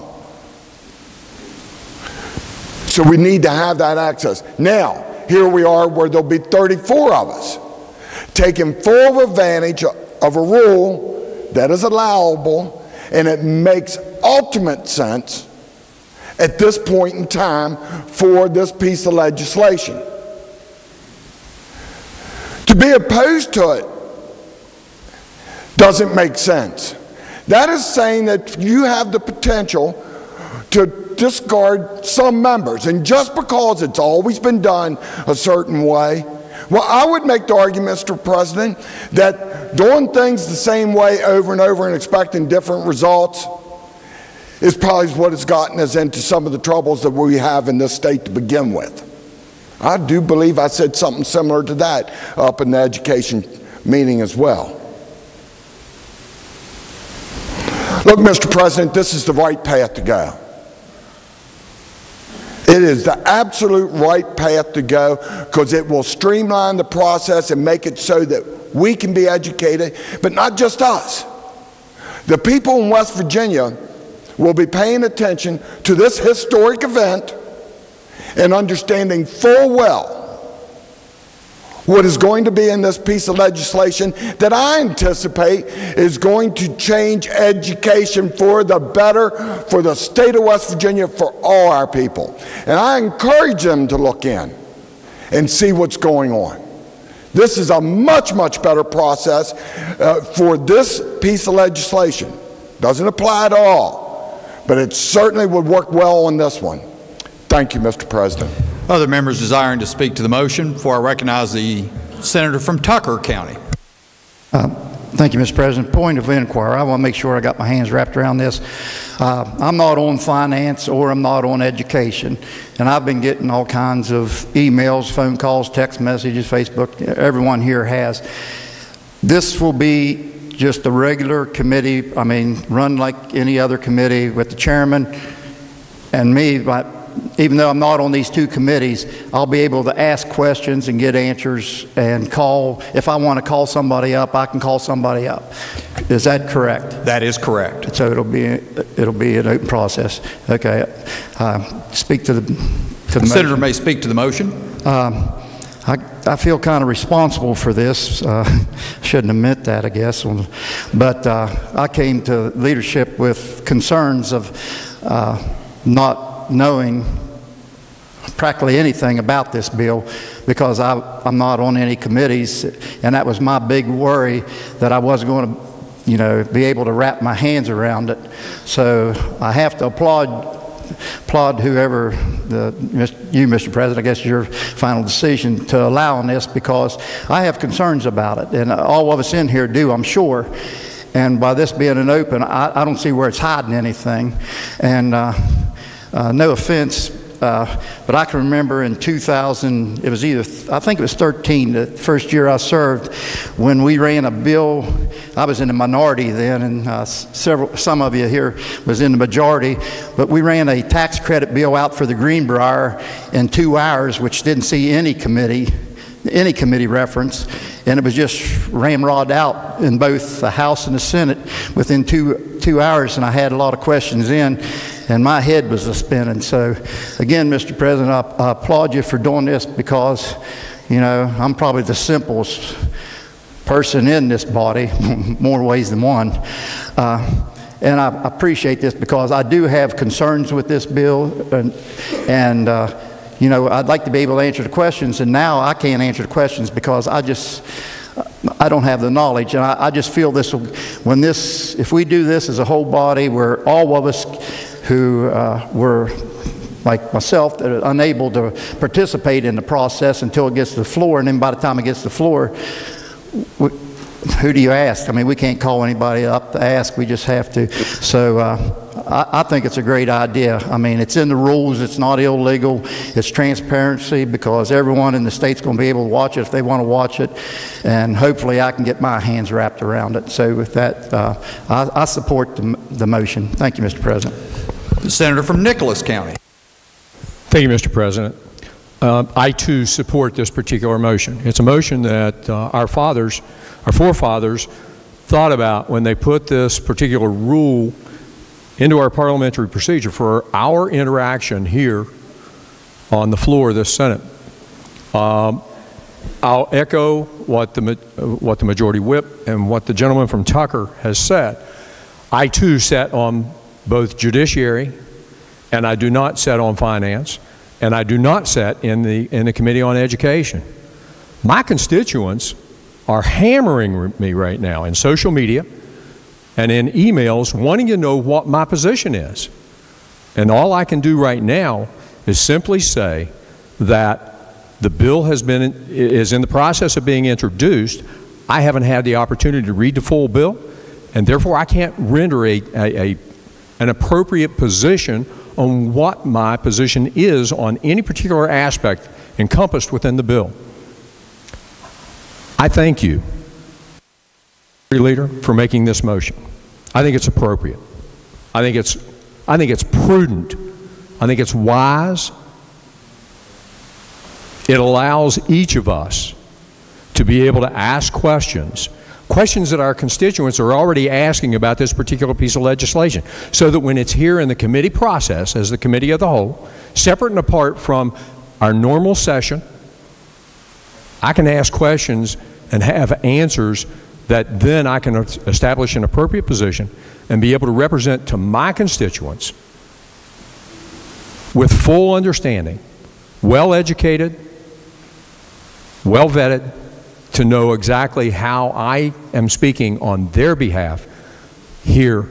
Speaker 18: So we need to have that access. Now, here we are where there'll be 34 of us taking full advantage of a rule that is allowable, and it makes ultimate sense at this point in time for this piece of legislation. To be opposed to it doesn't make sense. That is saying that you have the potential to discard some members, and just because it's always been done a certain way, well, I would make the argument, Mr. President, that doing things the same way over and over and expecting different results is probably what has gotten us into some of the troubles that we have in this state to begin with. I do believe I said something similar to that up in the education meeting as well. Look, Mr. President, this is the right path to go. It is the absolute right path to go because it will streamline the process and make it so that we can be educated, but not just us. The people in West Virginia will be paying attention to this historic event and understanding full well what is going to be in this piece of legislation that I anticipate is going to change education for the better for the state of West Virginia, for all our people. And I encourage them to look in and see what's going on. This is a much, much better process for this piece of legislation. Doesn't apply to all, but it certainly would work well on this one. Thank you, Mr. President.
Speaker 2: Other members desiring to speak to the motion before I recognize the senator from Tucker County.
Speaker 12: Thank you, Mr. President. Point of inquiry. I want to make sure I got my hands wrapped around this. I'm not on finance or I'm not on education. And I've been getting all kinds of emails, phone calls, text messages, Facebook. Everyone here has. This will be just a regular committee, run like any other committee with the chairman and me. But even though I'm not on these two committees, I'll be able to ask questions and get answers and call. If I want to call somebody up, I can call somebody up. Is that correct?
Speaker 2: That is correct.
Speaker 12: So it'll be an open process. Okay. Speak to the
Speaker 2: senator
Speaker 12: motion.
Speaker 2: may speak to the motion.
Speaker 12: I feel kind of responsible for this. Shouldn't admit that, I guess. But I came to leadership with concerns of not knowing practically anything about this bill because I'm not on any committees, and that was my big worry, that I wasn't going to, be able to wrap my hands around it. So I have to applaud whoever, you, Mr. President, I guess your final decision to allow on this, because I have concerns about it, and all of us in here do, I'm sure. And by this being an open, I don't see where it's hiding anything. And no offense, but I can remember in 2000, it was I think it was 13, the first year I served, when we ran a bill. I was in the minority then, and some of you here was in the majority, but we ran a tax credit bill out for the Greenbrier in 2 hours, which didn't see any committee reference, and it was just ramrodded out in both the House and the Senate within two hours, and I had a lot of questions in, and my head was a-spinning. So again, Mr. President, I applaud you for doing this, because I'm probably the simplest person in this body, more ways than one. And I appreciate this, because I do have concerns with this bill, and I'd like to be able to answer the questions, and now I can't answer the questions because I don't have the knowledge. And I just feel if we do this as a whole body, where all of us who were, like myself, that are unable to participate in the process until it gets to the floor, and then by the time it gets to the floor, who do you ask? We can't call anybody up to ask. We just have to. So I think it's a great idea. It's in the rules. It's not illegal. It's transparency, because everyone in the state's going to be able to watch it if they want to watch it. And hopefully I can get my hands wrapped around it. So with that, I support the motion. Thank you, Mr. President.
Speaker 2: The senator from Nicholas County.
Speaker 3: Thank you, Mr. President. I too support this particular motion. It's a motion that our forefathers thought about when they put this particular rule into our parliamentary procedure for our interaction here on the floor of this Senate. I'll echo what the majority whip and what the gentleman from Tucker has said. I too sat on both judiciary, and I do not sit on finance, and I do not sit in the Committee on Education. My constituents are hammering me right now in social media and in emails wanting to know what my position is. And all I can do right now is simply say that the bill is in the process of being introduced. I haven't had the opportunity to read the full bill, and therefore I can't render an appropriate position on what my position is on any particular aspect encompassed within the bill. I thank you, Leader, for making this motion. I think it's appropriate. I think it's prudent. I think it's wise. It allows each of us to be able to ask questions that our constituents are already asking about this particular piece of legislation, so that when it's here in the committee process as the committee of the whole, separate and apart from our normal session, I can ask questions and have answers that then I can establish an appropriate position and be able to represent to my constituents with full understanding, well educated, well vetted, to know exactly how I am speaking on their behalf here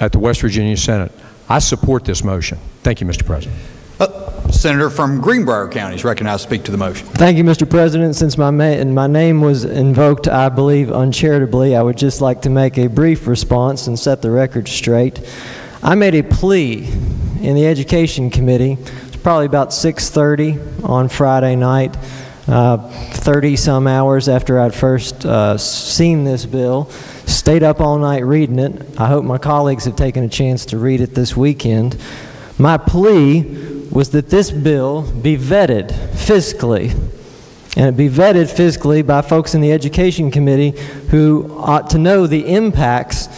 Speaker 3: at the West Virginia Senate. I support this motion. Thank you, Mr. President.
Speaker 2: Senator from Greenbrier County is recognized to speak to the motion.
Speaker 28: Thank you, Mr. President. Since my name was invoked, I believe, uncharitably, I would just like to make a brief response and set the record straight. I made a plea in the Education Committee. It's probably about 6:30 on Friday night, 30-some hours after I'd first seen this bill. Stayed up all night reading it. I hope my colleagues have taken a chance to read it this weekend. My plea was that this bill be vetted fiscally, and it be vetted fiscally by folks in the Education Committee who ought to know the impacts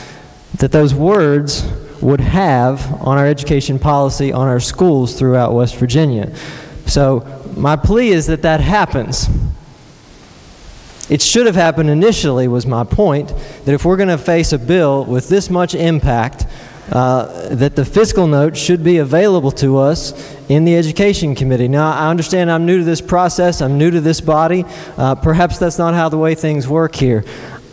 Speaker 28: that those words would have on our education policy, on our schools throughout West Virginia. So my plea is that that happens. It should have happened initially, was my point, that if we're going to face a bill with this much impact, that the fiscal note should be available to us in the Education Committee. Now, I understand I'm new to this process, I'm new to this body. Perhaps that's not how the way things work here.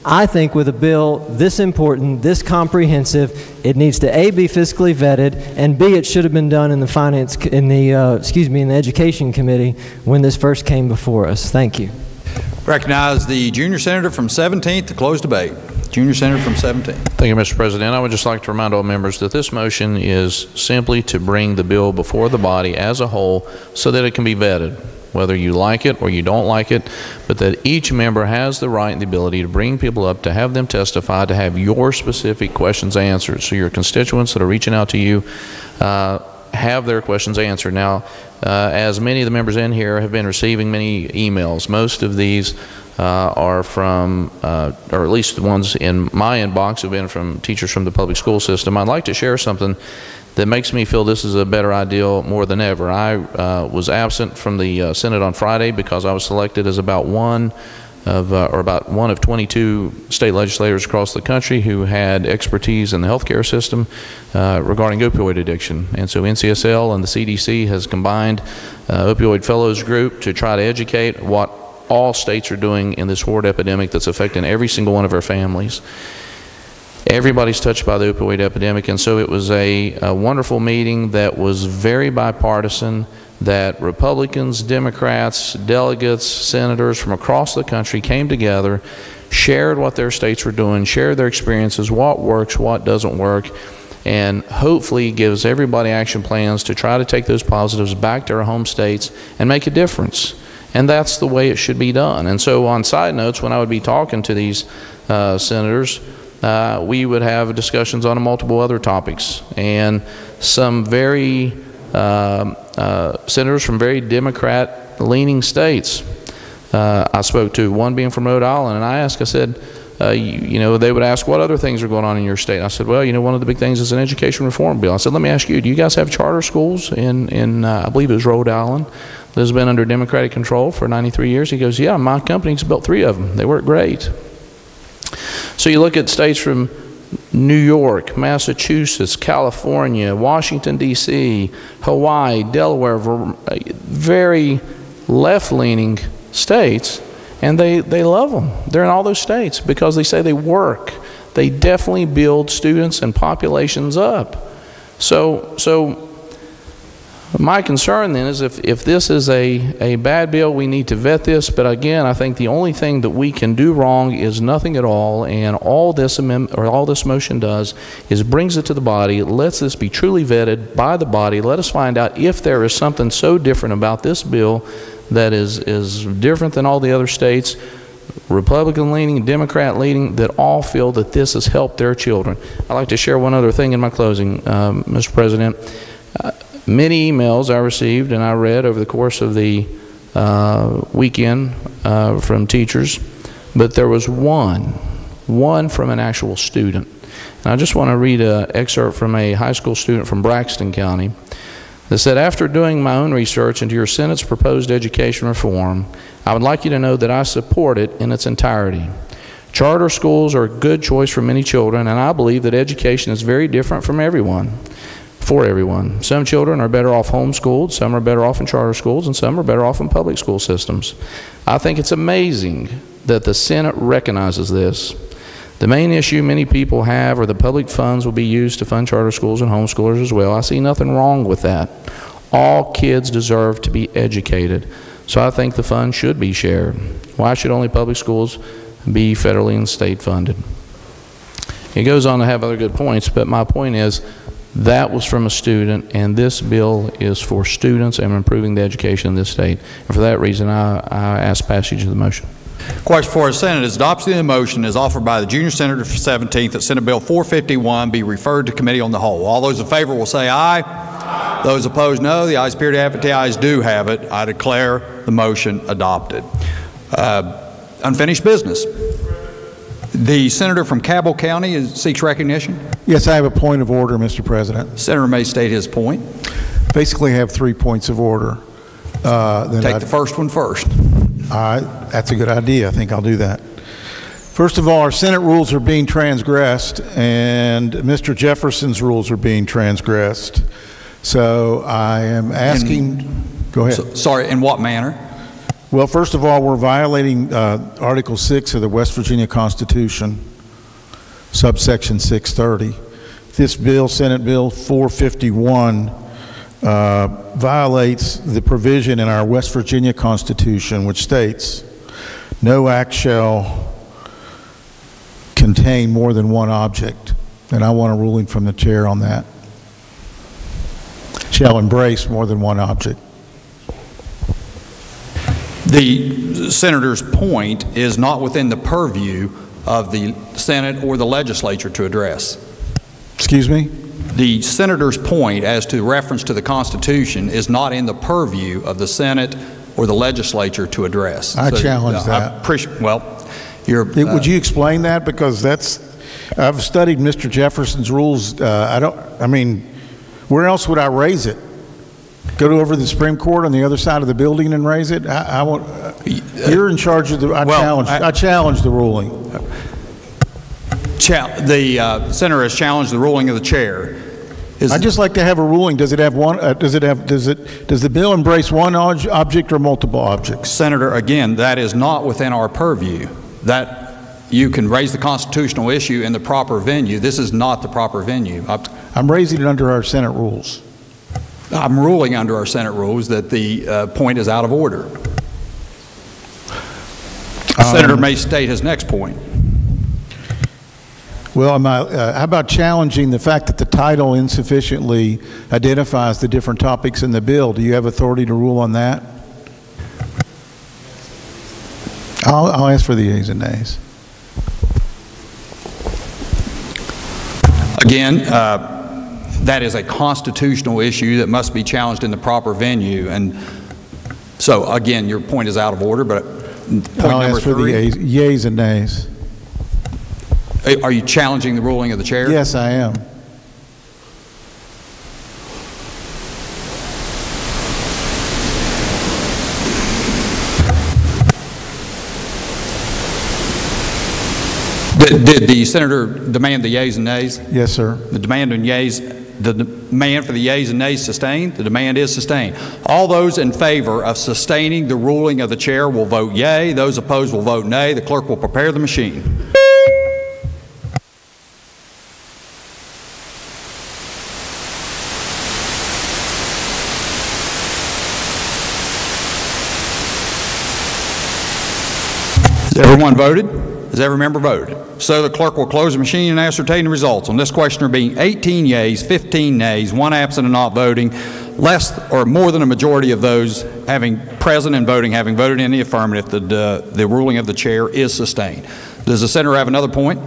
Speaker 28: I think with a bill this important, this comprehensive, it needs to A, be fiscally vetted, and B, it should have been done in the Education Committee when this first came before us. Thank you.
Speaker 2: Recognize the junior senator from 17th to close debate. Junior senator from 17th.
Speaker 14: Thank you, Mr. President. I would just like to remind all members that this motion is simply to bring the bill before the body as a whole so that it can be vetted, whether you like it or you don't like it, but that each member has the right and the ability to bring people up, to have them testify, to have your specific questions answered, so your constituents that are reaching out to you have their questions answered. Now, as many of the members in here have been receiving many emails, most of these are from, or at least the ones in my inbox have been from teachers from the public school system. I'd like to share something that makes me feel this is a better idea more than ever. I was absent from the Senate on Friday because I was selected as about one of 22 state legislators across the country who had expertise in the healthcare system regarding opioid addiction. And so NCSL and the CDC has combined Opioid Fellows Group to try to educate what all states are doing in this horrid epidemic that's affecting every single one of our families. Everybody's touched by the opioid epidemic, and so it was a wonderful meeting that was very bipartisan, that Republicans, Democrats, delegates, senators from across the country came together, shared what their states were doing, shared their experiences, what works, what doesn't work, and hopefully gives everybody action plans to try to take those positives back to our home states and make a difference. And that's the way it should be done. And so on side notes, when I would be talking to these senators, we would have discussions on multiple other topics. And some very senators from very Democrat-leaning states I spoke to, one being from Rhode Island, and I said, you know, they would ask what other things are going on in your state. And I said, well, you know, one of the big things is an education reform bill. I said, let me ask you, do you guys have charter schools in I believe it was Rhode Island, that has been under Democratic control for 93 years? He goes, yeah, my company's built 3 of them. They work great. So you look at states from New York, Massachusetts, California, Washington, D.C., Hawaii, Delaware, very left-leaning states, and they love them. They're in all those states because they say they work. They definitely build students and populations up. So my concern then is if this is a bad bill, we need to vet this. But again, I think the only thing that we can do wrong is nothing at all. And all this amendment or all this motion does is brings it to the body. It lets this be truly vetted by the body. Let us find out if there is something so different about this bill that is different than all the other states, Republican leaning, Democrat leaning, that all feel that this has helped their children. I'd like to share one other thing in my closing, Mr. President. Many emails I received and I read over the course of the weekend from teachers, but there was one from an actual student. And I just want to read an excerpt from a high school student from Braxton County that said, after doing my own research into your Senate's proposed education reform, I would like you to know that I support it in its entirety. Charter schools are a good choice for many children, and I believe that education is very different for everyone. Some children are better off homeschooled, some are better off in charter schools, and some are better off in public school systems. I think it's amazing that the Senate recognizes this. The main issue many people have are the public funds will be used to fund charter schools and homeschoolers as well. I see nothing wrong with that. All kids deserve to be educated, so I think the funds should be shared. Why should only public schools be federally and state funded? It goes on to have other good points, but my point is that was from a student, and this bill is for students and improving the education in this state. And for that reason, I ask passage of the motion.
Speaker 2: Question for the Senate is adoption of the motion is offered by the junior senator for 17th that Senate Bill 451 be referred to committee on the whole. All those in favor will say aye. Aye. Those opposed, no. The ayes appear to have it. The ayes do have it. I declare the motion adopted. Unfinished business. The senator from Cabell County seeks recognition.
Speaker 19: Yes, I have a point of order, Mr. President.
Speaker 2: Senator may state his point.
Speaker 19: Basically, I have 3 points of order.
Speaker 2: Take the first one first.
Speaker 19: All right, that's a good idea. I think I'll do that. First of all, our Senate rules are being transgressed, and Mr. Jefferson's rules are being transgressed. So I am asking. Go ahead.
Speaker 2: Sorry, in what manner?
Speaker 19: Well, first of all, we're violating Article 6 of the West Virginia Constitution, subsection 630. This bill, Senate Bill 451, violates the provision in our West Virginia Constitution which states, no act shall contain more than one object. And I want a ruling from the chair on that. Shall embrace more than one object.
Speaker 2: The senator's point is not within the purview of the Senate or the legislature to address.
Speaker 19: Excuse me?
Speaker 2: The senator's point as to reference to the Constitution is not in the purview of the Senate or the legislature to address.
Speaker 19: I challenge that.
Speaker 2: Would
Speaker 19: you explain that? Because I've studied Mr. Jefferson's rules. Where else would I raise it? Go over to the Supreme Court on the other side of the building and raise it? You're in charge of the. I challenge the ruling.
Speaker 2: The senator has challenged the ruling of the chair.
Speaker 19: I'd just like to have a ruling. Does it have one? Does the bill embrace one object or multiple objects?
Speaker 2: Senator, again, that is not within our purview. That you can raise the constitutional issue in the proper venue. This is not the proper venue.
Speaker 19: I'm raising it under our Senate rules.
Speaker 2: I'm ruling under our Senate rules that the point is out of order. Senator may state his next point.
Speaker 19: Well, how about challenging the fact that the title insufficiently identifies the different topics in the bill? Do you have authority to rule on that? I'll ask for the yeas and nays.
Speaker 2: Again, that is a constitutional issue that must be challenged in the proper venue. And so, again, your point is out of order, but point
Speaker 19: I'll
Speaker 2: number
Speaker 19: ask for
Speaker 2: three.
Speaker 19: the yeas and nays.
Speaker 2: Are you challenging the ruling of the chair?
Speaker 19: Yes, I am.
Speaker 2: Did the senator demand the yeas and nays?
Speaker 19: Yes, sir.
Speaker 2: The demand on yeas the demand for the yeas and nays sustained? The demand is sustained. All those in favor of sustaining the ruling of the chair will vote yea. Those opposed will vote nay. The clerk will prepare the machine. Has everyone voted? Has every member voted? So the clerk will close the machine and ascertain the results. On this question there being 18 yeas, 15 nays, 1 absent and not voting, less or more than a majority of those having present and voting, having voted in the affirmative, the ruling of the chair is sustained. Does the senator have another point?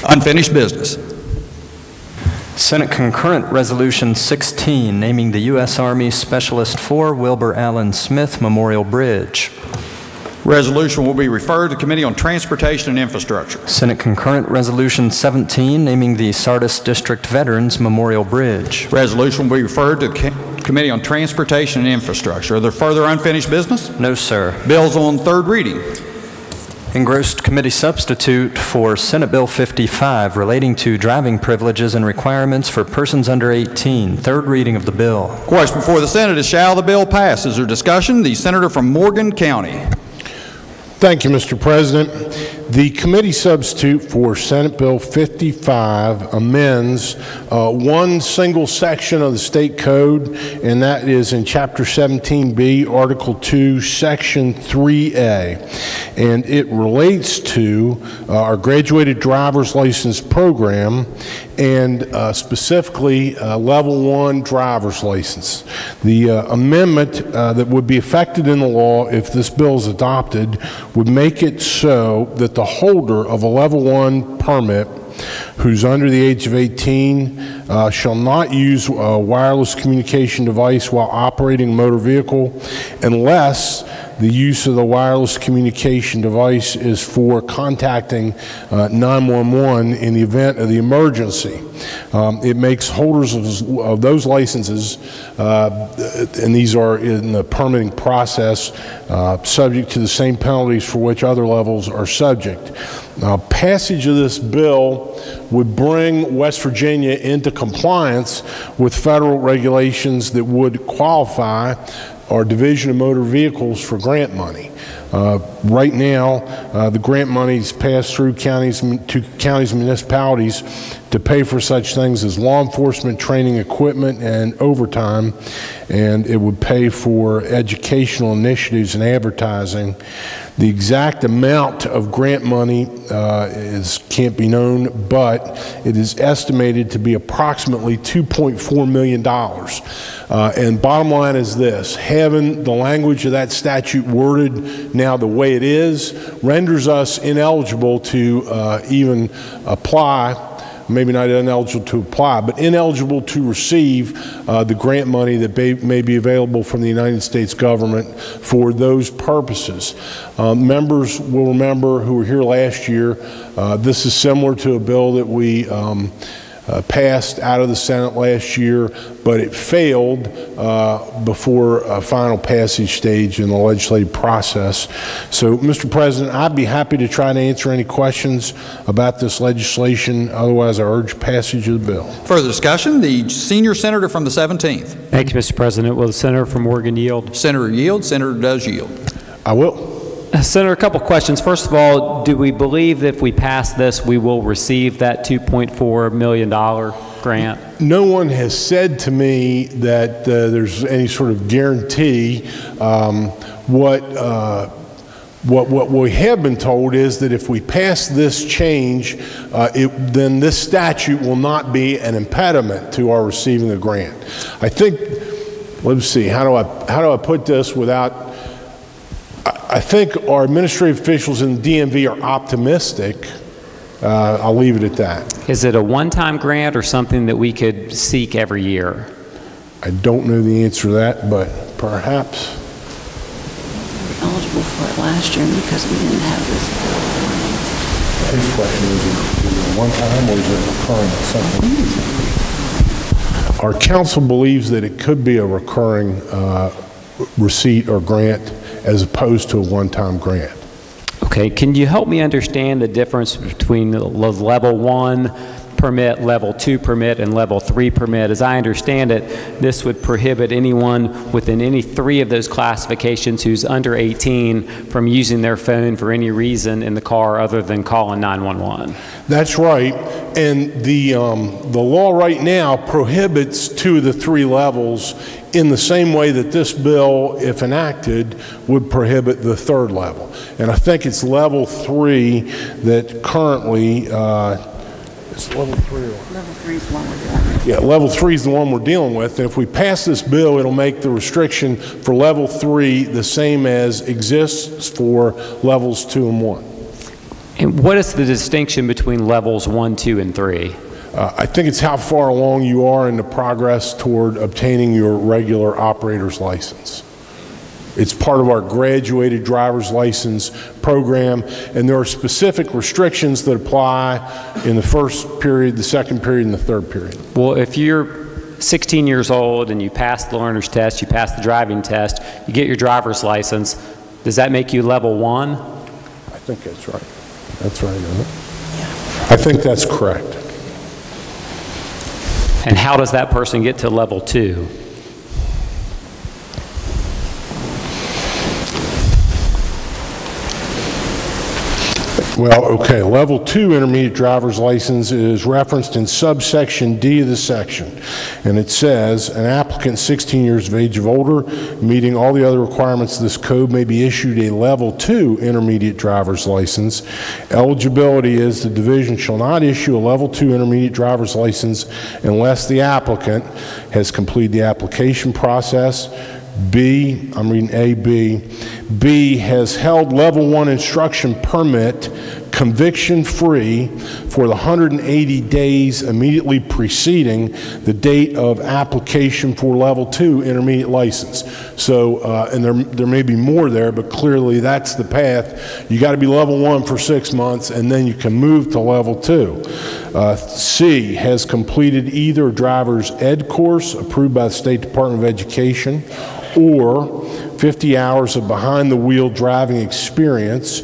Speaker 2: Unfinished business.
Speaker 5: Senate Concurrent Resolution 16, naming the U.S. Army Specialist 4 Wilbur Allen Smith Memorial Bridge.
Speaker 2: Resolution will be referred to Committee on Transportation and Infrastructure.
Speaker 5: Senate Concurrent Resolution 17, naming the Sardis District Veterans Memorial Bridge.
Speaker 2: Resolution will be referred to the Committee on Transportation and Infrastructure. Are there further unfinished business?
Speaker 5: No, sir.
Speaker 2: Bills on third reading.
Speaker 5: Engrossed committee substitute for Senate Bill 55 relating to driving privileges and requirements for persons under 18. Third reading of the bill.
Speaker 2: Question before the Senate is, shall the bill pass? Is there discussion? The senator from Morgan County.
Speaker 31: Thank you, Mr. President. The committee substitute for Senate Bill 55 amends one single section of the state code, and that is in Chapter 17B, Article 2, Section 3A. And it relates to our graduated driver's license program and specifically Level 1 driver's license. The amendment that would be effected in the law if this bill is adopted would make it so that the holder of a Level 1 permit who's under the age of 18 shall not use a wireless communication device while operating a motor vehicle unless the use of the wireless communication device is for contacting 911 in the event of the emergency. It makes holders of those licenses, and these are in the permitting process, subject to the same penalties for which other levels are subject. Passage of this bill would bring West Virginia into compliance with federal regulations that would qualify our Division of Motor Vehicles for grant money. Right now, the grant money is passed through counties to counties and municipalities to pay for such things as law enforcement, training equipment, and overtime, and it would pay for educational initiatives and advertising. The exact amount of grant money can't be known, but it is estimated to be approximately $2.4 million. And bottom line is this: having the language of that statute worded now the way it is renders us ineligible to even apply. Maybe not ineligible to apply, but ineligible to receive the grant money that may be available from the United States government for those purposes. Members will remember who were here last year, this is similar to a bill that we passed out of the Senate last year, but it failed before a final passage stage in the legislative process. So, Mr. President, I'd be happy to try to answer any questions about this legislation. Otherwise, I urge passage of the bill.
Speaker 2: Further discussion? The senior senator from the 17th.
Speaker 11: Thank you, Mr. President. Will the senator from Oregon yield?
Speaker 2: Senator yield. Senator does yield.
Speaker 31: I will.
Speaker 11: Senator, a couple questions. First of all, do we believe that if we pass this, we will receive that $2.4 million grant?
Speaker 31: No one has said to me that there's any sort of guarantee. What we have been told is that if we pass this change, then this statute will not be an impediment to our receiving the grant. I think, let's see, how do I put this without? I think our administrative officials in the DMV are optimistic. I'll leave it at that.
Speaker 11: Is it a one-time grant or something that we could seek every year?
Speaker 31: I don't know the answer to that, but perhaps.
Speaker 1: We were eligible for it last year because we didn't have this.
Speaker 31: His question is it one time or is it recurring something? Our council believes that it could be a recurring receipt or grant as opposed to a one-time grant.
Speaker 11: Okay, can you help me understand the difference between the level 1 permit, level 2 permit, and level 3 permit? As I understand it, this would prohibit anyone within any 3 of those classifications who's under 18 from using their phone for any reason in the car other than calling 911.
Speaker 31: That's right, and the law right now prohibits 2 of the 3 levels in the same way that this bill, if enacted, would prohibit the 3rd level. And I think it's level 3 that currently, it's level 3 or?
Speaker 1: Level 3 is the one we're dealing with.
Speaker 31: Yeah, level 3 is the one we're dealing with. And if we pass this bill, it'll make the restriction for level 3 the same as exists for levels 2 and 1.
Speaker 11: And what is the distinction between levels 1, 2, and 3?
Speaker 31: I think it's how far along you are in the progress toward obtaining your regular operator's license. It's part of our graduated driver's license program, and there are specific restrictions that apply in the 1st period, the 2nd period, and the 3rd period.
Speaker 11: Well, if you're 16 years old and you pass the learner's test, you pass the driving test, you get your driver's license, does that make you level 1?
Speaker 31: I think that's right. That's right, isn't it? Yeah. I think that's correct.
Speaker 11: And how does that person get to level 2?
Speaker 31: Well, okay, level 2 intermediate driver's license is referenced in subsection D of the section, and it says an applicant 16 years of age or older meeting all the other requirements of this code may be issued a level 2 intermediate driver's license. Eligibility is the division shall not issue a level 2 intermediate driver's license unless the applicant has completed the application process. B, I'm reading A, B. B, has held level 1 instruction permit conviction-free for the 180 days immediately preceding the date of application for level 2 intermediate license. So, and there may be more there, but clearly that's the path. You got to be level 1 for 6 months, and then you can move to level 2. C, has completed either driver's ed course approved by the State Department of Education or 50 hours of behind-the-wheel driving experience,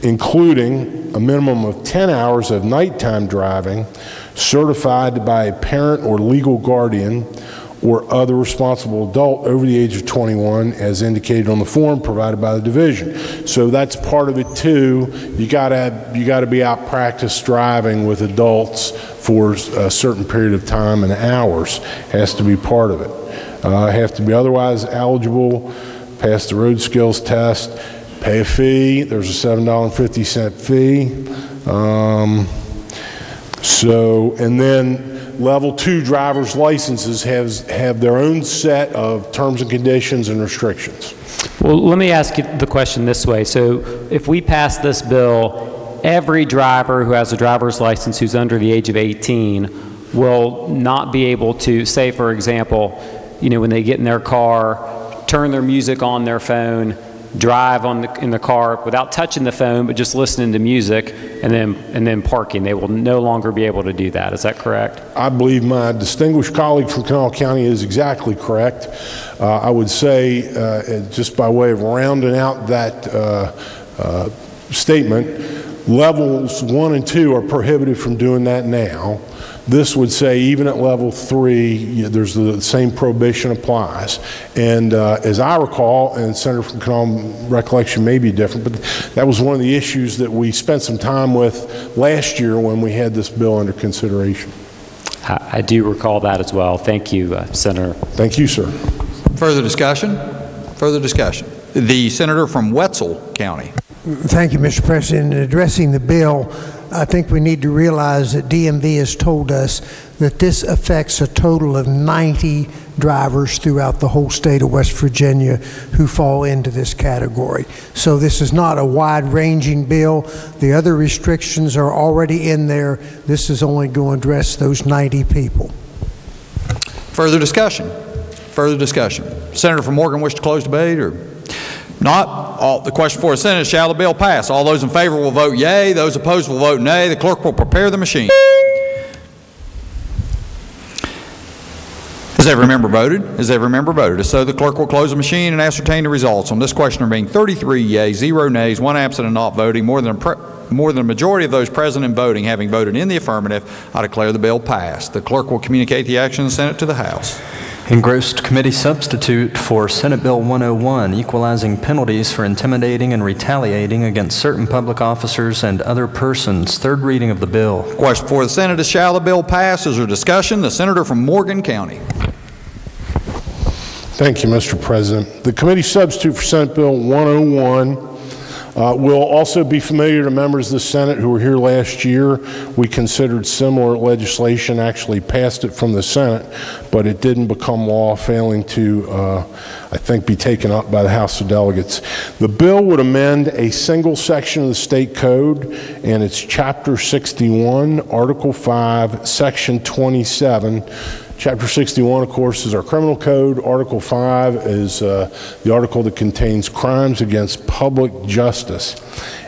Speaker 31: including a minimum of 10 hours of nighttime driving, certified by a parent or legal guardian or other responsible adult over the age of 21, as indicated on the form provided by the division. So that's part of it too. You got to be out practice driving with adults for a certain period of time, and hours has to be part of it. Have to be otherwise eligible, pass the road skills test, pay a fee. There's a $7.50 fee. And then level 2 driver's licenses have their own set of terms and conditions and restrictions.
Speaker 11: Well, let me ask you the question this way. So if we pass this bill, every driver who has a driver's license who's under the age of 18 will not be able to, say for example, when they get in their car, turn their music on their phone, drive in the car without touching the phone, but just listening to music, and then parking. They will no longer be able to do that. Is that correct?
Speaker 31: I believe my distinguished colleague from Kanawha County is exactly correct. I would say, just by way of rounding out that statement, levels 1 and 2 are prohibited from doing that now. This would say even at level 3, there's the same prohibition applies. And as I recall, and Senator from Kanawha recollection may be different, but that was one of the issues that we spent some time with last year when we had this bill under consideration.
Speaker 11: I do recall that as well. Thank you, Senator.
Speaker 31: Thank you, sir.
Speaker 2: Further discussion? Further discussion. The senator from Wetzel County.
Speaker 6: Thank you, Mr. President. In addressing the bill, I think we need to realize that DMV has told us that this affects a total of 90 drivers throughout the whole state of West Virginia who fall into this category. So this is not a wide-ranging bill. The other restrictions are already in there. This is only going to address those 90 people.
Speaker 2: Further discussion? Further discussion. Senator from Morgan wish to close debate or not? The question for the Senate is, shall the bill pass? All those in favor will vote yea. Those opposed will vote nay. The clerk will prepare the machine. Has every member voted? Has every member voted? If so, the clerk will close the machine and ascertain the results. On this question, there being 33 yeas, 0 nays, 1 absent and not voting, more than a majority of those present and voting having voted in the affirmative, I declare the bill passed. The clerk will communicate the action of the Senate to the House.
Speaker 5: Engrossed committee substitute for Senate Bill 101, equalizing penalties for intimidating and retaliating against certain public officers and other persons. Third reading of the bill.
Speaker 2: Question before the Senate is, shall the bill pass? Is there discussion? The senator from Morgan County.
Speaker 31: Thank you, Mr. President. The committee substitute for Senate Bill 101 will also be familiar to members of the Senate who were here last year. We considered similar legislation, actually passed it from the Senate, but it didn't become law, failing to, I think, be taken up by the House of Delegates. The bill would amend a single section of the state code, and it's Chapter 61, Article 5, Section 27. Chapter 61, of course, is our criminal code. Article 5 is the article that contains crimes against public justice.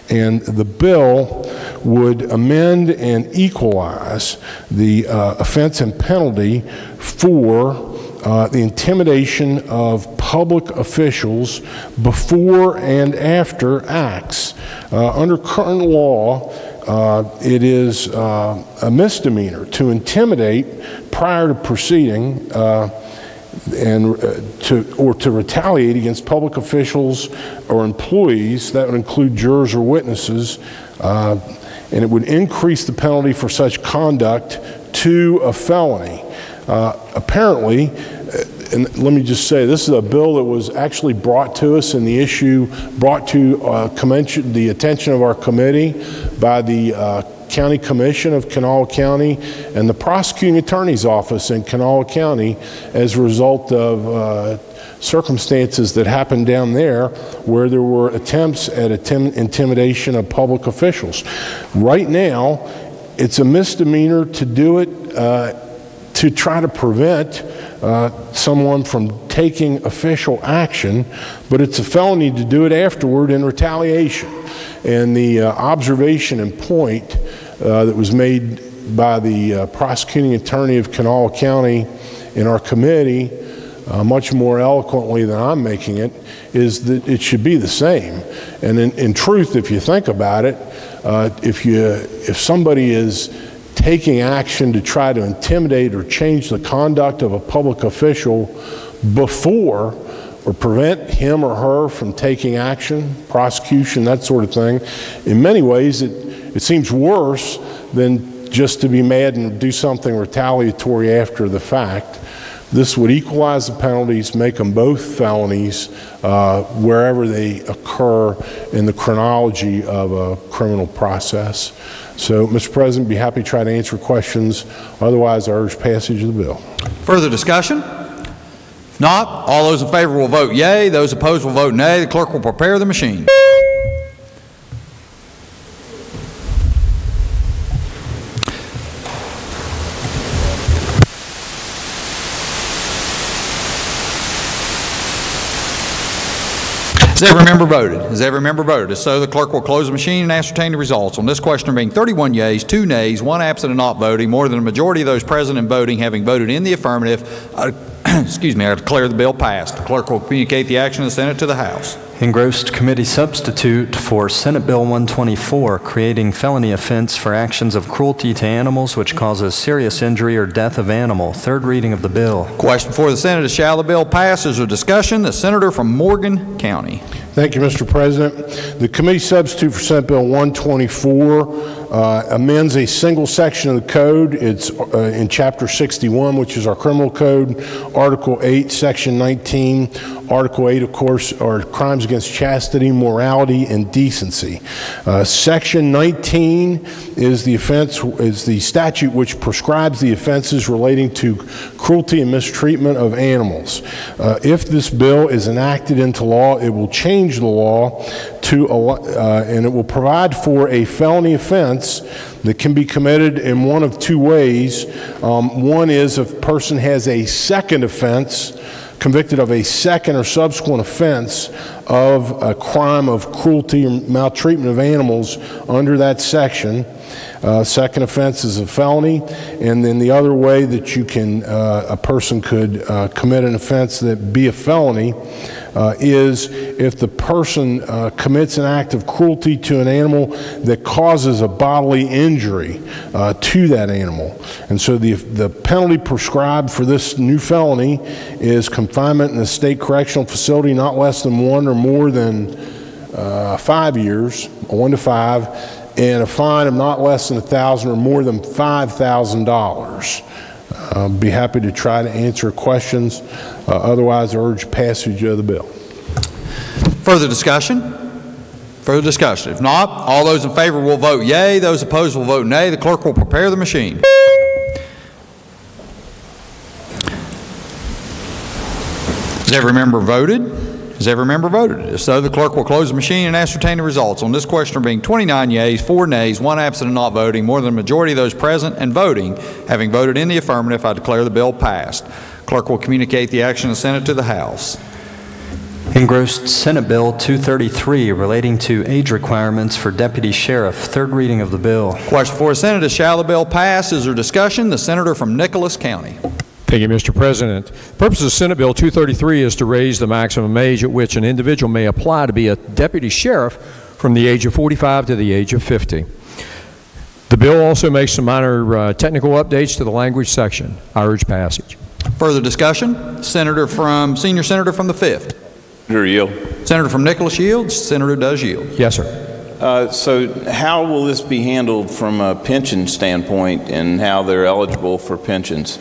Speaker 31: And the bill would amend and equalize the offense and penalty for the intimidation of public officials before and after acts. Under current law, it is a misdemeanor to intimidate prior to proceeding or to retaliate against public officials or employees. That would include jurors or witnesses, and it would increase the penalty for such conduct to a felony. Apparently, and let me just say, this is a bill that was actually brought to us, and the issue brought to the attention of our committee by the County Commission of Kanawha County and the Prosecuting Attorney's Office in Kanawha County as a result of circumstances that happened down there where there were attempts at intimidation of public officials. Right now, it's a misdemeanor to do it to try to prevent someone from taking official action, but it's a felony to do it afterward in retaliation. And the observation and point that was made by the prosecuting attorney of Kanawha County in our committee, much more eloquently than I'm making it, is that it should be the same. And in truth, if you think about it, if somebody is taking action to try to intimidate or change the conduct of a public official before or prevent him or her from taking action, prosecution, that sort of thing, in many ways it seems worse than just to be mad and do something retaliatory after the fact. This would equalize the penalties, make them both felonies wherever they occur in the chronology of a criminal process. So, Mr. President, be happy to try to answer questions. Otherwise, I urge passage of the bill.
Speaker 2: Further discussion? If not, all those in favor will vote yea. Those opposed will vote nay. The clerk will prepare the machine. Has every member voted? Has every member voted? If so, the clerk will close the machine and ascertain the results. On this question, there being 31 yeas, 2 nays, 1 absent and not voting, more than a majority of those present and voting having voted in the affirmative, excuse me, I declare the bill passed. The clerk will communicate the action of the Senate to the House.
Speaker 5: Engrossed committee substitute for Senate Bill 124, creating felony offense for actions of cruelty to animals which causes serious injury or death of animal. Third reading of the bill.
Speaker 2: Question before the Senate is, shall the bill pass? Is there discussion? The senator from Morgan County.
Speaker 31: Thank you, Mr. President. The committee substitute for Senate Bill 124 amends a single section of the code. It's in Chapter 61, which is our criminal code, Article 8, Section 19. Article 8, of course, are crimes against chastity, morality, and decency. Section 19 is the statute which prescribes the offenses relating to cruelty and mistreatment of animals. If this bill is enacted into law, it will change the law and it will provide for a felony offense that can be committed in one of two ways. One is if a person has a second offense convicted of a second or subsequent offense of a crime of cruelty or maltreatment of animals under that section. Second offense is a felony, and then the other way that you can, a person could commit an offense that be a felony is if the person commits an act of cruelty to an animal that causes a bodily injury to that animal. And so the penalty prescribed for this new felony is confinement in a state correctional facility not less than 1 or more than 5 years, 1 to 5, and a fine of not less than $1,000 or more than $5,000. I'll be happy to try to answer questions. Otherwise, I urge passage of the bill.
Speaker 2: Further discussion? Further discussion? If not, all those in favor will vote yea. Those opposed will vote nay. The clerk will prepare the machine. Has every member voted? Has every member voted? If so, the clerk will close the machine and ascertain the results. On this question there being 29 yeas, 4 nays, 1 absent and not voting, more than a majority of those present and voting, having voted in the affirmative, I declare the bill passed. Clerk will communicate the action of the Senate to the House.
Speaker 5: Engrossed Senate Bill 233 relating to age requirements for deputy sheriff. Third reading of the bill.
Speaker 2: Question for the Senate is, shall the bill pass? Is there discussion? The senator from Nicholas County.
Speaker 3: Thank you, Mr. President. The purpose of Senate Bill 233 is to raise the maximum age at which an individual may apply to be a deputy sheriff from the age of 45 to the age of 50. The bill also makes some minor technical updates to the language section. I urge passage.
Speaker 2: Further discussion? Senior Senator from the 5th.
Speaker 15: Senator yield.
Speaker 2: Senator from Nicholas yields. Senator does yield.
Speaker 3: Yes, sir.
Speaker 15: So how will this be handled from a pension standpoint and how they're eligible for pensions?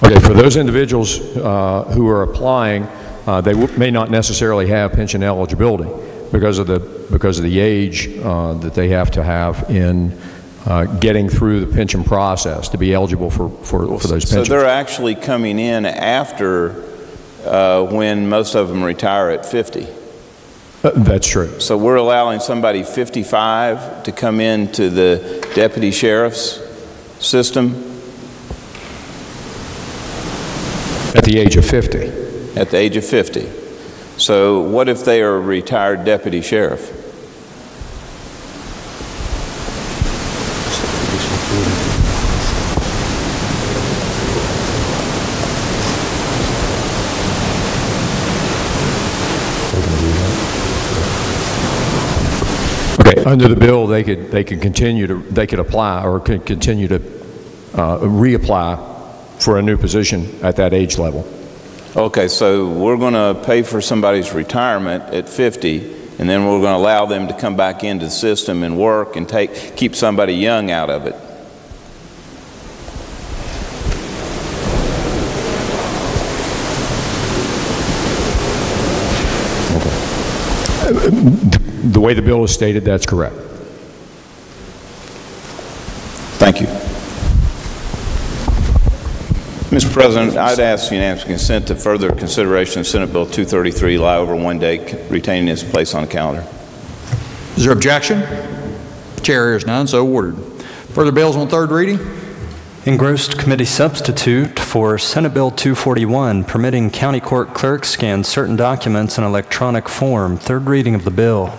Speaker 3: Okay, for those individuals who are applying, they may not necessarily have pension eligibility because of the age that they have to have in getting through the pension process to be eligible for those pensions.
Speaker 15: So they're actually coming in after when most of them retire at 50.
Speaker 3: That's true.
Speaker 15: So we're allowing somebody 55 to come into the deputy sheriff's system?
Speaker 3: At the age of 50.
Speaker 15: At the age of 50. So what if they are a retired deputy sheriff?
Speaker 3: Okay, under the bill, they could apply or could continue to reapply for a new position at that age level.
Speaker 15: Okay, so we're going to pay for somebody's retirement at 50, and then we're going to allow them to come back into the system and work and keep somebody young out of it.
Speaker 3: The way the bill is stated, that's correct.
Speaker 15: Thank you. Mr. President, I'd ask unanimous consent to further consideration of Senate Bill 233 lie over 1 day, retaining its place on the calendar.
Speaker 2: Is there objection? Chair hears none, so ordered. Further bills on third reading?
Speaker 5: Engrossed committee substitute for Senate Bill 241 permitting county court clerks scan certain documents in electronic form. Third reading of the bill.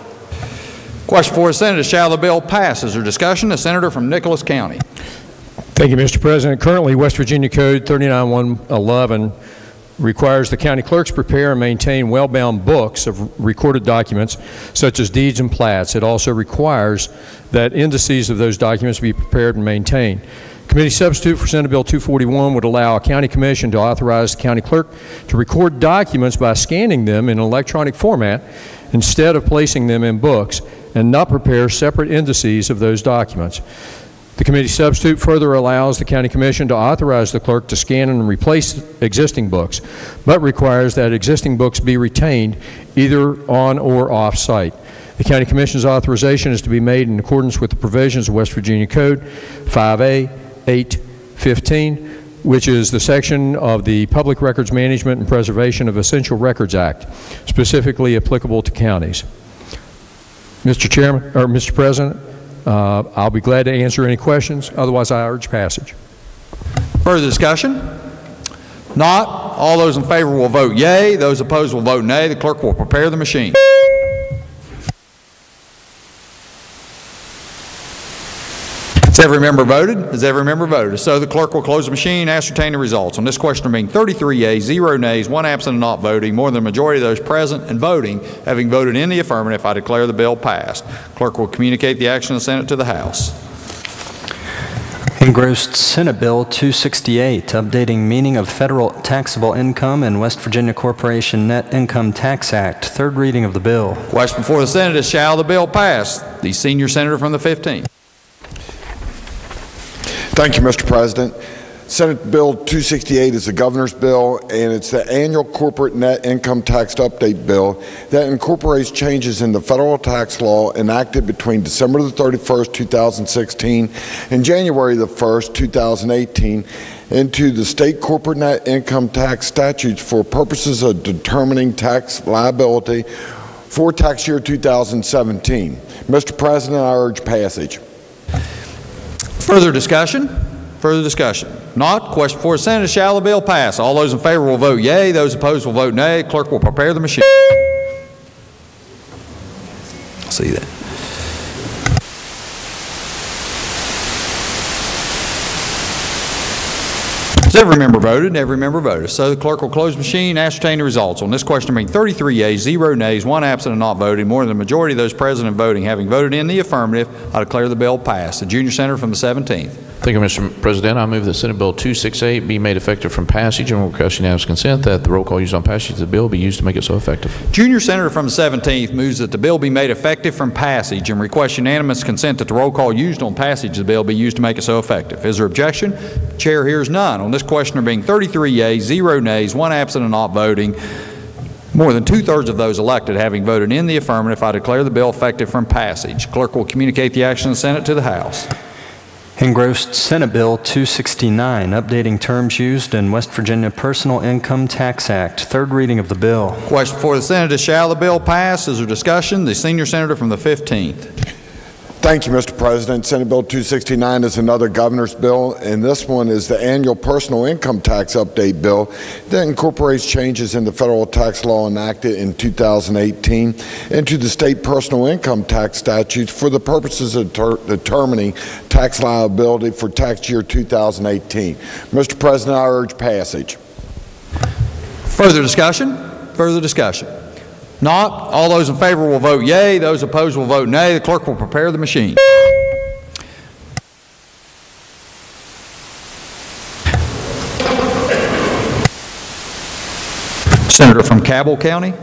Speaker 2: Question for the Senate is, shall the bill pass? Is there discussion? The senator from Nicholas County.
Speaker 3: Thank you, Mr. President. Currently, West Virginia Code 39111 requires the county clerks prepare and maintain well-bound books of recorded documents such as deeds and plats. It also requires that indices of those documents be prepared and maintained. Committee substitute for Senate Bill 241 would allow a county commission to authorize the county clerk to record documents by scanning them in an electronic format instead of placing them in books, and not prepare separate indices of those documents. The committee substitute further allows the county commission to authorize the clerk to scan and replace existing books, but requires that existing books be retained either on or off site. The county commission's authorization is to be made in accordance with the provisions of West Virginia Code 5A 815. which is the section of the Public Records Management and Preservation of Essential Records Act, specifically applicable to counties. Mr. Chairman, or Mr. President, I'll be glad to answer any questions. Otherwise, I urge passage.
Speaker 2: Further discussion? Not. All those in favor will vote yea. Those opposed will vote nay. The clerk will prepare the machine. Has every member voted? Has every member voted? So the clerk will close the machine, ascertain the results. On this question there being 33 yeas, 0 nays, 1 absent and not voting, more than the majority of those present and voting, having voted in the affirmative, I declare the bill passed. Clerk will communicate the action of the Senate to the House.
Speaker 5: Engrossed Senate Bill 268, updating meaning of federal taxable income and West Virginia Corporation Net Income Tax Act. Third reading of the bill.
Speaker 2: Question before the Senate is, shall the bill pass? The senior senator from the 15th.
Speaker 18: Thank you, Mr. President. Senate Bill 268 is the governor's bill, and it's the annual corporate net income tax update bill that incorporates changes in the federal tax law enacted between December the 31st, 2016 and January the 1st, 2018 into the state corporate net income tax statutes for purposes of determining tax liability for tax year 2017. Mr. President, I urge passage.
Speaker 2: Further discussion? Further discussion? Not. Question before the Senate is, shall the bill pass? All those in favor will vote yea. Those opposed will vote nay. Clerk will prepare the machine. See that. Has every member voted? Every member voted. So the clerk will close the machine, ascertain the results. On this question being 33 yeas, 0 nays, 1 absent and not voting, more than the majority of those present and voting having voted in the affirmative, I declare the bill passed. The junior senator from the 17th.
Speaker 14: Thank you, Mr. President. I move that Senate Bill 268 be made effective from passage and will request unanimous consent that the roll call used on passage of the bill be used to make it so effective.
Speaker 2: Junior senator from the 17th moves that the bill be made effective from passage and requests unanimous consent that the roll call used on passage of the bill be used to make it so effective. Is there objection? Chair hears none. On this question there being 33 yeas, 0 nays, 1 absent and not voting, more than 2/3 of those elected having voted in the affirmative, I declare the bill effective from passage. Clerk will communicate the action of the Senate to the House.
Speaker 5: Engrossed Senate Bill 269, updating terms used in West Virginia Personal Income Tax Act. Third reading of the bill.
Speaker 2: Question before the Senate is, shall the bill pass? Is there discussion? The senior senator from the 15th.
Speaker 18: Thank you, Mr. President. Senate Bill 269 is another governor's bill, and this one is the annual personal income tax update bill that incorporates changes in the federal tax law enacted in 2018 into the state personal income tax statutes for the purposes of determining tax liability for tax year 2018. Mr. President, I urge passage.
Speaker 2: Further discussion? Further discussion? Not. All those in favor will vote yea. Those opposed will vote nay. The clerk will prepare the machine. Senator from Cabell County.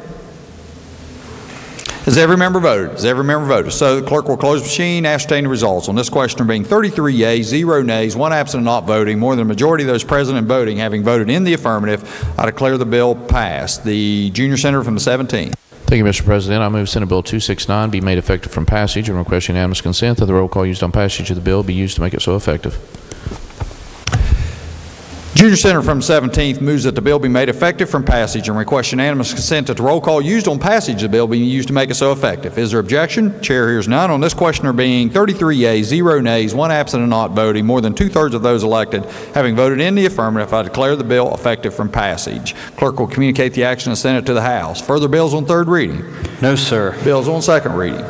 Speaker 2: Has every member voted? Has every member voted? So the clerk will close the machine, ascertain the results. On this question there being 33 yeas, 0 nays, 1 absent and not voting, more than a majority of those present and voting having voted in the affirmative, I declare the bill passed. The junior senator from the 17th.
Speaker 14: Thank you, Mr. President. I move Senate Bill 269 be made effective from passage and request unanimous consent that the roll call used on passage of the bill be used to make it so effective.
Speaker 2: Junior senator from the 17th moves that the bill be made effective from passage and requests unanimous consent that the roll call used on passage of the bill be used to make it so effective. Is there objection? Chair hears none. On this question there being 33 yeas, 0 nays, 1 absent and not voting, more than 2/3 of those elected having voted in the affirmative, I declare the bill effective from passage. Clerk will communicate the action of the Senate to the House. Further bills on third reading?
Speaker 5: No, sir.
Speaker 2: Bills on second reading?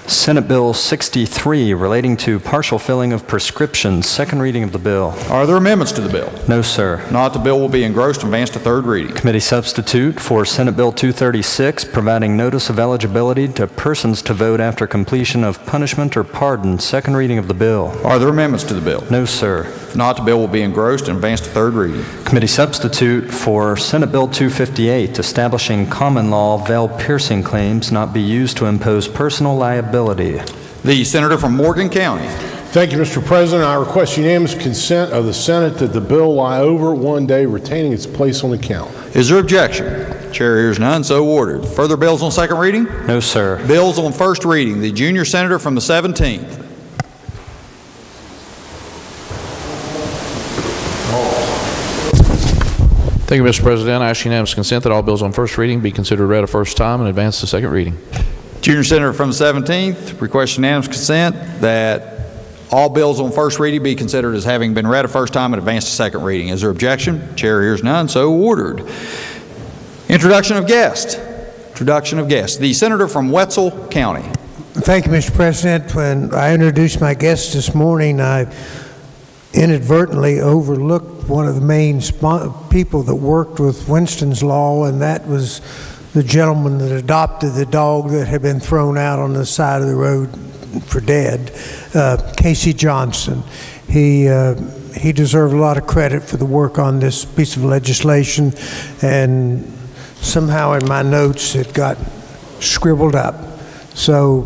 Speaker 5: Senate Bill 63, relating to partial filling of prescriptions. Second reading of the bill.
Speaker 2: Are there amendments to the bill?
Speaker 5: No, sir.
Speaker 2: Not. The bill will be engrossed and advanced to third reading.
Speaker 5: Committee substitute for Senate Bill 236, providing notice of eligibility to persons to vote after completion of punishment or pardon. Second reading of the bill.
Speaker 2: Are there amendments to the bill?
Speaker 5: No, sir.
Speaker 2: If not, the bill will be engrossed and advanced to third reading.
Speaker 5: Committee substitute for Senate Bill 258, establishing common law veil piercing claims not be used to impose personal liability.
Speaker 2: The senator from Morgan County.
Speaker 31: Thank you, Mr. President. I request unanimous consent of the Senate that the bill lie over one day, retaining its place on the calendar.
Speaker 2: Is there objection? Chair hears none, so ordered. Further bills on second reading?
Speaker 5: No, sir.
Speaker 2: Bills on first reading. The junior senator from the 17th.
Speaker 14: Thank you, Mr. President. I ask unanimous consent that all bills on first reading be considered read a first time and advance to second reading.
Speaker 2: Junior Senator from the 17th requests unanimous consent that all bills on first reading be considered as having been read a first time and advanced to second reading. Is there objection? Chair hears none, so ordered. Introduction of guests. Introduction of guests. The Senator from Wetzel County.
Speaker 6: Thank you, Mr. President. When I introduced my guests this morning, I inadvertently overlooked one of the main people that worked with Winston's Law, and that was the gentleman that adopted the dog that had been thrown out on the side of the road for dead, Casey Johnson. He deserved a lot of credit for the work on this piece of legislation, and somehow in my notes it got scribbled up. So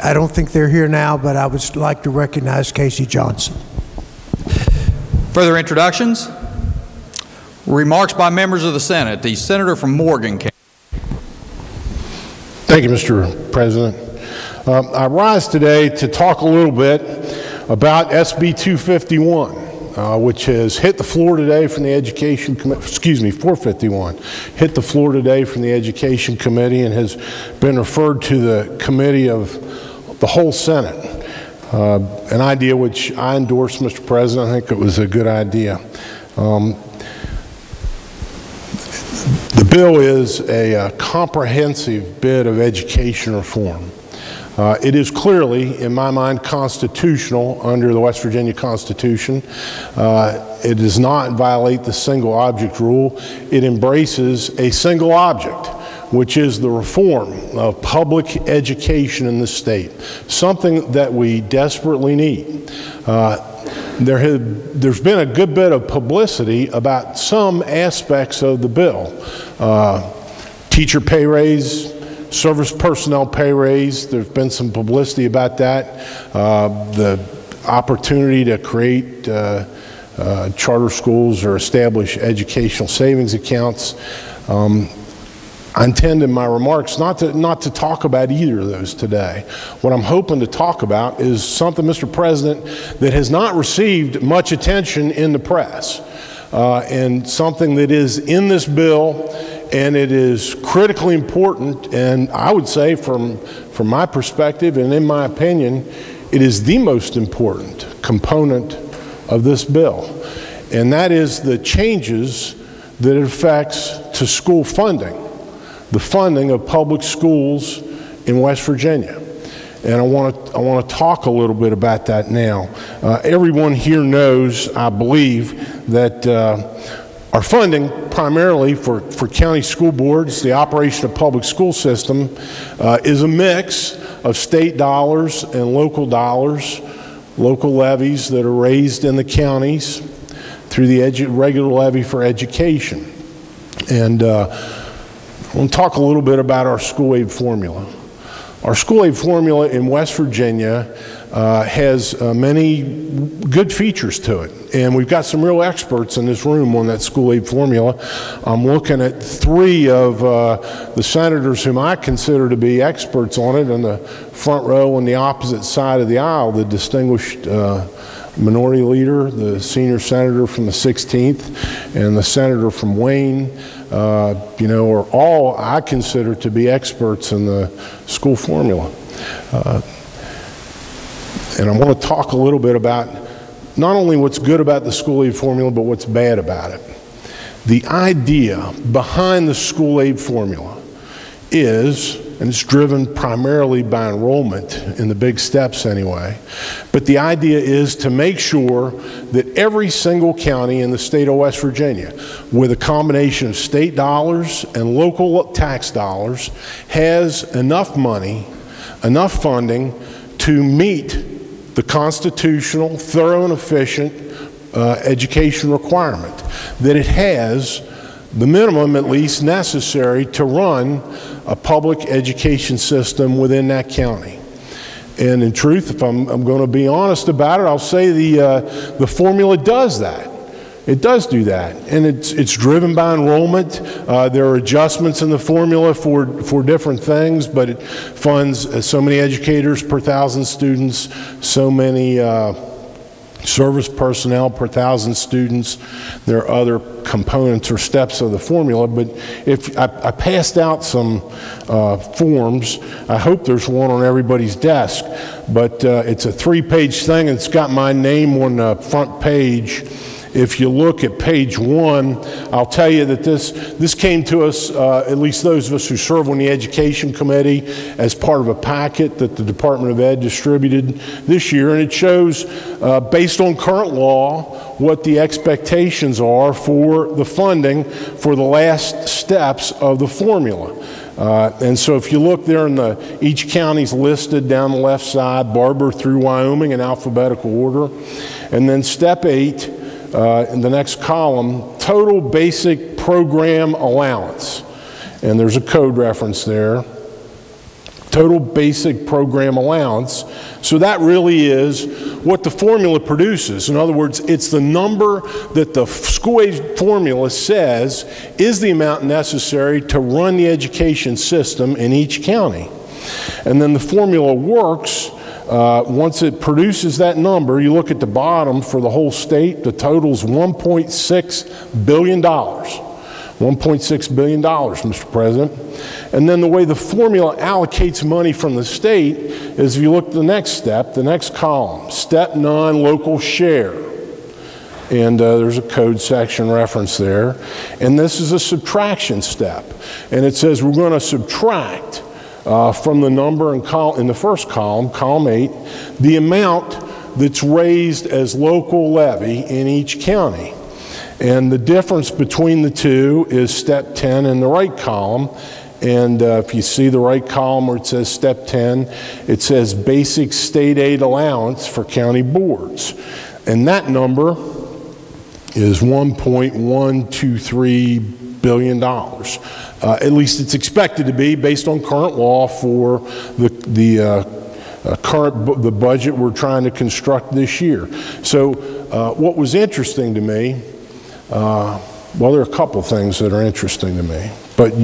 Speaker 6: I don't think they're here now, but I would like to recognize Casey Johnson.
Speaker 2: Further introductions? Remarks by members of the Senate. The Senator from Morgan County.
Speaker 17: Thank you, Mr. President. I rise today to talk a little bit about SB 251, which has hit the floor today from the Education Committee, 451, hit the floor today from the Education Committee and has been referred to the committee of the whole Senate. An idea which I endorse, Mr. President. I think it was a good idea. The bill is a comprehensive bit of education reform. It is clearly, in my mind, constitutional under the West Virginia Constitution. It does not violate the single object rule. It embraces a single object, which is the reform of public education in the state, something that we desperately need. There's been a good bit of publicity about some aspects of the bill. Teacher pay raise, service personnel pay raise, there's been some publicity about that. The opportunity to create charter schools or establish educational savings accounts. I intend in my remarks not to talk about either of those today. What I'm hoping to talk about is something, Mr. President, that has not received much attention in the press, and something that is in this bill, and it is critically important, and I would say from my perspective and in my opinion, it is the most important component of this bill, and that is the changes that it affects to school funding. The funding of public schools in West Virginia. And I want to talk a little bit about that now. Everyone here knows, I believe, that our funding primarily for county school boards, the operation of public school system, is a mix of state dollars and local dollars, local levies that are raised in the counties through the regular levy for education. And I want to talk a little bit about our school aid formula. Our school aid formula in West Virginia has many good features to it, and we've got some real experts in this room on that school aid formula. I'm looking at three of the senators whom I consider to be experts on it in the front row on the opposite side of the aisle, the distinguished Minority Leader, the senior senator from the 16th, and the senator from Wayne. Are all I consider to be experts in the school formula. And I want to talk a little bit about not only what's good about the school aid formula, but what's bad about it. The idea behind the school aid formula is, and it's driven primarily by enrollment in the big steps anyway, but the idea is to make sure that every single county in the state of West Virginia, with a combination of state dollars and local tax dollars, has enough money, enough funding to meet the constitutional, thorough, and efficient education requirement, that it has the minimum at least necessary to run a public education system within that county. And in truth, if I'm going to be honest about it, I'll say the formula does that. It does do that, and it's driven by enrollment. There are adjustments in the formula for different things, but it funds so many educators per 1,000 students, so many service personnel per 1,000 students. There are other components or steps of the formula, but if I passed out some forms, I hope there's one on everybody's desk, but it's a 3-page thing, and it's got my name on the front page. If you look at page 1, I'll tell you that this came to us, at least those of us who serve on the Education Committee, as part of a packet that the Department of Ed distributed this year, and it shows, based on current law, what the expectations are for the funding for the last steps of the formula. And so if you look there, each county's listed down the left side, Barber through Wyoming in alphabetical order, and then step 8, in the next column, total basic program allowance. And there's a code reference there. Total basic program allowance. So that really is what the formula produces. In other words, it's the number that the school aid formula says is the amount necessary to run the education system in each county. And then the formula works. Once it produces that number, you look at the bottom for the whole state, the total's $1.6 billion. $1.6 billion, Mr. President. And then the way the formula allocates money from the state is, if you look at the next step, the next column, step 9, local share. And there's a code section reference there. And this is a subtraction step. And it says we're going to subtract from the number in the first column, column 8, the amount that's raised as local levy in each county. And the difference between the two is step 10 in the right column. And if you see the right column where it says step 10, it says basic state aid allowance for county boards. And that number is $1.123 billion. At least it's expected to be, based on current law, for the budget we're trying to construct this year. So what was interesting to me, well, there are a couple things that are interesting to me, but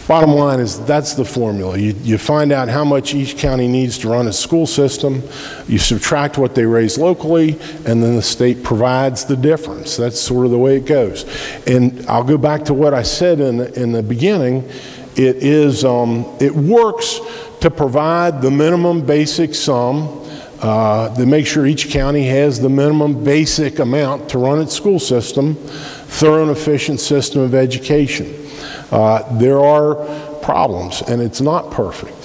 Speaker 17: bottom line is that's the formula. You find out how much each county needs to run its school system, you subtract what they raise locally, and then the state provides the difference. That's sort of the way it goes. And I'll go back to what I said in the beginning. It works to provide the minimum basic sum to make sure each county has the minimum basic amount to run its school system, thorough and efficient system of education. There are problems, and it's not perfect.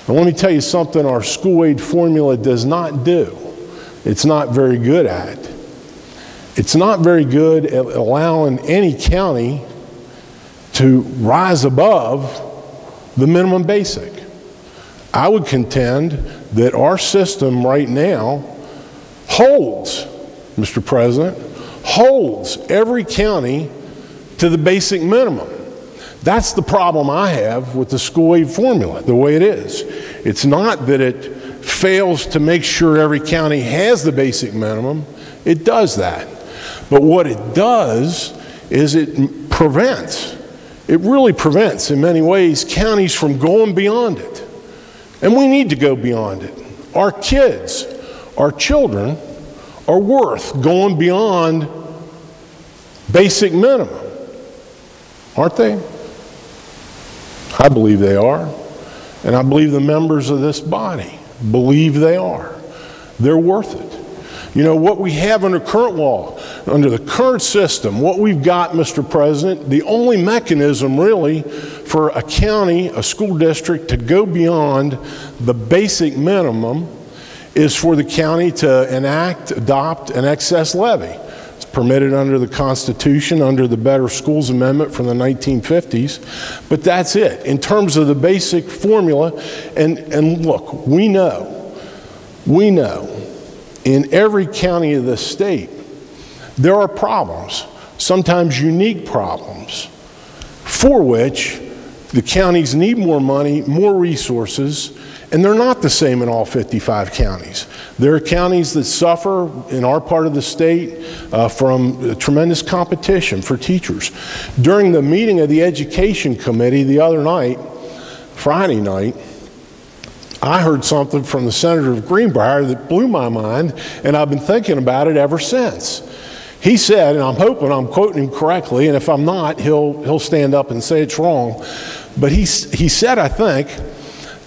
Speaker 17: And let me tell you something our school aid formula does not do. It's not very good at. It's not very good at allowing any county to rise above the minimum basic. I would contend that our system right now holds, Mr. President, holds every county to the basic minimum. That's the problem I have with the school aid formula, the way it is. It's not that it fails to make sure every county has the basic minimum. It does that. But what it does is it prevents, it really prevents in many ways counties from going beyond it. And we need to go beyond it. Our kids, our children are worth going beyond basic minimum, aren't they? I believe they are, and I believe the members of this body believe they are. They're worth it. You know, what we have under current law, under the current system, what we've got, Mr. President, the only mechanism really for a county, a school district to go beyond the basic minimum is for the county to adopt an excess levy. It's permitted under the Constitution, under the Better Schools Amendment from the 1950s, but that's it. In terms of the basic formula, and look, we know in every county of the state, there are problems, sometimes unique problems, for which the counties need more money, more resources, and they're not the same in all 55 counties. There are counties that suffer in our part of the state from tremendous competition for teachers. During the meeting of the Education Committee the other night, Friday night, I heard something from the senator of Greenbrier that blew my mind, and I've been thinking about it ever since. He said, and I'm hoping I'm quoting him correctly, and if I'm not, he'll stand up and say it's wrong, but he said, I think,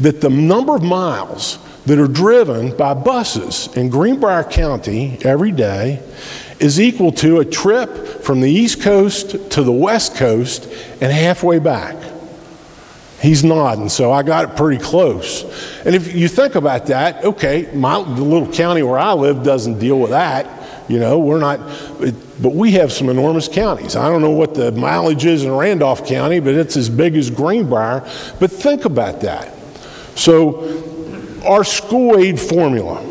Speaker 17: that the number of miles that are driven by buses in Greenbrier County every day is equal to a trip from the East Coast to the West Coast and halfway back. He's nodding, so I got it pretty close. And if you think about that, okay, the little county where I live doesn't deal with that. You know, we're not, but we have some enormous counties. I don't know what the mileage is in Randolph County, but it's as big as Greenbrier. But think about that. So our school aid formula,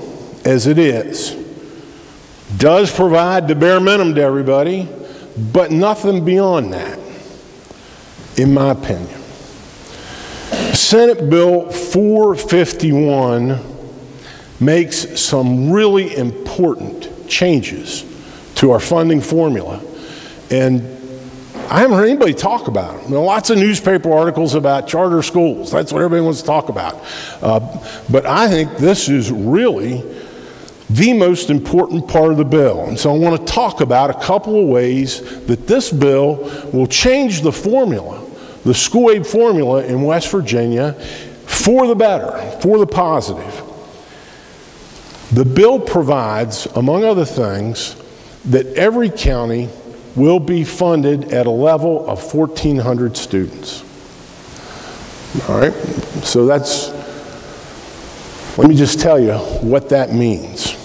Speaker 17: as it is, does provide the bare minimum to everybody, but nothing beyond that, in my opinion. Senate Bill 451 makes some really important changes to our funding formula, and I haven't heard anybody talk about them. There are lots of newspaper articles about charter schools. That's what everybody wants to talk about. But I think this is really the most important part of the bill. And so I want to talk about a couple of ways that this bill will change the formula, the school aid formula in West Virginia, for the better, for the positive. The bill provides, among other things, that every county will be funded at a level of 1,400 students. All right? So let me just tell you what that means.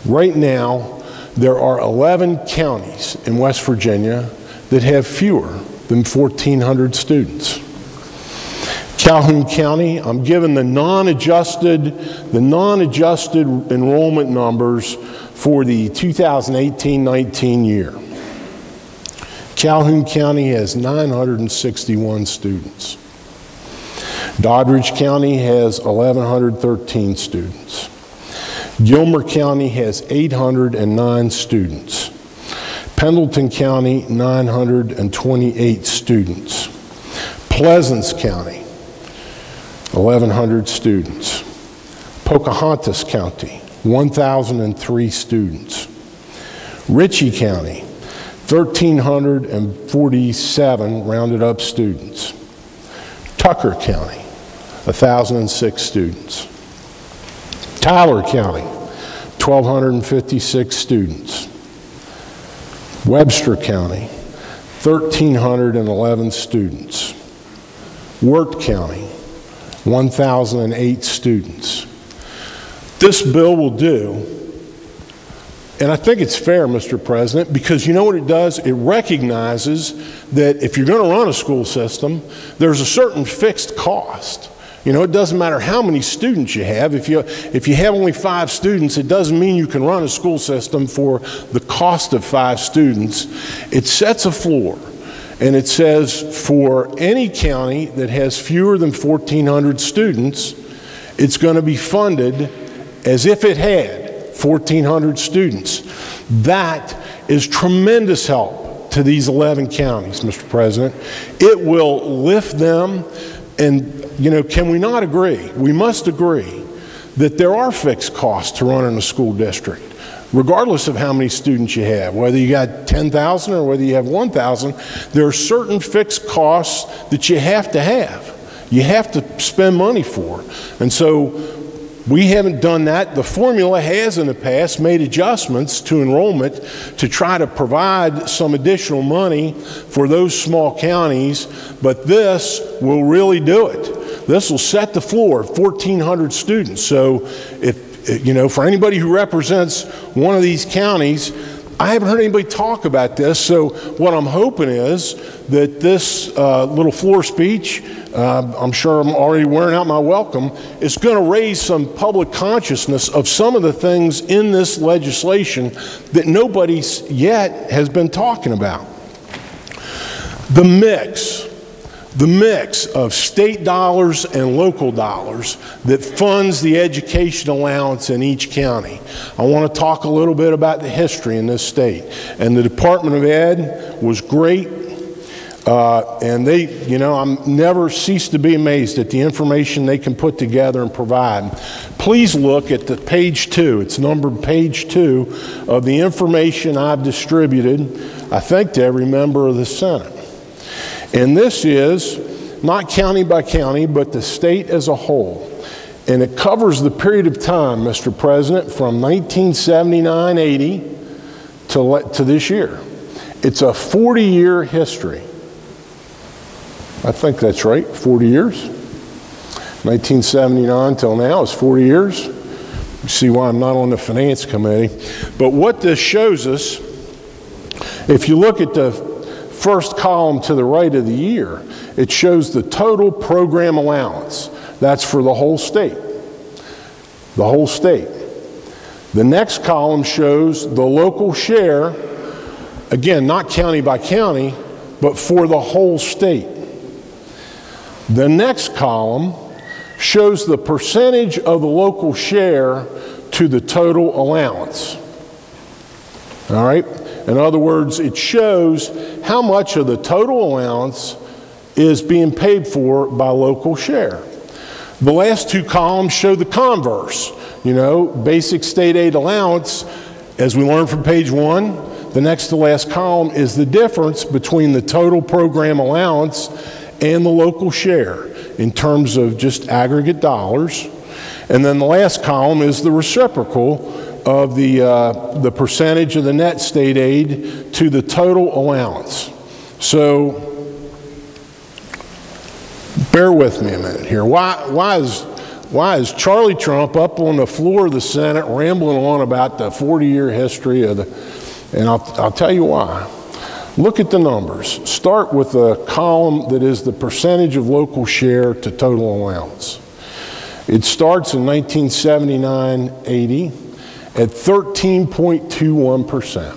Speaker 17: Right now, there are 11 counties in West Virginia that have fewer than 1,400 students. Calhoun County, I'm given the non-adjusted enrollment numbers for the 2018-19 year. Calhoun County has 961 students. Doddridge County has 1,113 students. Gilmer County has 809 students. Pendleton County, 928 students. Pleasance County, 1,100 students. Pocahontas County, 1,003 students. Ritchie County, 1,347 rounded up students. Tucker County, 1,006 students. Tyler County, 1,256 students. Webster County, 1,311 students. Wirt County, 1,008 students. This bill will do, and I think it's fair, Mr. President, because you know what it does? It recognizes that if you're going to run a school system, there's a certain fixed cost. You know, it doesn't matter how many students you have. If you have only 5 students, it doesn't mean you can run a school system for the cost of 5 students. It sets a floor, and it says for any county that has fewer than 1,400 students, it's going to be funded as if it had 1,400 students. That is tremendous help to these 11 counties, Mr. President. It will lift them. And, you know, can we not agree? We must agree that there are fixed costs to running a school district, regardless of how many students you have. Whether you got 10,000 or whether you have 1,000, there are certain fixed costs that you have to have. You have to spend money for. And so we haven't done that. The formula has in the past made adjustments to enrollment to try to provide some additional money for those small counties, but this will really do it. This will set the floor, 1,400 students. So if, you know, for anybody who represents one of these counties, I haven't heard anybody talk about this, so what I'm hoping is that this little floor speech, I'm sure I'm already wearing out my welcome, is going to raise some public consciousness of some of the things in this legislation that nobody yet has been talking about. The mix of state dollars and local dollars that funds the education allowance in each county. I want to talk a little bit about the history in this state. And the Department of Ed was great And they, you know, I'm never cease to be amazed at the information they can put together and provide. Please look at the page 2. It's numbered page 2 of the information I've distributed, I think, to every member of the Senate. And this is not county by county, but the state as a whole. And it covers the period of time, Mr. President, from 1979-80 to this year. It's a 40-year history. I think that's right, 40 years. 1979 till now is 40 years. You see why I'm not on the Finance Committee. But what this shows us, if you look at the first column to the right of the year, it shows the total program allowance. That's for the whole state. The whole state. The next column shows the local share, again, not county by county, but for the whole state. The next column shows the percentage of the local share to the total allowance. All right? In other words, it shows how much of the total allowance is being paid for by local share. The last two columns show the converse. You know, basic state aid allowance, as we learned from page 1, the next to last column is the difference between the total program allowance and the local share in terms of just aggregate dollars. And then the last column is the reciprocal of the percentage of the net state aid to the total allowance. So bear with me a minute here. Why is Charlie Trump up on the floor of the Senate rambling on about the 40-year history of the, and I'll tell you why. Look at the numbers. Start with the column that is the percentage of local share to total allowance. It starts in 1979-80 at 13.21%.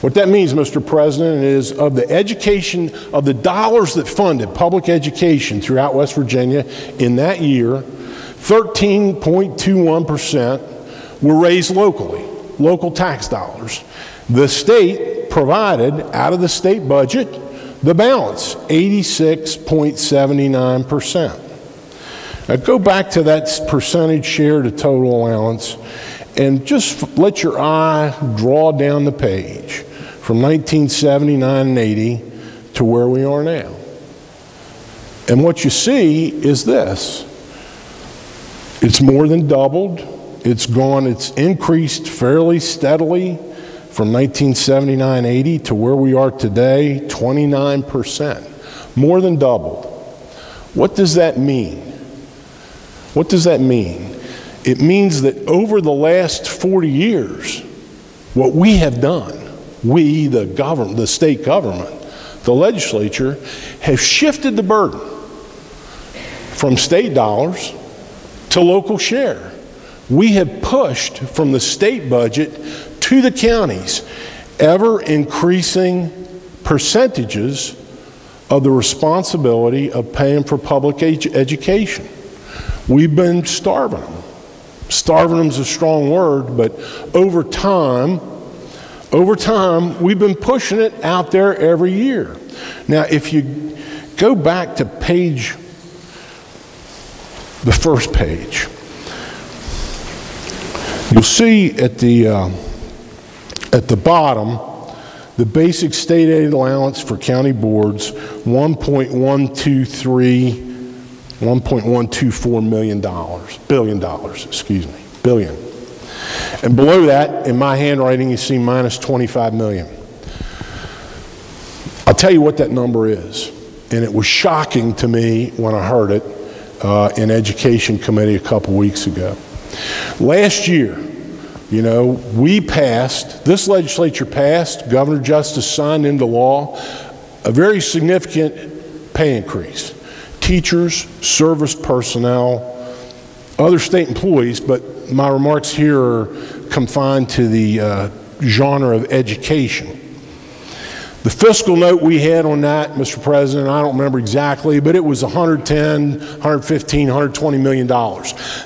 Speaker 17: What that means, Mr. President, is of the education, of the dollars that funded public education throughout West Virginia in that year, 13.21% were raised locally, local tax dollars. The state provided, out of the state budget, the balance, 86.79%. Now go back to that percentage share to total allowance and just let your eye draw down the page from 1979 and 80 to where we are now. And what you see is this. It's more than doubled. It's increased fairly steadily from 1979-80 to where we are today, 29%. More than doubled. What does that mean? What does that mean? It means that over the last 40 years, what we have done, we, the government, the state government, the legislature, have shifted the burden from state dollars to local share. We have pushed from the state budget to the counties ever increasing percentages of the responsibility of paying for public education. We've been starving them. Starving them is a strong word, but over time, we've been pushing it out there every year. Now, if you go back to the first page, you'll see at the bottom, the basic state aid allowance for county boards, $1.124 billion. And below that, in my handwriting, you see minus 25 million. I'll tell you what that number is. And it was shocking to me when I heard it in Education Committee a couple weeks ago. Last year, you know, this legislature passed, Governor Justice signed into law, a very significant pay increase. Teachers, service personnel, other state employees, but my remarks here are confined to the genre of education. The fiscal note we had on that, Mr. President, I don't remember exactly, but it was $110, $115, $120 million.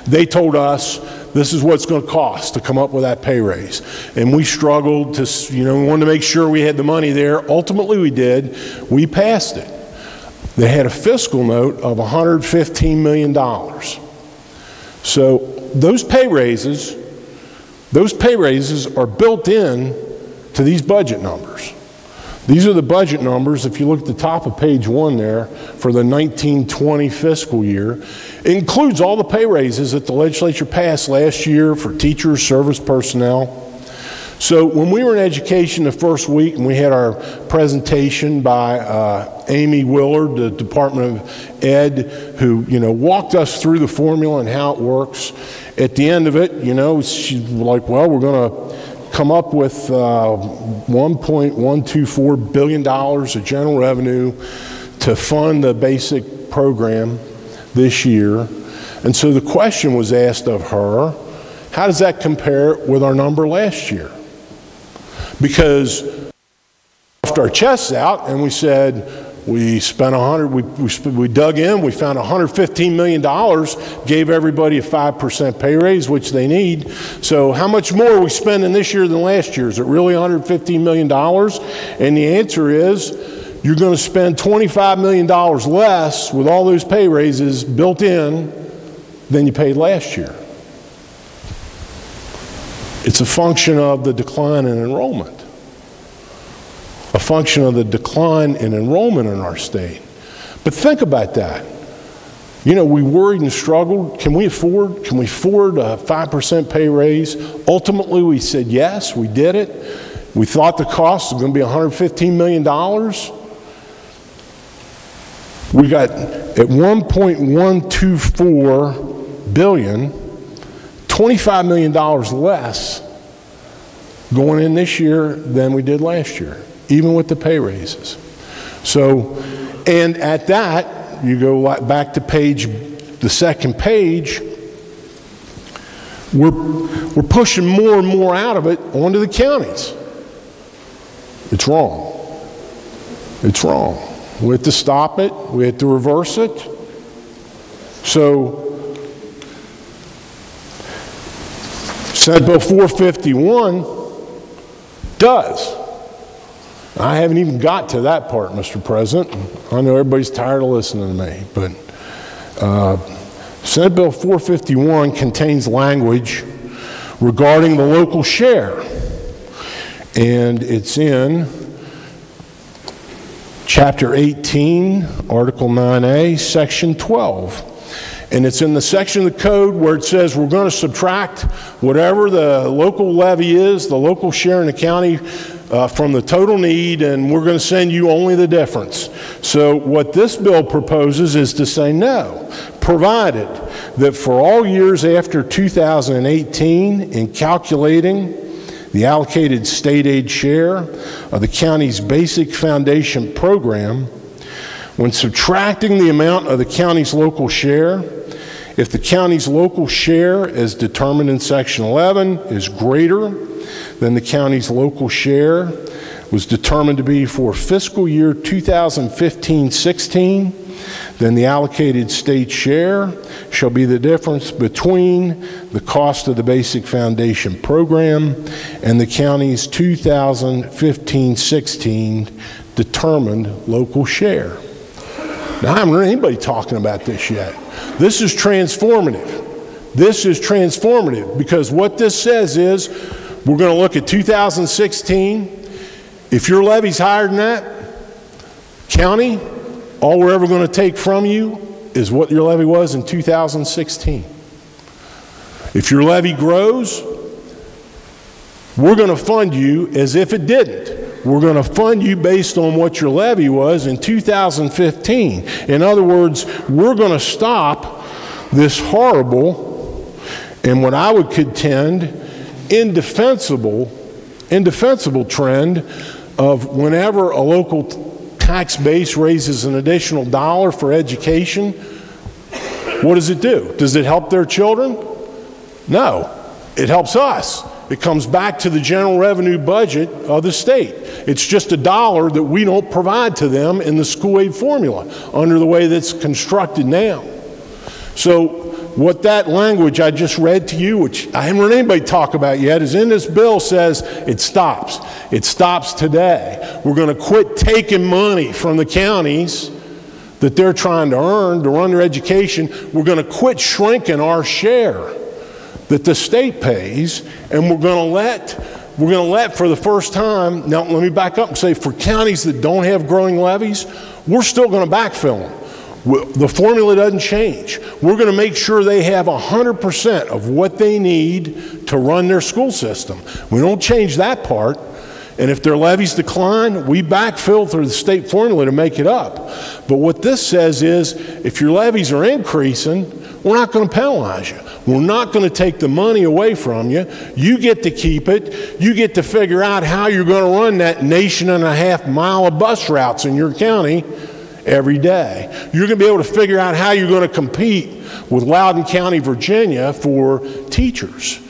Speaker 17: They told us this is what it's going to cost to come up with that pay raise. And we struggled to, we wanted to make sure we had the money there. Ultimately, we did. We passed it. They had a fiscal note of $115 million. So those pay raises are built in to these budget numbers. These are the budget numbers, if you look at the top of page 1 there, for the 1920 fiscal year. It includes all the pay raises that the legislature passed last year for teachers, service personnel. So when we were in education the first week and we had our presentation by Amy Willard, the Department of Ed, who walked us through the formula and how it works. At the end of it, she's like, well, we're going to come up with $1.124 billion of general revenue to fund the basic program this year. And so the question was asked of her, how does that compare with our number last year? Because we puffed our chests out and we said, we spent we dug in, we found $115 million, gave everybody a 5% pay raise, which they need. So how much more are we spending this year than last year? Is it really $115 million? And the answer is, you're going to spend $25 million less with all those pay raises built in than you paid last year. It's a function of the decline in enrollment. A function of the decline in enrollment in our state. But think about that. We worried and struggled. Can we afford a 5% pay raise? Ultimately, we said yes, we did it. We thought the cost was going to be $115 million. We got at $1.124 billion, $25 million less going in this year than we did last year, even with the pay raises. So, and at that, you go back to the second page, we're pushing more and more out of it onto the counties. It's wrong. It's wrong. We have to stop it. We have to reverse it. So, Senate Bill 451 does. I haven't even got to that part, Mr. President. I know everybody's tired of listening to me, but Senate Bill 451 contains language regarding the local share, and it's in Chapter 18, Article 9A, Section 12. And it's in the section of the code where it says we're going to subtract whatever the local levy is, the local share in the county, from the total need, and we're going to send you only the difference. So what this bill proposes is to say no, provided that for all years after 2018, in calculating the allocated state aid share of the county's basic foundation program, when subtracting the amount of the county's local share, if the county's local share as determined in Section 11 is greater than the county's local share was determined to be for fiscal year 2015-16, then the allocated state share shall be the difference between the cost of the basic foundation program and the county's 2015-16 determined local share. Now, I haven't heard anybody talking about this yet. This is transformative. This is transformative because what this says is we're going to look at 2016. If your levy's higher than that, county, all we're ever going to take from you is what your levy was in 2016. If your levy grows, we're going to fund you as if it didn't. We're going to fund you based on what your levy was in 2015. In other words, we're going to stop this horrible and what I would contend indefensible trend of whenever a local tax base raises an additional dollar for education, what does it do? Does it help their children? No, it helps us. It comes back to the general revenue budget of the state. It's just a dollar that we don't provide to them in the school aid formula under the way that's constructed now. So what that language I just read to you, which I haven't heard anybody talk about yet, is in this bill says it stops. It stops today. We're going to quit taking money from the counties that they're trying to earn to run their education. We're going to quit shrinking our share that the state pays, and we're going to let for the first time, now let me back up and say, for counties that don't have growing levies, we're still going to backfill them. The formula doesn't change. We're going to make sure they have 100% of what they need to run their school system. We don't change that part. And if their levies decline, we backfill through the state formula to make it up. But what this says is, if your levies are increasing, we're not going to penalize you. We're not going to take the money away from you. You get to keep it. You get to figure out how you're going to run that 1.5 mile of bus routes in your county every day. You're going to be able to figure out how you're going to compete with Loudoun County, Virginia for teachers.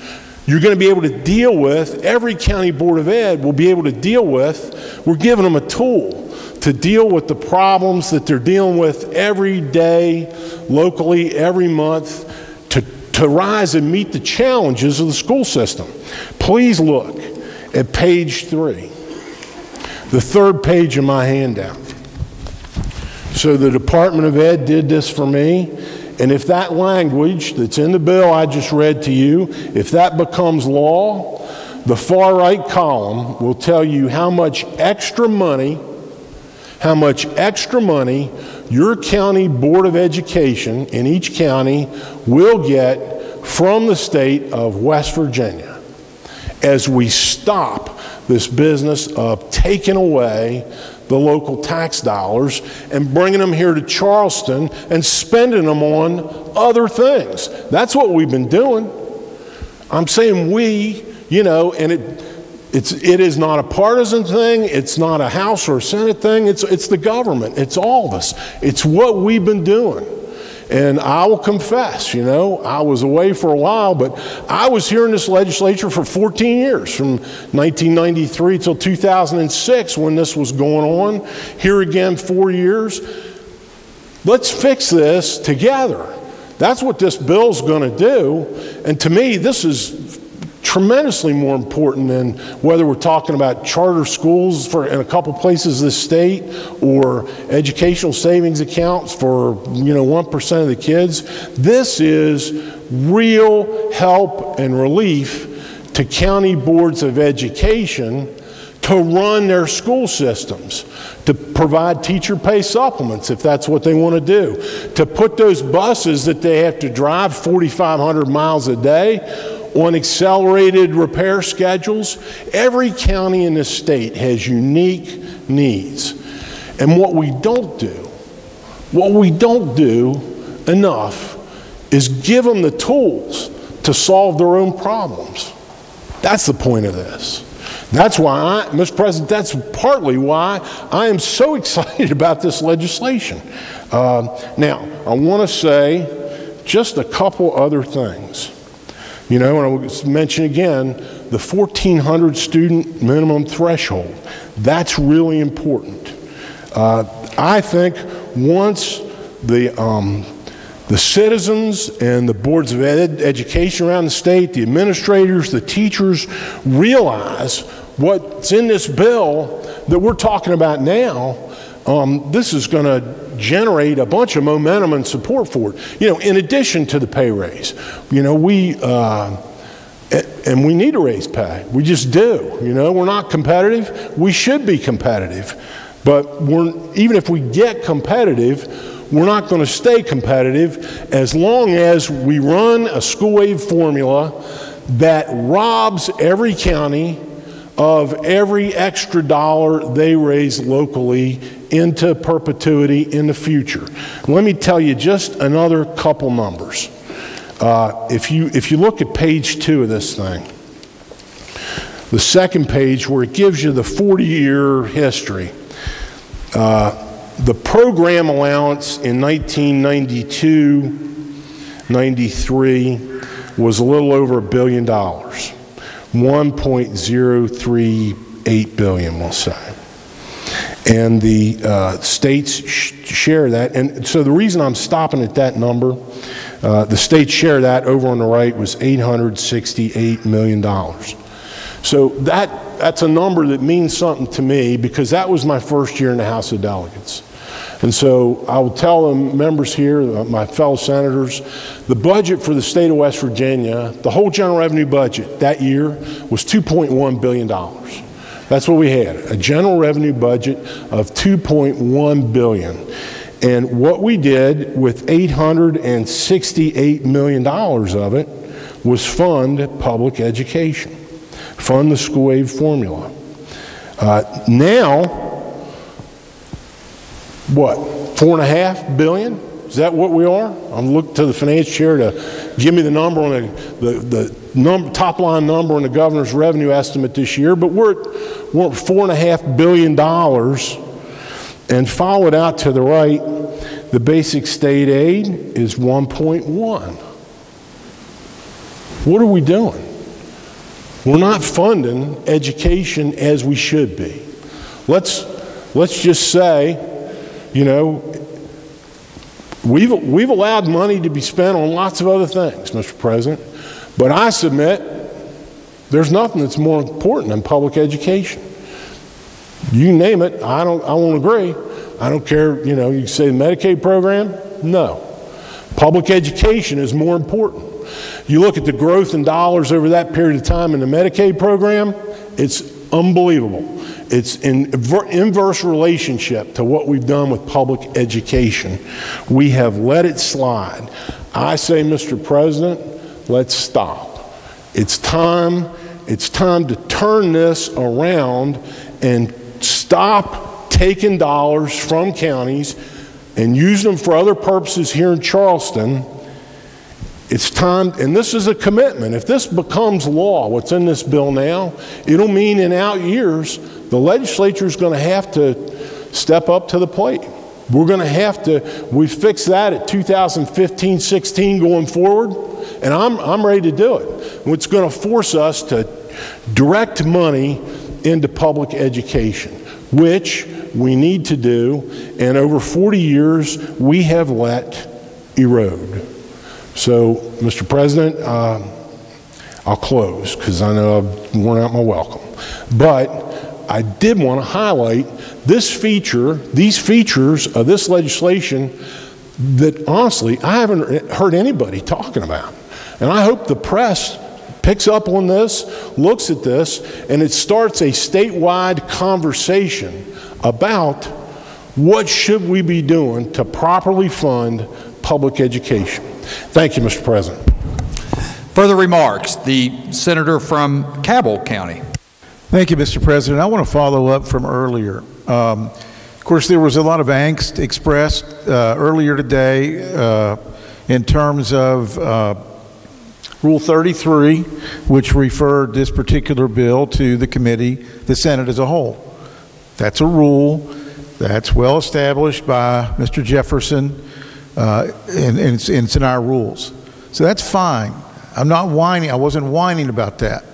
Speaker 17: You're going to be able to deal with, every county board of ed will be able to deal with, we're giving them a tool to deal with the problems that they're dealing with every day, locally, every month, to rise and meet the challenges of the school system. Please look at page 3, the third page of my handout. So the Department of Ed did this for me, and if that language that's in the bill I just read to you, if that becomes law, the far right column will tell you how much extra money your county board of education in each county will get from the state of West Virginia as we stop this business of taking away the local tax dollars and bringing them here to Charleston and spending them on other things. That's what we've been doing. I'm saying we, and it is not a partisan thing. It's not a House or a Senate thing. It's the government. It's all of us. It's what we've been doing. And I will confess, I was away for a while, but I was here in this legislature for 14 years, from 1993 till 2006 when this was going on. Here again, 4 years. Let's fix this together. That's what this bill's going to do. And to me, this is tremendously more important than whether we're talking about charter schools in a couple places in the state or educational savings accounts for 1% of the kids. This is real help and relief to county boards of education to run their school systems, to provide teacher pay supplements if that's what they want to do, to put those buses that they have to drive 4,500 miles a day on accelerated repair schedules. Every county in this state has unique needs. And what we don't do enough is give them the tools to solve their own problems. That's the point of this. That's why, Mr. President, that's partly why I am so excited about this legislation. Now, I want to say just a couple other things. And I will mention again the 1,400 student minimum threshold. That's really important. I think once the citizens and the boards of education around the state, the administrators, the teachers realize what's in this bill that we're talking about now, this is going to generate a bunch of momentum and support for it. In addition to the pay raise, and we need to raise pay. We just do. We're not competitive. We should be competitive. But even if we get competitive, we're not going to stay competitive as long as we run a school aid formula that robs every county of every extra dollar they raise locally into perpetuity in the future. Let me tell you just another couple numbers. If you look at page 2 of this thing, the second page where it gives you the 40-year history, the program allowance in 1992-93 was a little over $1 billion, 1.038 billion, we'll say. And the states share that. And so the reason I'm stopping at that number The state share of that over on the right was $868 million. So that's a number that means something to me because that was my first year in the House of Delegates. And so I will tell the members here, my fellow senators, the budget for the state of West Virginia, the whole general revenue budget that year was $2.1 billion. That's what we had, a general revenue budget of $2.1 billion. And what we did with $868 million of it was fund public education, fund the school aid formula. Now, what, $4.5 billion? Is that what we are? I'm looking to the finance chair to give me the number on the top line number on the governor's revenue estimate this year, but we're at $4.5 billion, and followed out to the right, the basic state aid is 1.1. What are we doing? We're not funding education as we should be. Let's just say, you know, we've allowed money to be spent on lots of other things, Mr. President, but I submit there's nothing that's more important than public education. You name it, I won't agree. I don't care, you know, you say the Medicaid program? No. Public education is more important. You look at the growth in dollars over that period of time in the Medicaid program, it's unbelievable. It's in inverse relationship to what we've done with public education. We have let it slide. I say, Mr. President, let's stop. It's time to turn this around and stop taking dollars from counties and using them for other purposes here in Charleston. It's time, and this is a commitment. If this becomes law, what's in this bill now, it'll mean in out years, the legislature is going to have to step up to the plate. We're going to have to, we fixed that at 2015-16 going forward, and I'm ready to do it. It's going to force us to direct money into public education, which we need to do, and over 40 years, we have let erode. So, Mr. President, I'll close because I know I've worn out my welcome. But I did want to highlight this feature, these features of this legislation that honestly I haven't heard anybody talking about. And I hope the press picks up on this, looks at this, and it starts a statewide conversation about what should we be doing to properly fund public education. Thank you, Mr. President.
Speaker 2: Further remarks, the senator from Cabell County.
Speaker 19: Thank you, Mr. President. I want to follow up from earlier. Of course, there was a lot of angst expressed earlier today in terms of Rule 33, which referred this particular bill to the committee, the Senate as a whole. That's a rule that's well established by Mr. Jefferson, and it's in our rules. So that's fine. I'm not whining. I wasn't whining about that.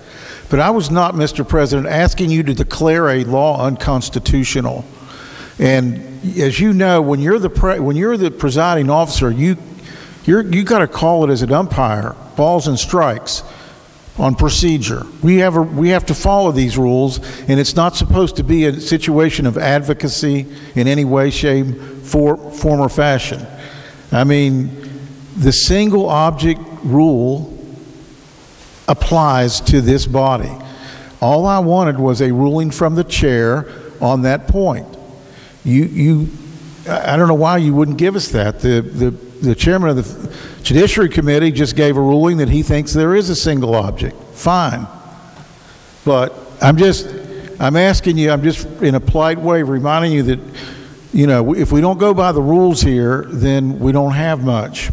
Speaker 19: But I was not, Mr. President, asking you to declare a law unconstitutional. And as you know, when you're the presiding officer, you got to call it as an umpire, balls and strikes on procedure. We have to follow these rules, and it's not supposed to be a situation of advocacy in any way, shape, form, or fashion. I mean, the single object rule applies to this body. All I wanted was a ruling from the chair on that point. I don't know why you wouldn't give us that. The chairman of the Judiciary Committee just gave a ruling that he thinks there is a single object. Fine. But I'm just in a polite way reminding you that, you know, if we don't go by the rules here, then we don't have much.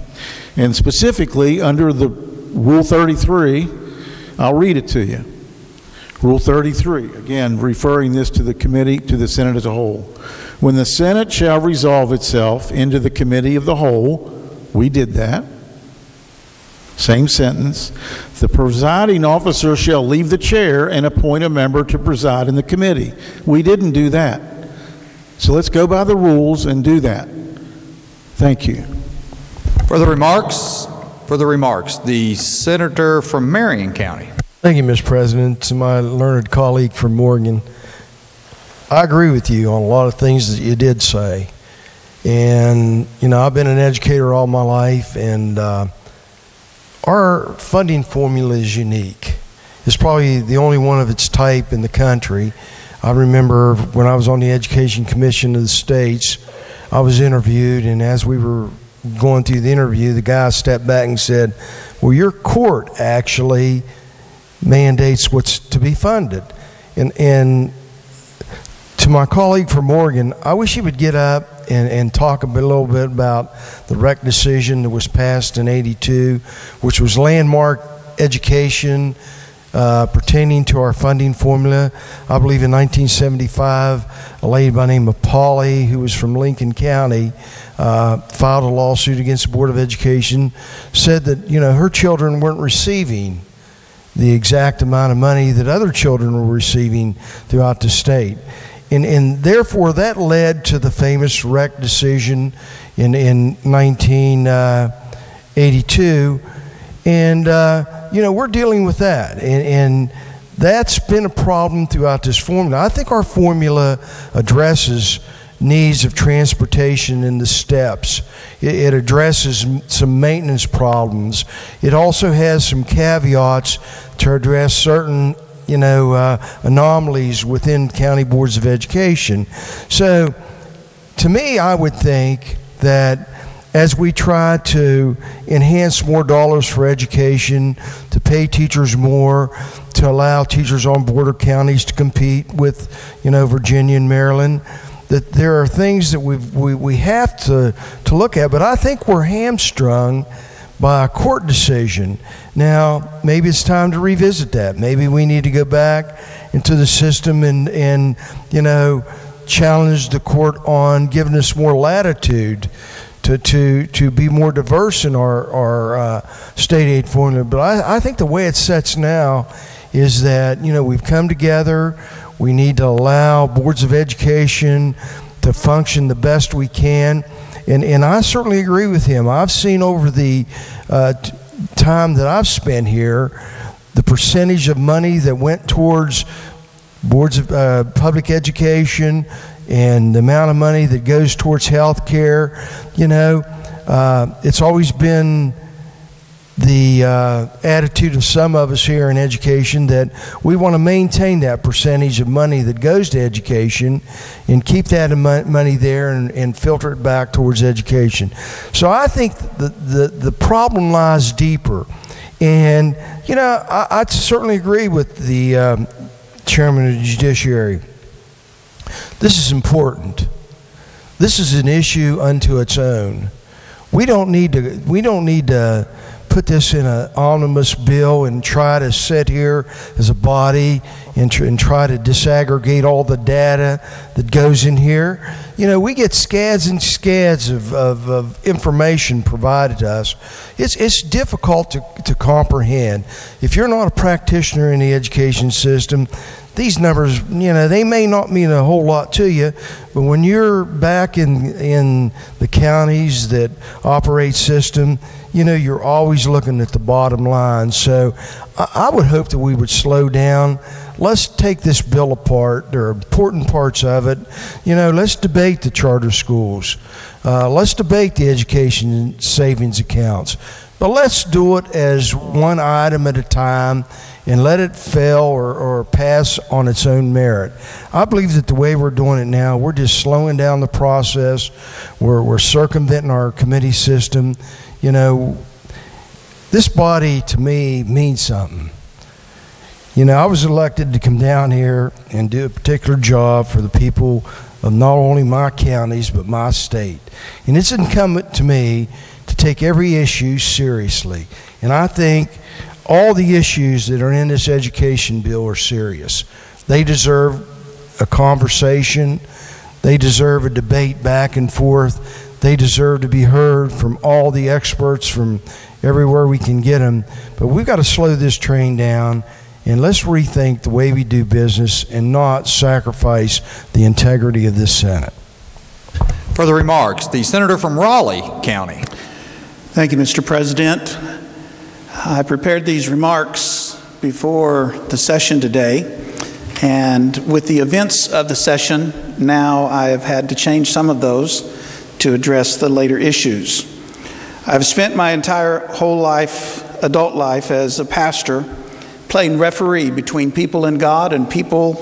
Speaker 19: And specifically under the Rule 33, I'll read it to you. Rule 33, again, referring this to the committee, to the Senate as a whole. When the Senate shall resolve itself into the committee of the whole, we did that. Same sentence. The presiding officer shall leave the chair and appoint a member to preside in the committee. We didn't do that. So let's go by the rules and do that. Thank you.
Speaker 2: Further remarks? For the remarks, the senator from Marion County.
Speaker 13: Thank you, Mr. President. To my learned colleague from Morgan, I agree with you on a lot of things that you did say. And, I've been an educator all my life, and our funding formula is unique. It's probably the only one of its type in the country. I remember when I was on the Education Commission of the States, I was interviewed, and as we were going through the interview, the guy stepped back and said, well, your court actually mandates what's to be funded. And to my colleague from Morgan, I wish he would get up and talk a little bit about the REC decision that was passed in '82, which was landmark education pertaining to our funding formula. I believe in 1975, a lady by the name of Polly, who was from Lincoln County, filed a lawsuit against the Board of Education, said that her children weren't receiving the exact amount of money that other children were receiving throughout the state. And therefore, that led to the famous REC decision in 1982. And, we're dealing with that. And that's been a problem throughout this formula. I think our formula addresses needs of transportation in the steps. It addresses some maintenance problems. It also has some caveats to address certain anomalies within county boards of education. So to me, I would think that as we try to enhance more dollars for education, to pay teachers more, to allow teachers on border counties to compete with, Virginia and Maryland, that there are things that we have to look at. But I think we're hamstrung by a court decision. Now, maybe it's time to revisit that. Maybe we need to go back into the system and challenge the court on giving us more latitude to be more diverse in our state aid formula. But I think the way it sets now is that, we've come together. We need to allow boards of education to function the best we can. And I certainly agree with him. I've seen over the time that I've spent here, the percentage of money that went towards boards of public education and the amount of money that goes towards health care, it's always been the attitude of some of us here in education that we want to maintain that percentage of money that goes to education and keep that money there and filter it back towards education. So I think the problem lies deeper. And, I certainly agree with the chairman of the judiciary. This is important. This is an issue unto its own. We don't need to put this in an omnibus bill and try to sit here as a body and try to disaggregate all the data that goes in here. We get scads and scads of information provided to us. It's difficult to comprehend. If you're not a practitioner in the education system, these numbers, they may not mean a whole lot to you, but when you're back in the counties that operate system, you're always looking at the bottom line. So I would hope that we would slow down. Let's take this bill apart. There are important parts of it. Let's debate the charter schools. Let's debate the education savings accounts. But let's do it as one item at a time and let it fail or pass on its own merit. I believe that the way we're doing it now, we're just slowing down the process. We're circumventing our committee system. This body to me means something. I was elected to come down here and do a particular job for the people of not only my counties but my state. And it's incumbent to me to take every issue seriously. And I think all the issues that are in this education bill are serious. They deserve a conversation. They deserve a debate back and forth. They deserve to be heard from all the experts from everywhere we can get them. But we've got to slow this train down, and let's rethink the way we do business and not sacrifice the integrity of this Senate.
Speaker 2: Further remarks, the senator from Raleigh County.
Speaker 9: Thank you, Mr. President. I prepared these remarks before the session today, and with the events of the session, now I have had to change some of those to address the later issues. I've spent my entire adult life as a pastor, playing referee between people and God and people.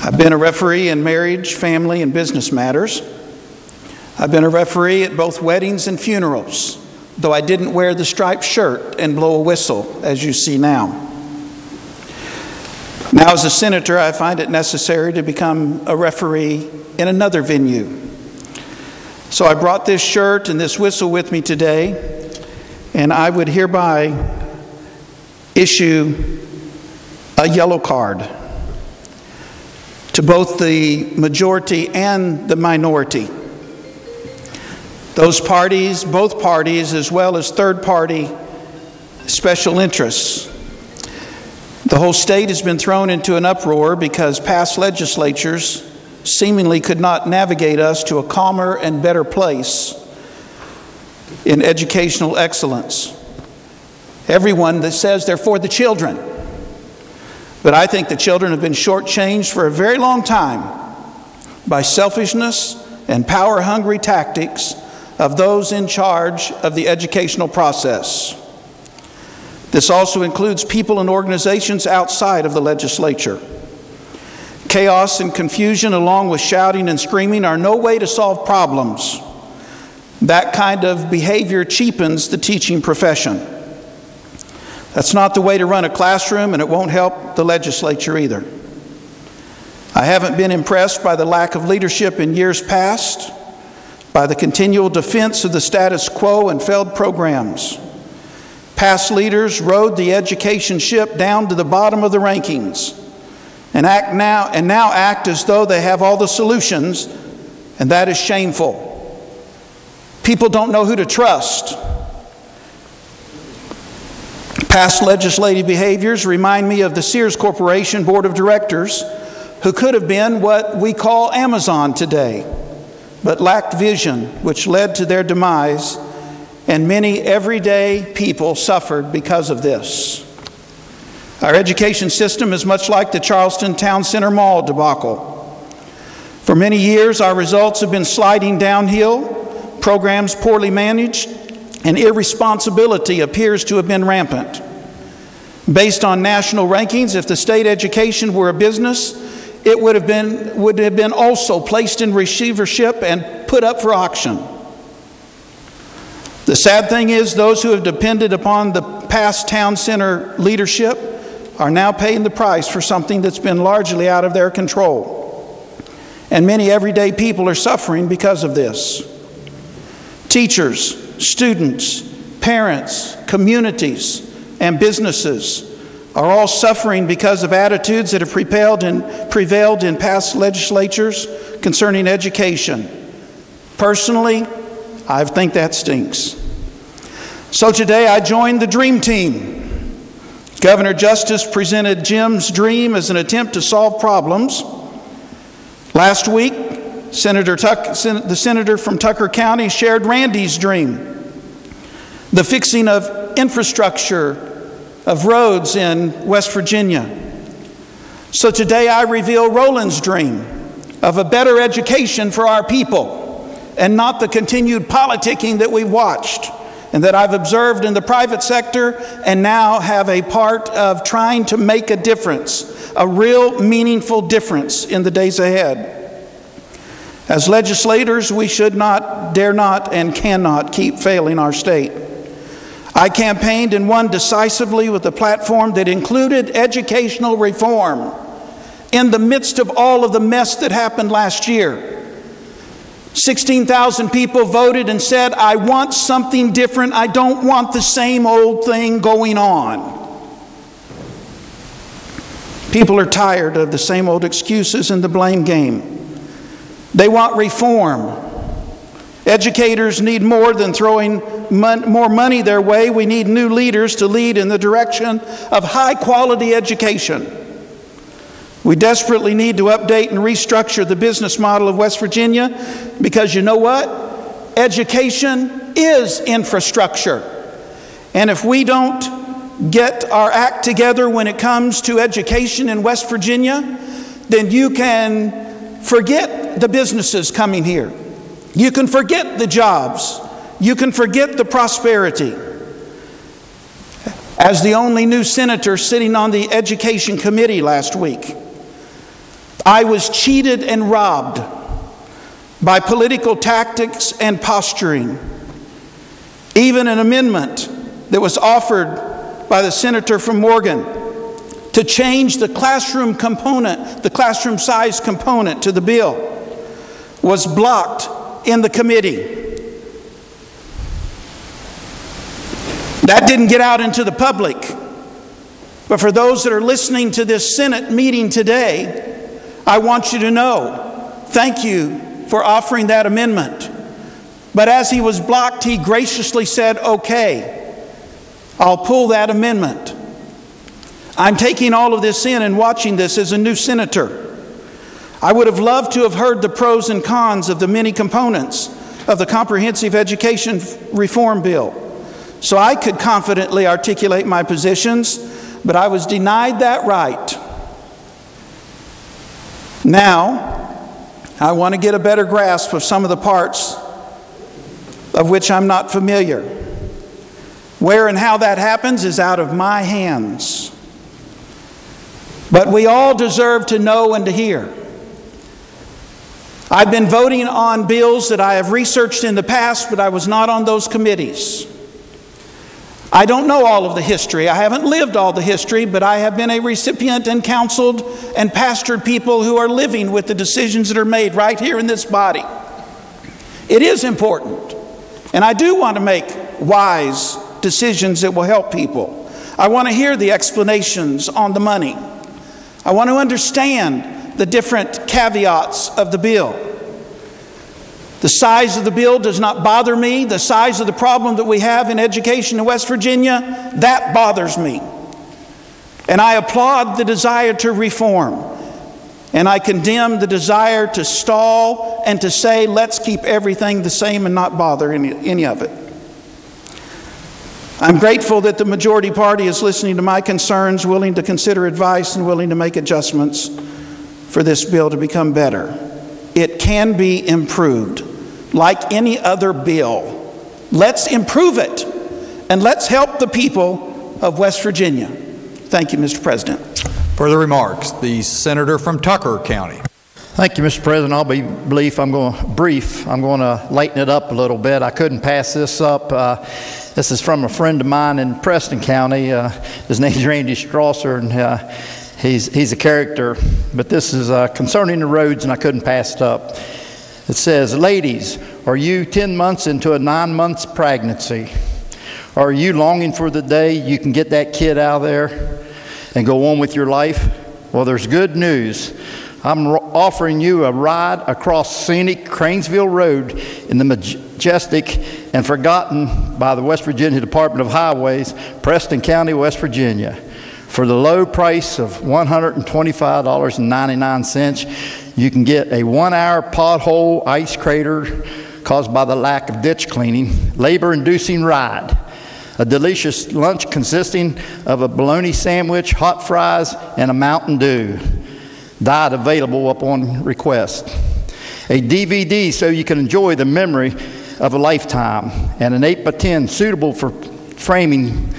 Speaker 9: I've been a referee in marriage, family, and business matters. I've been a referee at both weddings and funerals, though I didn't wear the striped shirt and blow a whistle, as you see now. Now, as a senator, I find it necessary to become a referee in another venue. So I brought this shirt and this whistle with me today, and I would hereby issue a yellow card to both the majority and the minority. Those parties, both parties, as well as third-party special interests. The whole state has been thrown into an uproar because past legislatures seemingly could not navigate us to a calmer and better place in educational excellence. Everyone that says they're for the children. But I think the children have been shortchanged for a very long time by selfishness and power-hungry tactics of those in charge of the educational process. This also includes people and organizations outside of the legislature. Chaos and confusion, along with shouting and screaming, are no way to solve problems. That kind of behavior cheapens the teaching profession. That's not the way to run a classroom, and it won't help the legislature either. I haven't been impressed by the lack of leadership in years past, by the continual defense of the status quo and failed programs. Past leaders rode the education ship down to the bottom of the rankings and now act as though they have all the solutions, and that is shameful. People don't know who to trust. Past legislative behaviors remind me of the Sears Corporation Board of Directors, who could have been what we call Amazon today, but lacked vision, which led to their demise, and many everyday people suffered because of this. Our education system is much like the Charleston Town Center Mall debacle. For many years, our results have been sliding downhill, programs poorly managed, and irresponsibility appears to have been rampant. Based on national rankings, if the state education were a business, it would have been also placed in receivership and put up for auction. The sad thing is, those who have depended upon the past town center leadership are now paying the price for something that's been largely out of their control. And many everyday people are suffering because of this. Teachers, students, parents, communities, and businesses are all suffering because of attitudes that have prevailed in past legislatures concerning education. Personally, I think that stinks. So today I joined the Dream Team. Governor Justice presented Jim's dream as an attempt to solve problems. Last week, the senator from Tucker County shared Randy's dream, the fixing of infrastructure of roads in West Virginia. So today I reveal Roland's dream of a better education for our people, and not the continued politicking that we've watched and that I've observed in the private sector, and now have a part of trying to make a difference, a real meaningful difference in the days ahead. As legislators, we should not, dare not, and cannot keep failing our state. I campaigned and won decisively with a platform that included educational reform in the midst of all of the mess that happened last year. 16,000 people voted and said, I want something different. I don't want the same old thing going on. People are tired of the same old excuses and the blame game. They want reform. Educators need more than throwing more money their way. We need new leaders to lead in the direction of high-quality education. We desperately need to update and restructure the business model of West Virginia, because you know what? Education is infrastructure. And if we don't get our act together when it comes to education in West Virginia, then you can forget the businesses coming here. You can forget the jobs. You can forget the prosperity. As the only new senator sitting on the Education Committee last week, I was cheated and robbed by political tactics and posturing. Even an amendment that was offered by the senator from Morgan to change the classroom component, the classroom size component to the bill, was blocked in the committee. That didn't get out into the public. But for those that are listening to this Senate meeting today, I want you to know, thank you for offering that amendment. But as he was blocked, he graciously said, okay, I'll pull that amendment. I'm taking all of this in and watching this as a new senator. I would have loved to have heard the pros and cons of the many components of the Comprehensive Education Reform Bill, so I could confidently articulate my positions, but I was denied that right. Now, I want to get a better grasp of some of the parts of which I'm not familiar. Where and how that happens is out of my hands. But we all deserve to know and to hear. I've been voting on bills that I have researched in the past, but I was not on those committees. I don't know all of the history. I haven't lived all the history, but I have been a recipient and counseled and pastored people who are living with the decisions that are made right here in this body. It is important, and I do want to make wise decisions that will help people. I want to hear the explanations on the money. I want to understand the different caveats of the bill. The size of the bill does not bother me. The size of the problem that we have in education in West Virginia, that bothers me. And I applaud the desire to reform. And I condemn the desire to stall and to say, let's keep everything the same and not bother any of it. I'm grateful that the majority party is listening to my concerns, willing to consider advice, and willing to make adjustments for this bill to become better. It can be improved like any other bill. Let's improve it, and let's help the people of West Virginia. Thank you, Mr. President.
Speaker 2: Further remarks, the senator from Tucker County.
Speaker 12: Thank you, Mr. President. I'll be brief. I'm going to lighten it up a little bit. I couldn't pass this up. This is from a friend of mine in Preston County. His name is Randy Strasser, and he's a character. But this is concerning the roads, and I couldn't pass it up. It says, ladies, are you 10 months into a 9 months pregnancy? Are you longing for the day you can get that kid out of there and go on with your life? Well, there's good news. I'm offering you a ride across scenic Cranesville Road in the majestic and forgotten by the West Virginia Department of Highways, Preston County, West Virginia. For the low price of $125.99, you can get a 1-hour pothole ice crater caused by the lack of ditch cleaning, labor-inducing ride, a delicious lunch consisting of a bologna sandwich, hot fries, and a Mountain Dew. Diet available upon request. A DVD so you can enjoy the memory of a lifetime, and an 8x10 suitable for framing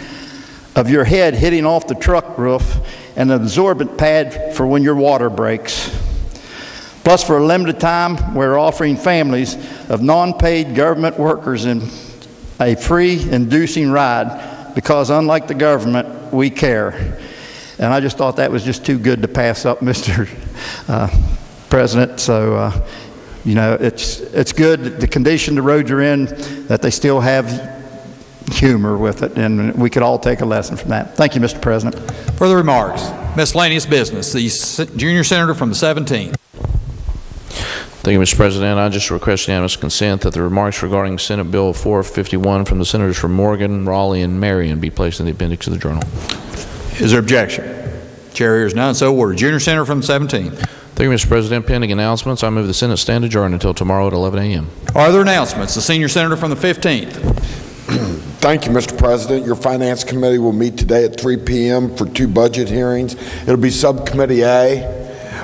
Speaker 12: of your head hitting off the truck roof, and an absorbent pad for when your water breaks. Plus, for a limited time, we're offering families of non-paid government workers in a free inducing ride because, unlike the government, we care. And I just thought that was just too good to pass up, Mr. President. So, you know, it's good, the condition the roads are in, that they still have humor with it, and we could all take a lesson from that. Thank you, Mr. President.
Speaker 2: Further remarks. Miscellaneous business. The junior senator from the 17th.
Speaker 14: Thank you, Mr. President. I just request unanimous consent that the remarks regarding Senate Bill 451 from the senators from Morgan, Raleigh, and Marion be placed in the appendix of the journal.
Speaker 2: Is there objection? Chair hears none, so ordered. Junior senator from the 17th.
Speaker 14: Thank you, Mr. President. Pending announcements, I move the Senate stand adjourned until tomorrow at 11 a.m.
Speaker 2: Are there announcements? The senior senator from the 15th.
Speaker 18: Thank you, Mr. President. Your Finance Committee will meet today at 3 p.m. for 2 budget hearings. It'll be Subcommittee A,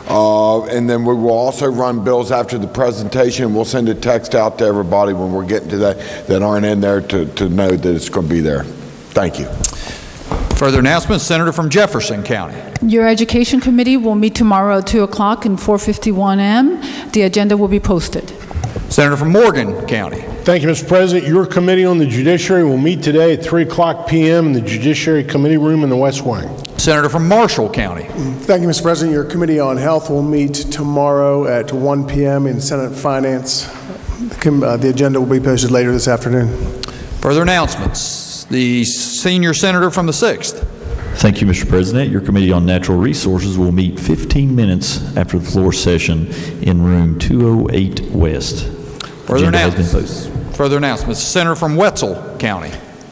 Speaker 18: and then we will also run bills after the presentation. We'll send a text out to everybody when we're getting to that aren't in there to know that it's going to be there. Thank you.
Speaker 2: Further announcements, Senator from Jefferson County.
Speaker 16: Your Education Committee will meet tomorrow at 2 o'clock in 451 M. The agenda will be posted.
Speaker 2: Senator from Morgan County.
Speaker 31: Thank you, Mr. President. Your Committee on the Judiciary will meet today at 3 o'clock p.m. in the Judiciary Committee Room in the West Wing.
Speaker 2: Senator from Marshall County.
Speaker 4: Thank you, Mr. President. Your Committee on Health will meet tomorrow at 1 p.m. in Senate Finance. The agenda will be posted later this afternoon.
Speaker 2: Further announcements. The senior senator from the 6th.
Speaker 20: Thank you, Mr. President. Your Committee on Natural Resources will meet 15 minutes after the floor session in room 208 West.
Speaker 2: Further announcements. Further announcements. Senator from Wetzel County.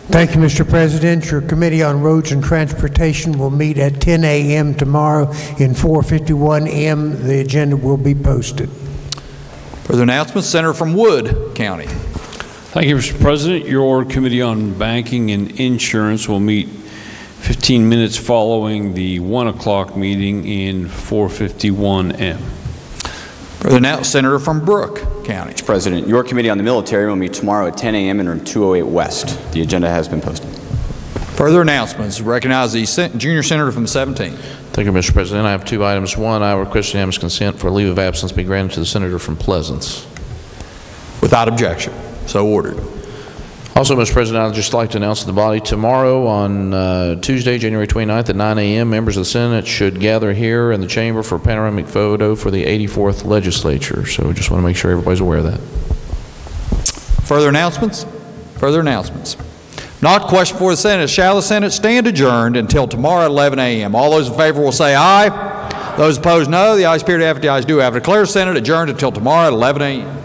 Speaker 6: Thank you, Mr. President. Your Committee on Roads and Transportation will meet at 10 a.m. tomorrow in 451 M. The agenda will be posted.
Speaker 2: Further announcements. Senator from Wood County.
Speaker 21: Thank you, Mr. President. Your Committee on Banking and Insurance will meet 15 minutes following the 1 o'clock meeting in 451 M.
Speaker 2: Further announcements. Senator from Brooke County.
Speaker 10: Mr. President, your Committee on the Military will meet tomorrow at 10 a.m. in room 208 West. The agenda has been posted.
Speaker 2: Further announcements. Recognize the junior senator from the 17th.
Speaker 14: Thank you, Mr. President. I have 2 items. One, I request unanimous consent for a leave of absence be granted to the senator from Pleasance.
Speaker 2: Without objection. So ordered.
Speaker 14: Also, Mr. President, I'd just like to announce to the body tomorrow on Tuesday, January 29th at 9 a.m., members of the Senate should gather here in the chamber for a panoramic photo for the 84th Legislature. So just want to make sure everybody's aware of that.
Speaker 2: Further announcements? Further announcements. Not question for the Senate. Shall the Senate stand adjourned until tomorrow at 11 a.m.? All those in favor will say aye. Those opposed, no. The ayes appear to have it. The ayes do have it. Declare the Senate adjourned until tomorrow at 11 a.m.